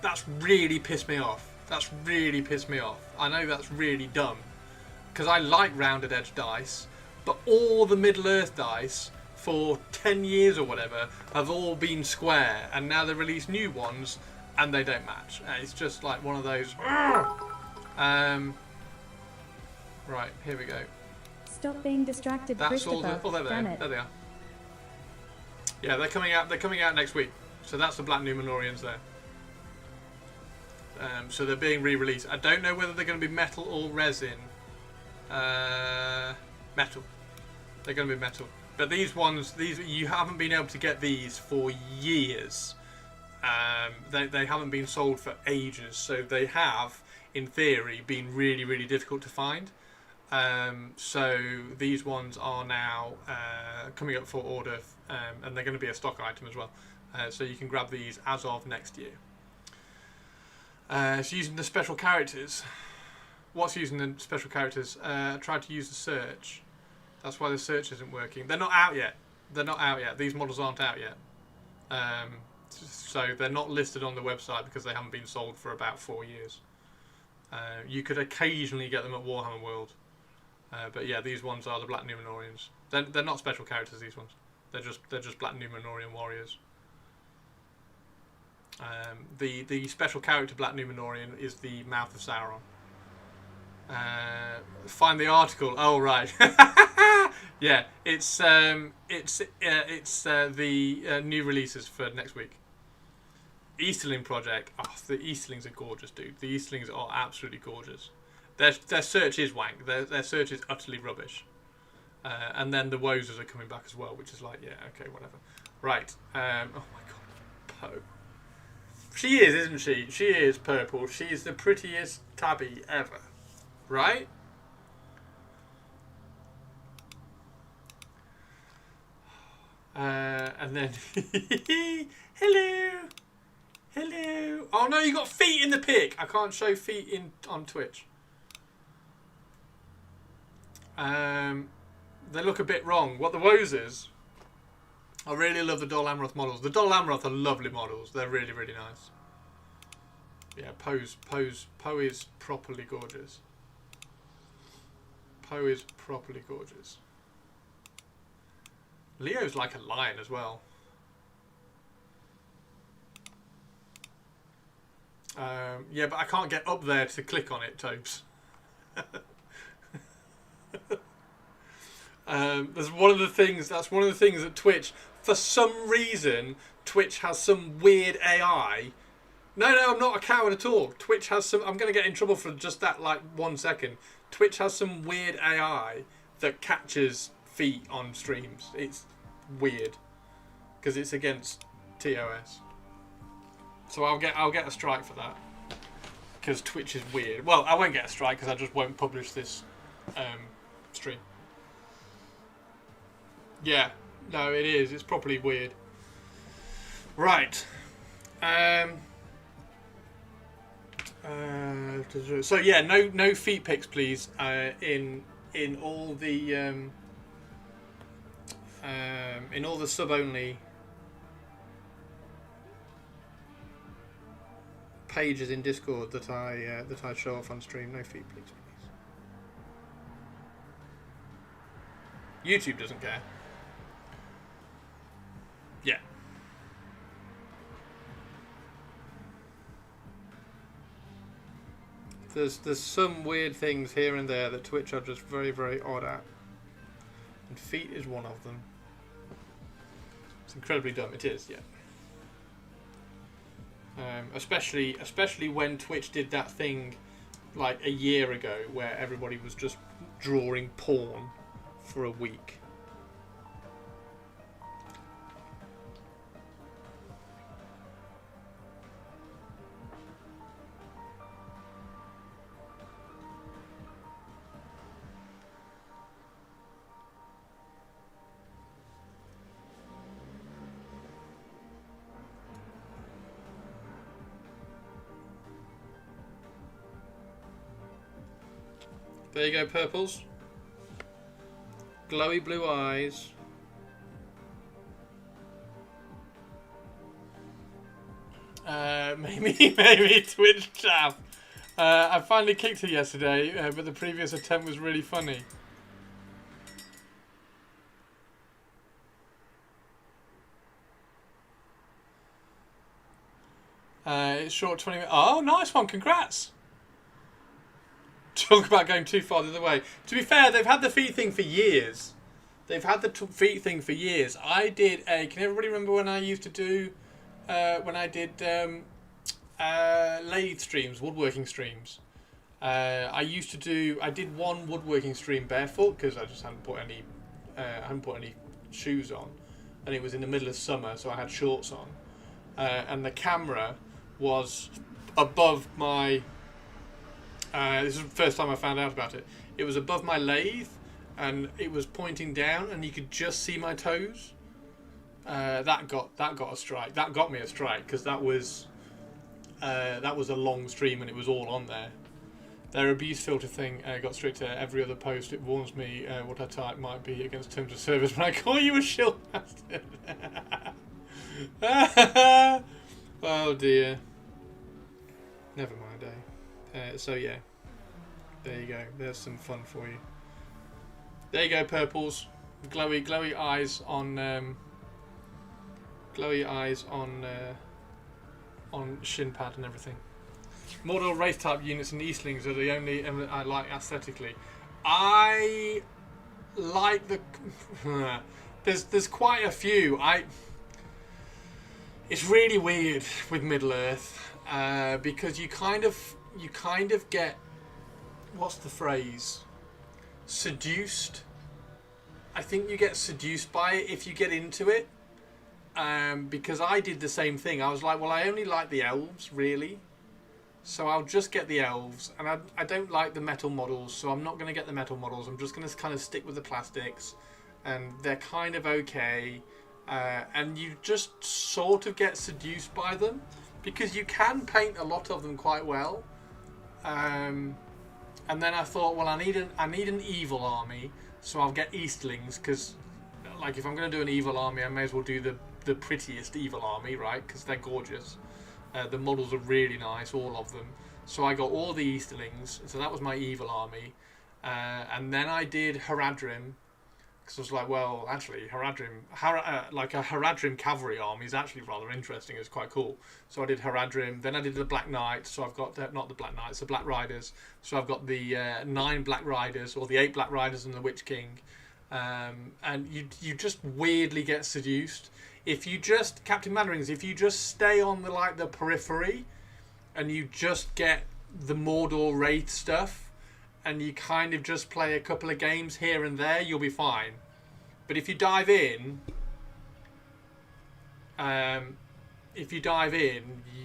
That's really pissed me off. That's really pissed me off. I know that's really dumb, because I like rounded edge dice, but all the Middle-earth dice for 10 years or whatever have all been square, and now they release new ones and they don't match. It's just like one of those. Right, here we go. Stop being distracted, That's all Christopher. the, oh, Damn it. there they are. Yeah, they're coming out next week. So that's the Black Numenorians there. So they're being re-released. I don't know whether they're going to be metal or resin. Metal. They're going to be metal. But these ones, you haven't been able to get these for years. They haven't been sold for ages, so they have, in theory, been really, really difficult to find. So these ones are now coming up for order, and they're going to be a stock item as well. So you can grab these as of next year. So using the special characters. What's using the special characters? I tried to use the search. That's why the search isn't working. They're not out yet. They're not out yet. These models aren't out yet. So they're not listed on the website because they haven't been sold for about 4 years. You could occasionally get them at Warhammer World. But yeah, these ones are the Black Numenorians. They're not special characters, these ones. They're just Black Numenorian warriors. The special character Black Numenorian is the Mouth of Sauron. Find the article. Oh right. Yeah, it's the new releases for next week. Easterling Project. Oh, the Easterlings are gorgeous, dude. The Easterlings are absolutely gorgeous. Their search is wank. Their search is utterly rubbish. And then the Wozers are coming back as well, which is like, yeah, okay, whatever. Right. Oh my god, Poe. She is, isn't she? She is purple. She's the prettiest tabby ever. Right? And then... Hello! Hello! Oh no, you got feet in the pic! I can't show feet on Twitch. They look a bit wrong. What the woes is... I really love the Dol Amroth models. The Dol Amroth are lovely models. They're really, really nice. Yeah, Poe is properly gorgeous. Poe is properly gorgeous. Leo's like a lion as well. Yeah, but I can't get up there to click on it, Tobes. That's one of the things that Twitch, for some reason, Twitch has some weird AI. No, I'm not a coward at all. Twitch has some... I'm going to get in trouble for just that, like, 1 second. Twitch has some weird AI that catches feet on streams. It's weird. Because it's against TOS. So I'll get a strike for that. Because Twitch is weird. Well, I won't get a strike because I just won't publish this stream. Yeah. No, it is. It's properly weird. Right. So yeah, no feet pics, please. In all the sub only pages in Discord that I show off on stream. No feet pics, please. YouTube doesn't care. Yeah. There's some weird things here and there that Twitch are just very, very odd at. And feet is one of them. It's incredibly dumb. It is, yeah. Especially when Twitch did that thing like a year ago where everybody was just drawing porn for a week. There you go, purples. Glowy blue eyes. Maybe Twitch chat. I finally kicked it yesterday, but the previous attempt was really funny. It's short 20 minutes. Oh, nice one. Congrats. Talk about going too far the other way. To be fair, they've had the feet thing for years. They've had the feet thing for years. I did a... Can everybody remember when I used to do... when I did lathe streams, woodworking streams? I did one woodworking stream barefoot because I just hadn't put any shoes on, and it was in the middle of summer, so I had shorts on, and the camera was above my. This is the first time I found out about it. It was above my lathe, and it was pointing down, and you could just see my toes. That got a strike. That got me a strike because that was a long stream and it was all on there. Their abuse filter thing got stricter every other post. It warns me what I type might be against terms of service when I call you a shill bastard. Oh dear. Never mind, eh? So yeah, there you go. There's some fun for you. There you go, purples. Glowy eyes on shin pad and everything. Mordor race type units and Eastlings are the only I like aesthetically. I like the there's quite a few. It's really weird with Middle Earth because you kind of get, what's the phrase? Seduced. I think you get seduced by it if you get into it. Because I did the same thing. I was like, well, I only like the elves, really. So I'll just get the elves. And I don't like the metal models, so I'm not going to get the metal models. I'm just going to kind of stick with the plastics. And they're kind of okay. And you just sort of get seduced by them. Because you can paint a lot of them quite well. And then I thought, well, I need an evil army. So I'll get Eastlings, because like if I'm going to do an evil army, I may as well do the prettiest evil army, right? Because they're gorgeous. The models are really nice, all of them. So I got all the Easterlings. So that was my evil army. And then I did Haradrim. Because I was like, well, actually, like a Haradrim cavalry army is actually rather interesting. It's quite cool. So I did Haradrim. Then I did the Black Knights. So I've got, not the Black Knights, the Black Riders. So I've got the 9 Black Riders, or the 8 Black Riders and the Witch King. And you just weirdly get seduced. If you just, Captain Mannerings, if you just stay on the periphery and you just get the Mordor Wraith stuff and you kind of just play a couple of games here and there, you'll be fine. But if you dive in,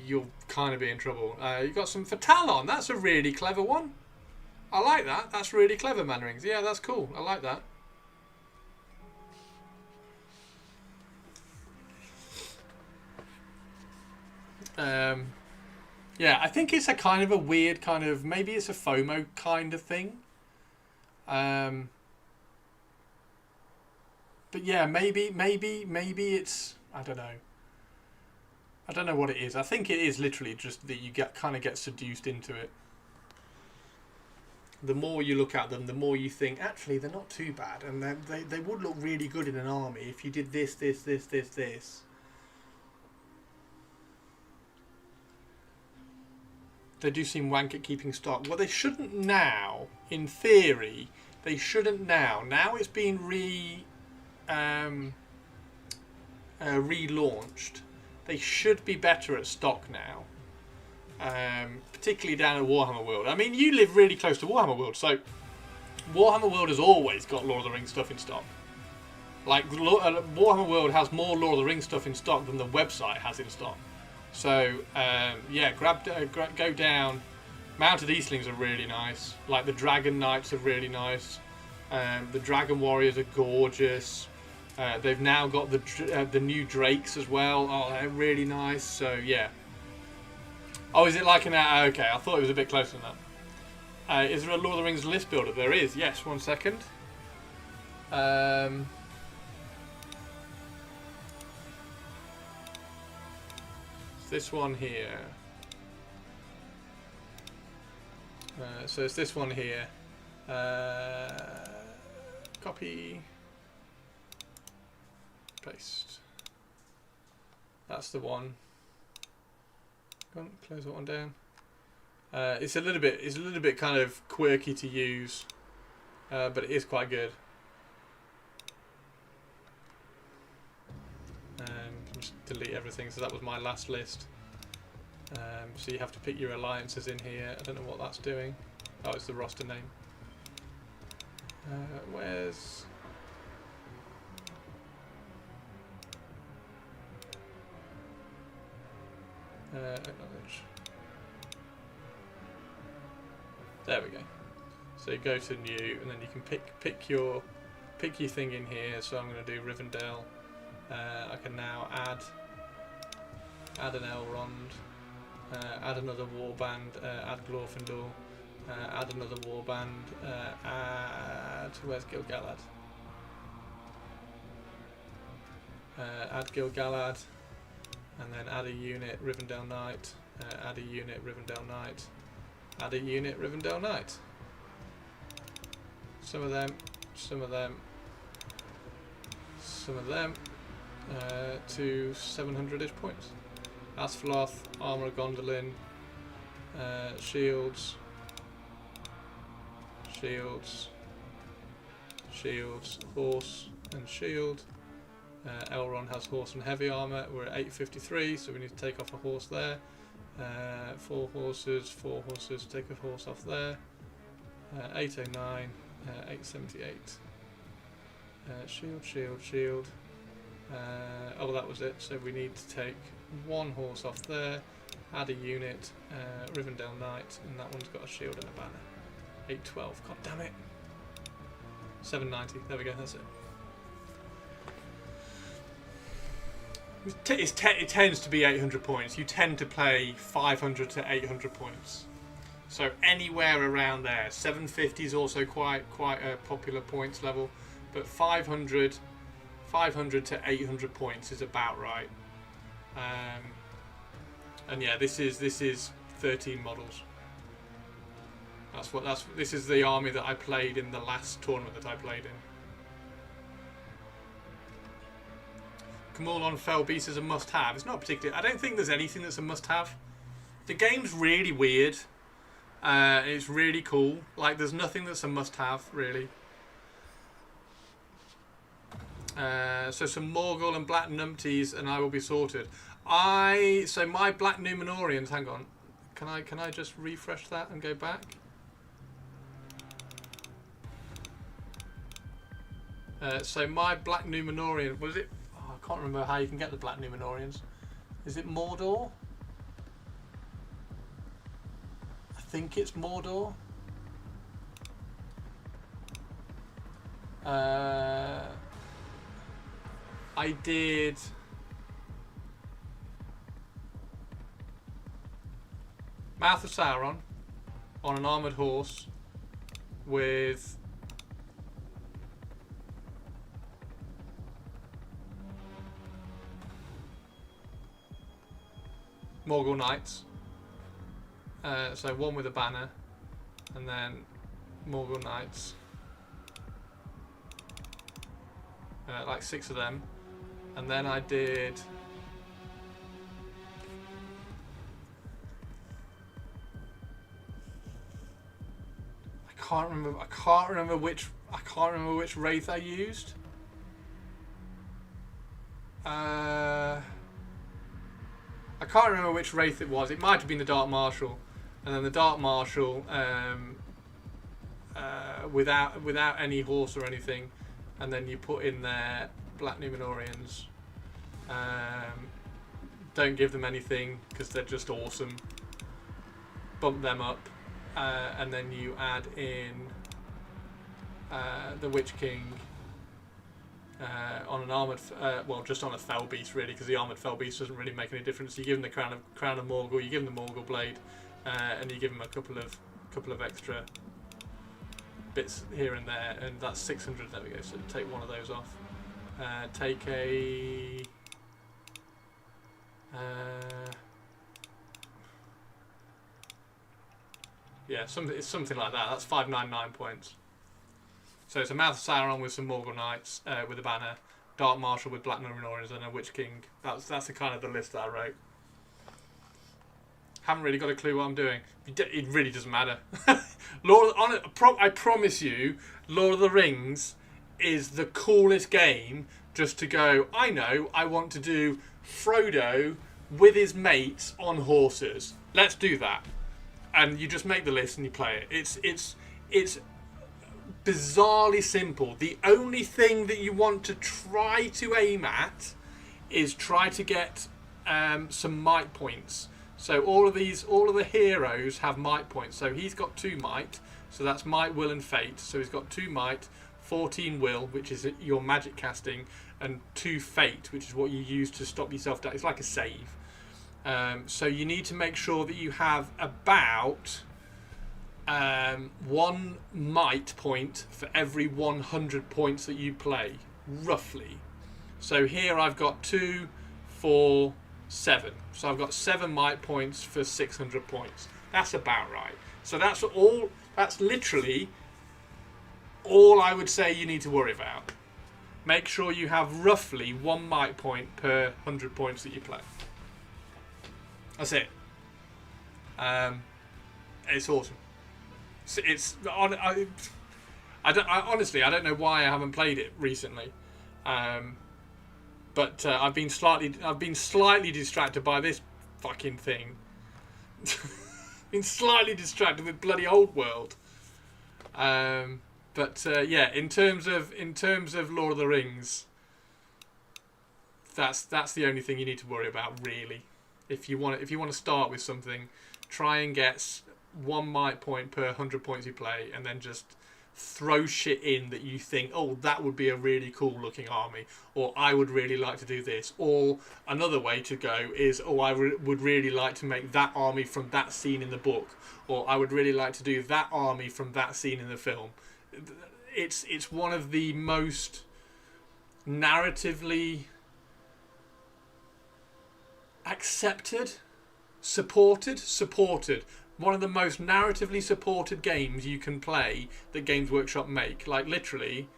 you'll kind of be in trouble. You've got some for Talon. That's a really clever one. I like that. That's really clever, Mannerings. Yeah, that's cool. I like that. Yeah, I think it's a kind of a weird kind of, maybe it's a FOMO kind of thing. But yeah, maybe it's, I don't know. I don't know what it is. I think it is literally just that you kind of get seduced into it. The more you look at them, the more you think, actually, they're not too bad. And they would look really good in an army if you did this. They do seem wank at keeping stock. Well, they shouldn't now. In theory, they shouldn't now. Now it's been relaunched. They should be better at stock now. Particularly down at Warhammer World. I mean, you live really close to Warhammer World, so Warhammer World has always got Lord of the Rings stuff in stock. Like, Warhammer World has more Lord of the Rings stuff in stock than the website has in stock. So, yeah, go down. Mounted Eastlings are really nice. Like, the Dragon Knights are really nice. The Dragon Warriors are gorgeous. They've now got the new Drakes as well. Oh, they're really nice. So, yeah. Oh, is it like an... okay, I thought it was a bit closer than that. Is there a Lord of the Rings list builder? There is, yes. 1 second. This one here. So it's this one here. Copy. Paste. That's the one. Go on, close that one down. It's a little bit kind of quirky to use, but it is quite good. Just delete everything. So that was my last list. So you have to pick your alliances in here. I don't know what that's doing. Oh, it's the roster name. Where's... acknowledge. There we go. So you go to new, and then you can pick your thing in here. So I'm going to do Rivendell. I can now add an Elrond, add another warband, add Glorfindel, add another warband, add... where's Gil-galad? Add Gil-galad, and then add a unit Rivendell Knight, add a unit Rivendell Knight, add a unit Rivendell Knight. Some of them, some of them, some of them, to 700-ish points. Asfaloth, Armour of Gondolin, shields, shields, shields, horse and shield. Elrond has horse and heavy armour. We're at 853, so we need to take off a horse there. 4 horses, take a horse off there. 809, 878. Shield, shield, shield. Oh, that was it. So we need to take 1 horse off there, add a unit, Rivendell Knight, and that one's got a shield and a banner. 812, god damn it. 790, there we go, that's it. It tends to be 800 points. You tend to play 500 to 800 points. So anywhere around there. 750 is also quite a popular points level, but 500 to 800 points is about right. And yeah, this is 13 models. This is the army that I played in the last tournament that I played in. Kamul on Fell Beast is a must-have. It's not particularly. I don't think there's anything that's a must-have. The game's really weird. It's really cool. Like, there's nothing that's a must-have, really. So some Morgul and Black Numpties, and I will be sorted. So my Black Numenorians. Hang on. Can I just refresh that and go back? So my Black Numenorian, was it? Oh, I can't remember how you can get the Black Numenorians. Is it Mordor? I think it's Mordor. I did Mouth of Sauron on an armoured horse with Morgul Knights. So one with a banner, and then Morgul Knights. Like 6 of them. And then I did I can't remember which wraith I used. I can't remember which wraith it was. It might have been the Dark Marshal, and then the Dark Marshal without any horse or anything, and then you put in there Black Numenorians. Don't give them anything because they're just awesome. Bump them up, and then you add in the Witch King on an armored, well, just on a Fell Beast really, because the armored Fell Beast doesn't really make any difference. You give them the crown of Morgul, you give them the Morgul blade, and you give them a couple of extra bits here and there, and that's 600. There we go. So take one of those off. Take a yeah, it's something like that. That's 599 points. So it's a Mouth of Sauron with some Morgul Knights with a banner, Dark Marshal with Black Numenorians, and a Witch King. That's the kind of the list that I wrote. Haven't really got a clue what I'm doing. It really doesn't matter. I promise you, Lord of the Rings is the coolest game just to go, I know, I want to do Frodo with his mates on horses. Let's do that. and you just make the list and you play it. It's bizarrely simple. The only thing that you want to try to aim at is try to get some might points. So all of the heroes have might points. So he's got 2 might, so that's might, will, and fate. So he's got 2 might, 14 will, which is your magic casting, and 2 fate, which is what you use to stop yourself down. It's like a save. So you need to make sure that you have about 1 might point for every 100 points that you play, roughly. So here I've got 2, 4, 7. So I've got 7 might points for 600 points. That's about right. So that's literally all I would say you need to worry about. Make sure you have roughly 1 might point per 100 points that you play. That's it. It's awesome. I honestly don't know why I haven't played it recently. But I've been slightly distracted by this fucking thing. Been slightly distracted with bloody Old World. Yeah, in terms of Lord of the Rings, that's the only thing you need to worry about, really. If you want to start with something, try and get 1 might point per 100 points you play, and then just throw shit in that you think, oh, that would be a really cool looking army, or I would really like to do this. Or another way to go is, oh, I would really like to make that army from that scene in the book, or I would really like to do that army from that scene in the film. It's one of the most narratively accepted, supported. One of the most narratively supported games you can play that Games Workshop make. Like, literally,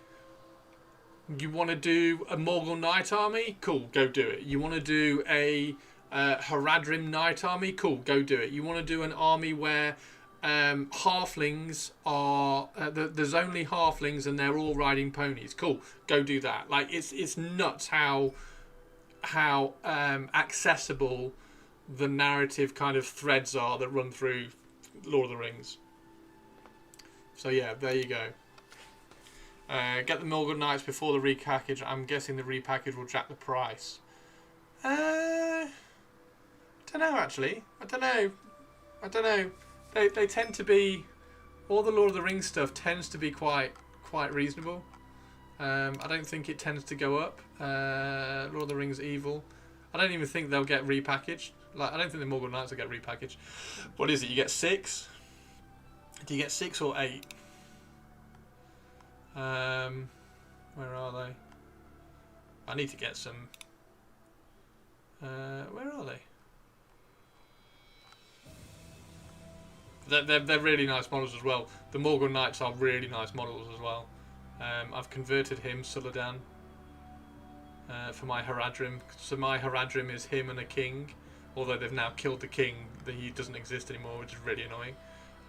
you want to do a Morgul Knight army? Cool, go do it. You want to do a Haradrim Knight army? Cool, go do it. You want to do an army where halflings are... there's only halflings and they're all riding ponies? Cool, go do that. Like, it's nuts how accessible the narrative kind of threads are that run through Lord of the Rings. So yeah, there you go. Get the Morgul Knights before the repackage. I'm guessing the repackage will jack the price. I don't know, actually. I don't know. They tend to be... all the Lord of the Rings stuff tends to be quite reasonable. I don't think it tends to go up. Lord of the Rings Evil. I don't even think they'll get repackaged. Like, I don't think the Morgul Knights will get repackaged. What is it? You get 6? Do you get 6 or 8? Where are they? I need to get some. Where are they? They're really nice models as well. The Morgul Knights are really nice models as well. I've converted him, Suladan, for my Haradrim. So my Haradrim is him and a king. Although they've now killed the king, he doesn't exist anymore, which is really annoying.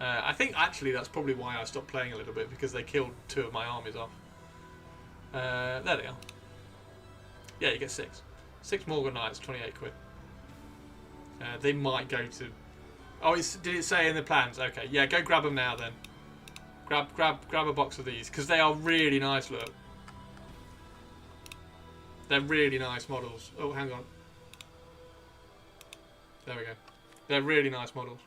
I think actually that's probably why I stopped playing a little bit, because they killed 2 of my armies off. There they are. Yeah, you get 6. 6 Morgul Knights, 28 quid. They might go to... oh, did it say in the plans? Okay, yeah, go grab them now then. Grab a box of these, because they are really nice, look. They're really nice models. Oh, hang on. There we go. They're really nice models.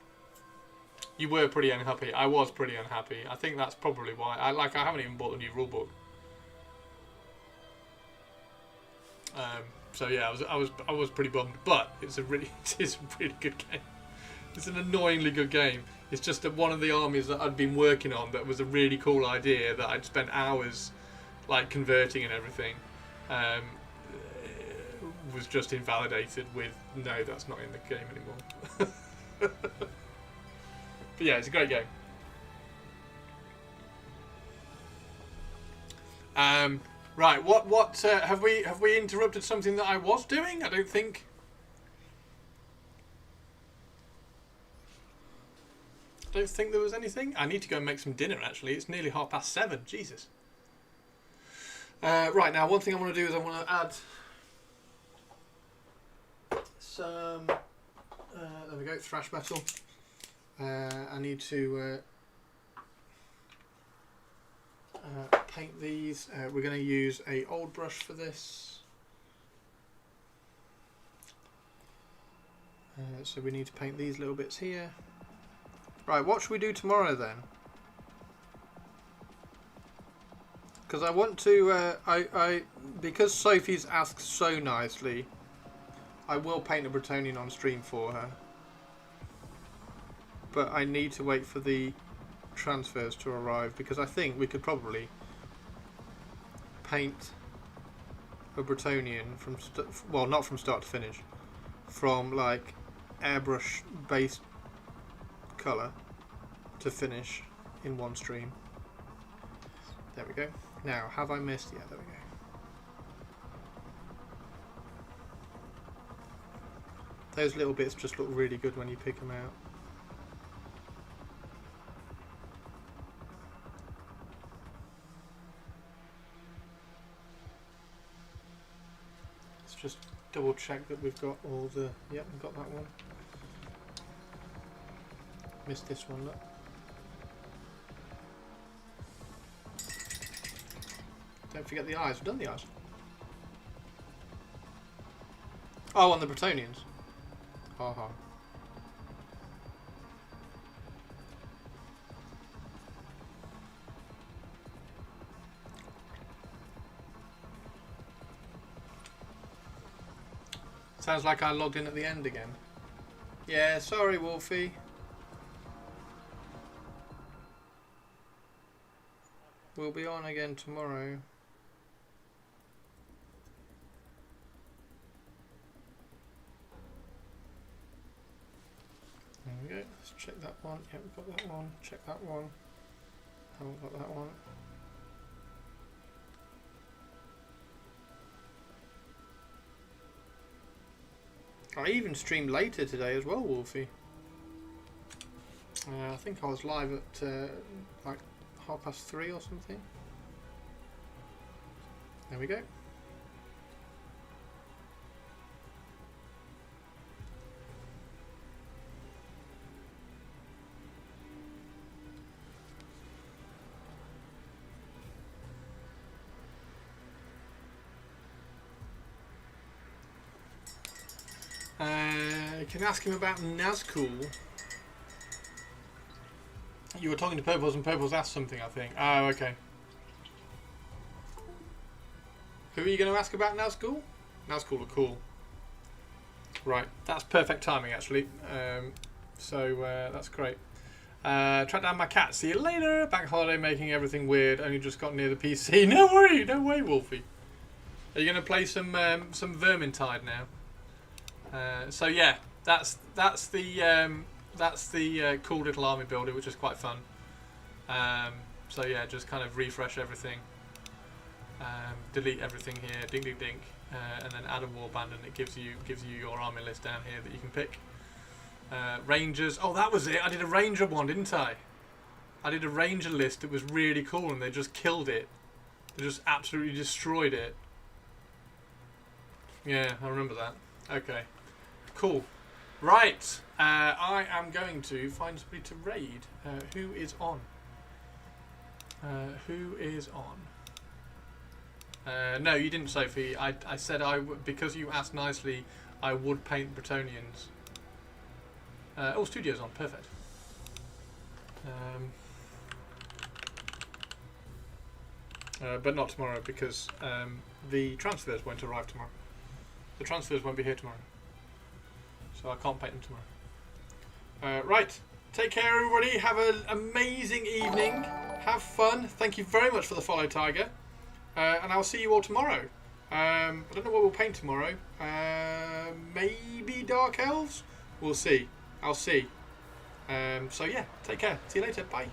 You were pretty unhappy. I was pretty unhappy. I think that's probably why. I haven't even bought the new rulebook. So yeah, I was pretty bummed. But it is a really good game. It's an annoyingly good game. It's just that one of the armies that I'd been working on that was a really cool idea that I'd spent hours like converting and everything. Was just invalidated with, no, that's not in the game anymore. But yeah, it's a great game. Right, what have we interrupted something that I was doing? I don't think there was anything. I need to go and make some dinner, actually. It's nearly 7:30. Jesus. Right, now one thing I want to do is I want to add some, there we go, thrash metal. I need to paint these. We're going to use a old brush for this. So we need to paint these little bits here. Right, what should we do tomorrow then? Because I want to, because Sophie's asked so nicely, I will paint a Bretonnian on stream for her. But I need to wait for the transfers to arrive, because I think we could probably paint a Bretonnian from, well, not from start to finish, from like airbrush based colour to finish in one stream. There we go. Now, have I missed? Yeah, there we go. Those little bits just look really good when you pick them out. Let's just double check that we've got all the... Yep, we've got that one. Missed this one, look. Don't forget the eyes. We've done the eyes. Oh, on the Bretonnians. Haha. Sounds like I logged in at the end again. Yeah, sorry, Wolfie. We'll be on again tomorrow. There we go. Let's check that one. Yeah, we've got that one. Check that one. Haven't got that one. I even streamed later today as well, Wolfie. I think I was live at like 3:30 or something. There we go. Can ask him about Nazgul. You were talking to Purples and Purples asked something, I think. Oh, okay. Who are you going to ask about Nazgul? Nazgul are cool. Right, that's perfect timing actually. That's great. Track down my cat. See you later. Bank holiday making everything weird. Only just got near the PC. No worry, no way, Wolfie. Are you going to play some Vermintide now? So yeah, that's the cool little army builder, which is quite fun. So yeah, just kind of refresh everything, delete everything here, ding ding ding, and then add a warband, and it gives you your army list down here that you can pick. Rangers. Oh, that was it. I did a ranger one, didn't I? I did a ranger list. It was really cool, and they just killed it. They just absolutely destroyed it. Yeah, I remember that. Okay. Cool. Right. I am going to find somebody to raid. Who is on? Who is on? No, you didn't, Sophie. I said because you asked nicely, I would paint Bretonnians. Oh, Studio's on. Perfect. But not tomorrow because the transfers won't arrive tomorrow. The transfers won't be here tomorrow. So I can't paint them tomorrow. Right. Take care, everybody. Have an amazing evening. Have fun. Thank you very much for the follow, Tiger. And I'll see you all tomorrow. I don't know what we'll paint tomorrow. Maybe Dark Elves? We'll see. I'll see. So yeah, take care. See you later. Bye.